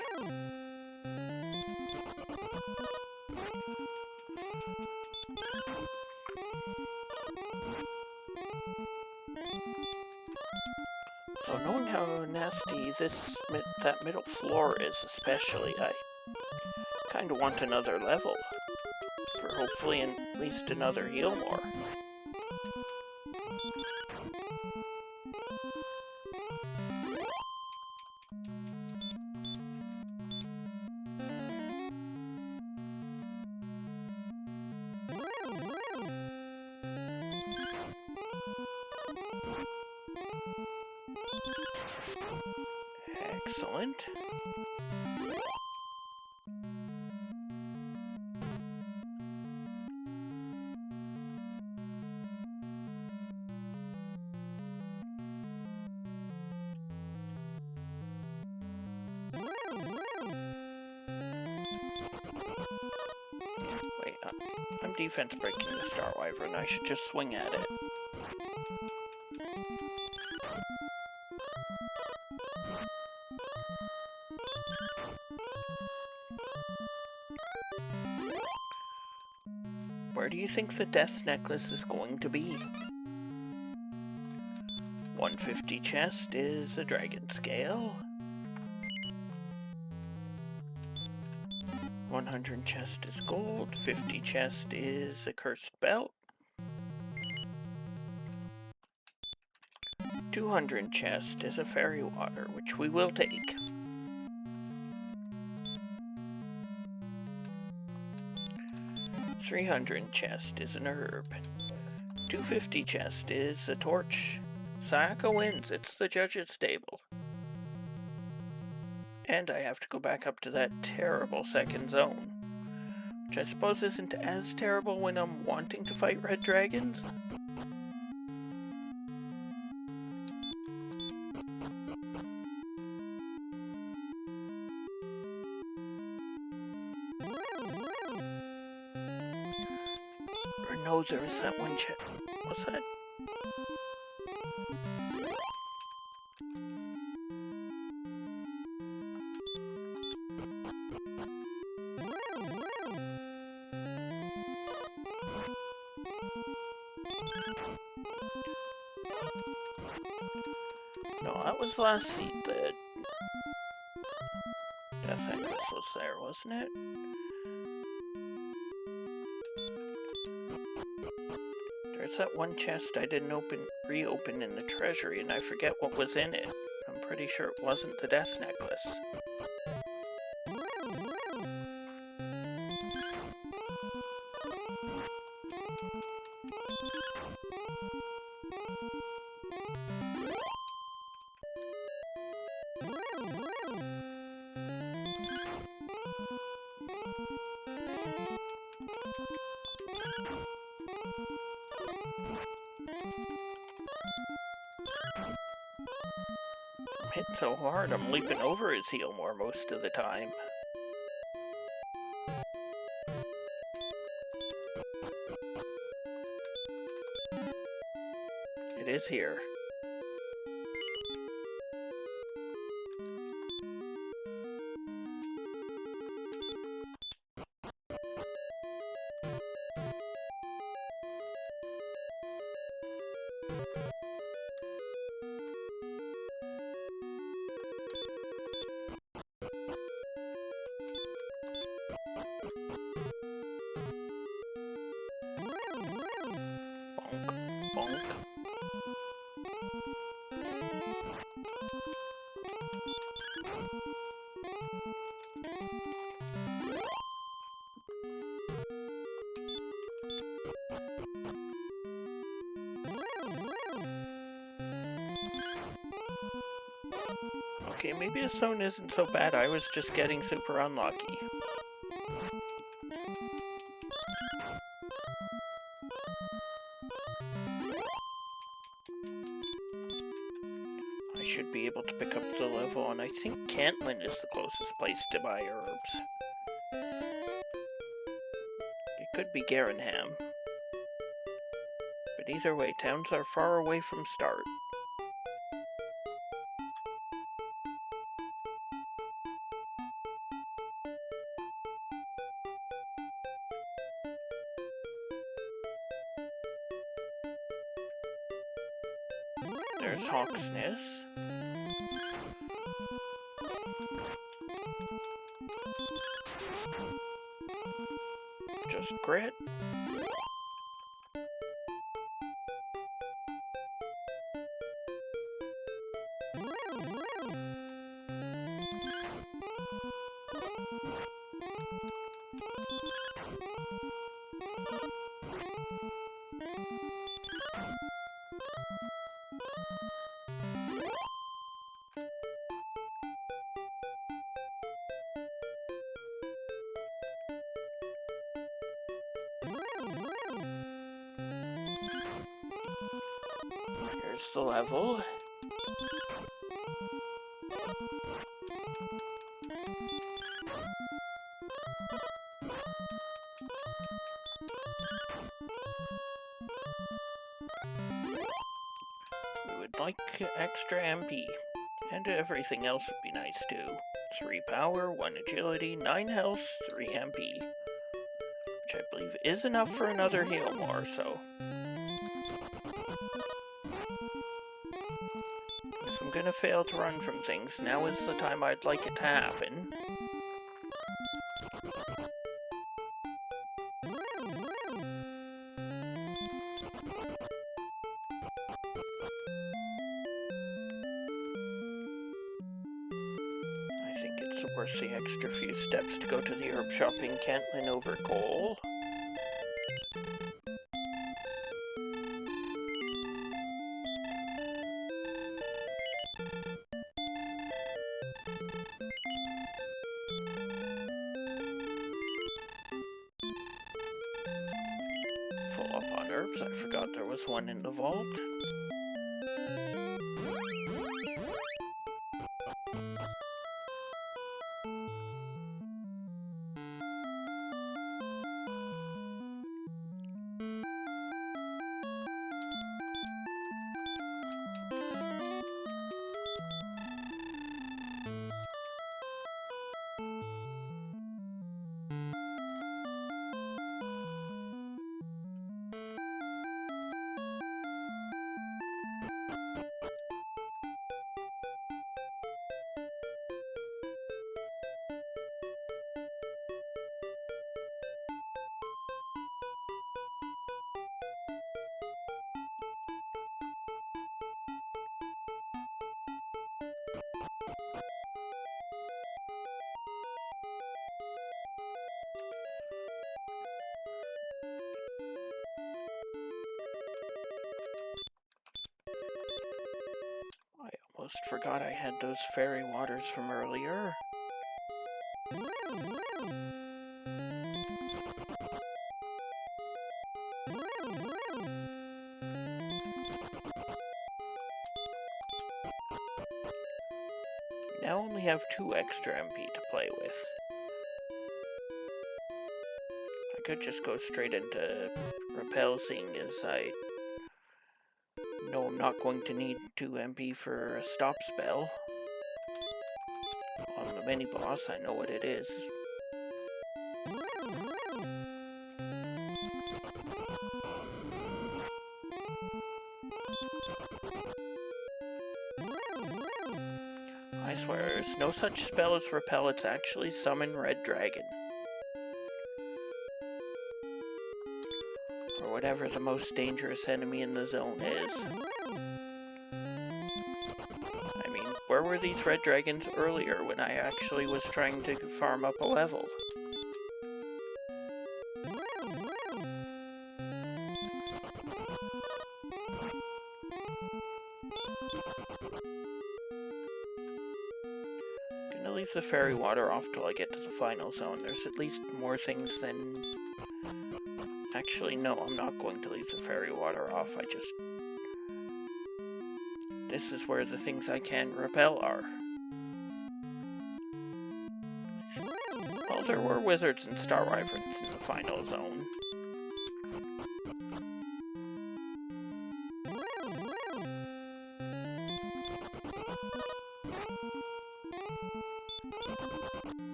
So knowing how nasty that middle floor is especially, I kind of want another level. For hopefully at least another heal more. Excellent. defense breaking the Star Wyvern. I should just swing at it. Where do you think the death necklace is going to be? 150 chest is a dragon scale. 100 chest is gold. 50 chest is a cursed belt. 200 chest is a fairy water, which we will take. 300 chest is an herb. 250 chest is a torch. Sayaka wins. It's the judge's table. And I have to go back up to that terrible second zone. Which I suppose isn't as terrible when I'm wanting to fight red dragons. Or no, there is that one chest. What's that? No, that was last seed. The death necklace was there, wasn't it? There's that one chest I didn't reopen in the treasury, and I forget what was in it. I'm pretty sure it wasn't the death necklace. I'm hitting so hard, I'm leaping over his heel more most of the time. It is here. Bonk. Okay, maybe this zone isn't so bad. I was just getting super unlucky. I should be able to pick up the level, and I think Cantlin is the closest place to buy herbs. It could be Garenham. But either way, towns are far away from start. There's Hawksness. Just grit. Here's the level. like extra MP. And everything else would be nice too. 3 power, 1 agility, 9 health, 3 MP. Which I believe is enough for another heal more, so... If I'm gonna fail to run from things, now is the time I'd like it to happen. I think it's worth the extra few steps to go to the herb shop in Cantlin over coal. Full up on herbs, I forgot there was one in the vault. I almost forgot I had those fairy waters from earlier. Now only have 2 extra MP to play with. I could just go straight into Repel, seeing as I know I'm not going to need 2 MP for a stop spell. On the mini-boss, I know what it is. I swear, there's no such spell as Repel, it's actually Summon Red Dragon. Or whatever the most dangerous enemy in the zone is. I mean, where were these red dragons earlier when I actually was trying to farm up a level? Gonna leave the fairy water off till I get to the final zone. There's at least more things than... Actually, no, I'm not going to leave the fairy water off. This is where the things I can repel are. Well, there were wizards and star wyverns in the final zone.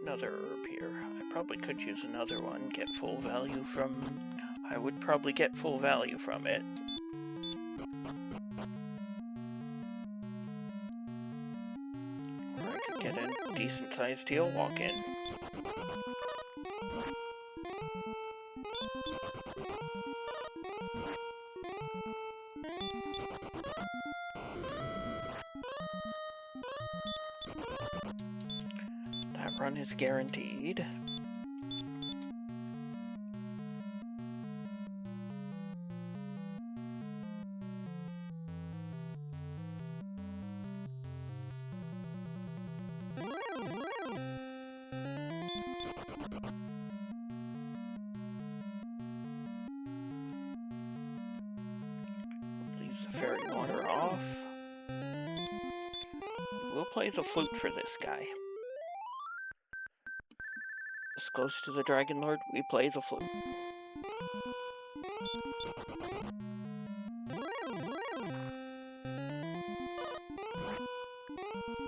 Another herb here. I probably could use another one, get full value from... I would probably get full value from it. Or I could get a decent sized heal walk in. Run is guaranteed. Use the fairy water off. We'll play the flute for this guy. This close to the Dragon Lord, we play the flute.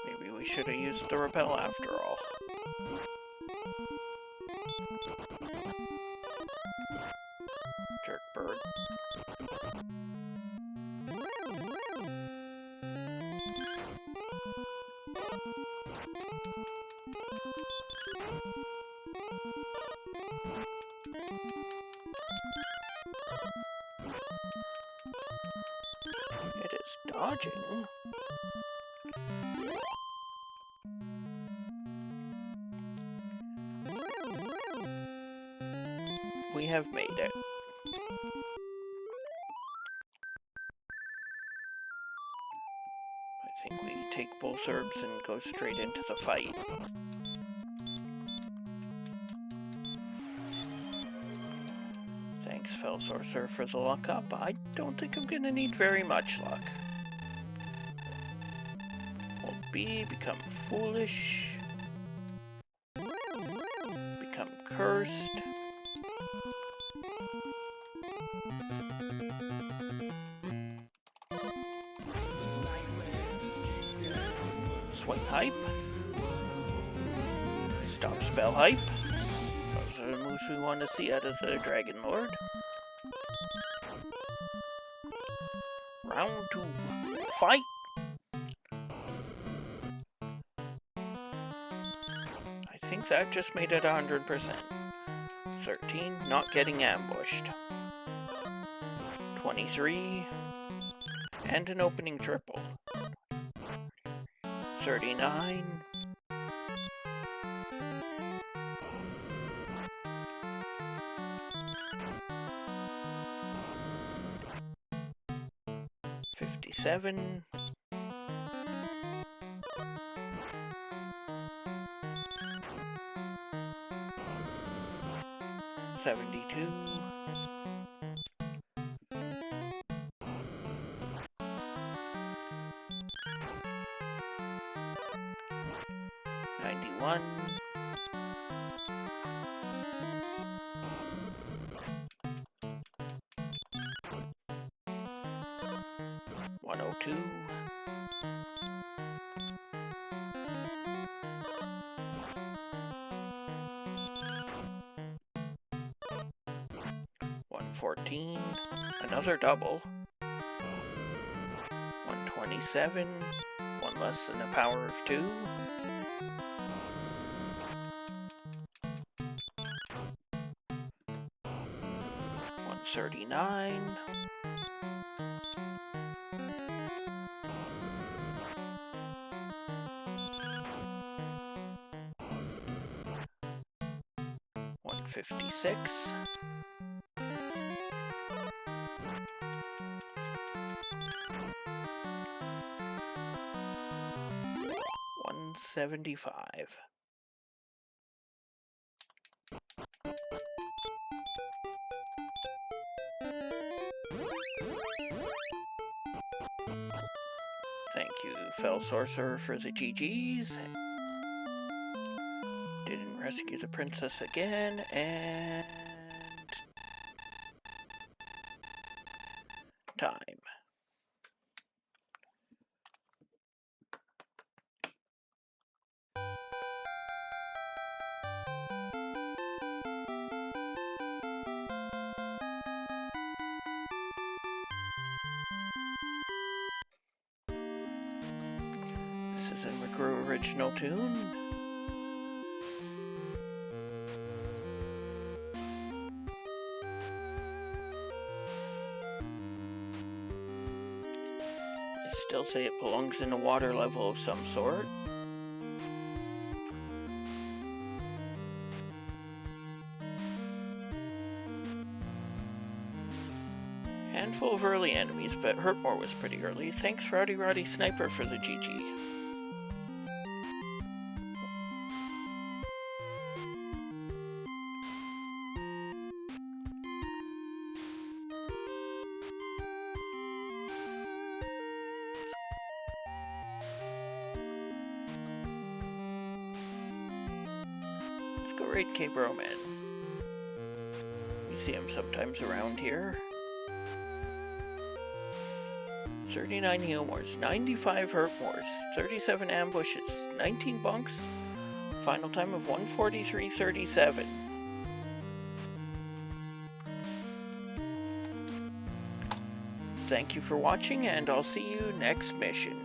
Maybe we should have used the repel after all. Jerk bird. It is dodging. We have made it. I think we take both herbs and go straight into the fight. Thanks, Fell Sorcerer, for the luck up. I don't think I'm gonna need very much luck. Hold B, become foolish. Become cursed. Swing hype. Stop spell hype. Those are the moves we want to see out of the Dragon Lord. Round 2. Fight! I think that just made it 100%. 13, not getting ambushed. 23, and an opening triple. 39. 57. 72. 91. 102. 114. Another double. 127. One less than a power of 2. 139. 156. 175. Thank you, Fell Sorcerer, for the GGs. Didn't rescue the princess again, and time. This is in McGrew original tune. I still say it belongs in a water level of some sort. Handful of early enemies, but Hurtmore was pretty early. Thanks, Rowdy Roddy Sniper, for the GG. go raid K-Broman. We see him sometimes around here. 39 heal mores, 95 hurt mores, 37 ambushes, 19 bunks, final time of 1:43:37. Thank you for watching, and I'll see you next mission.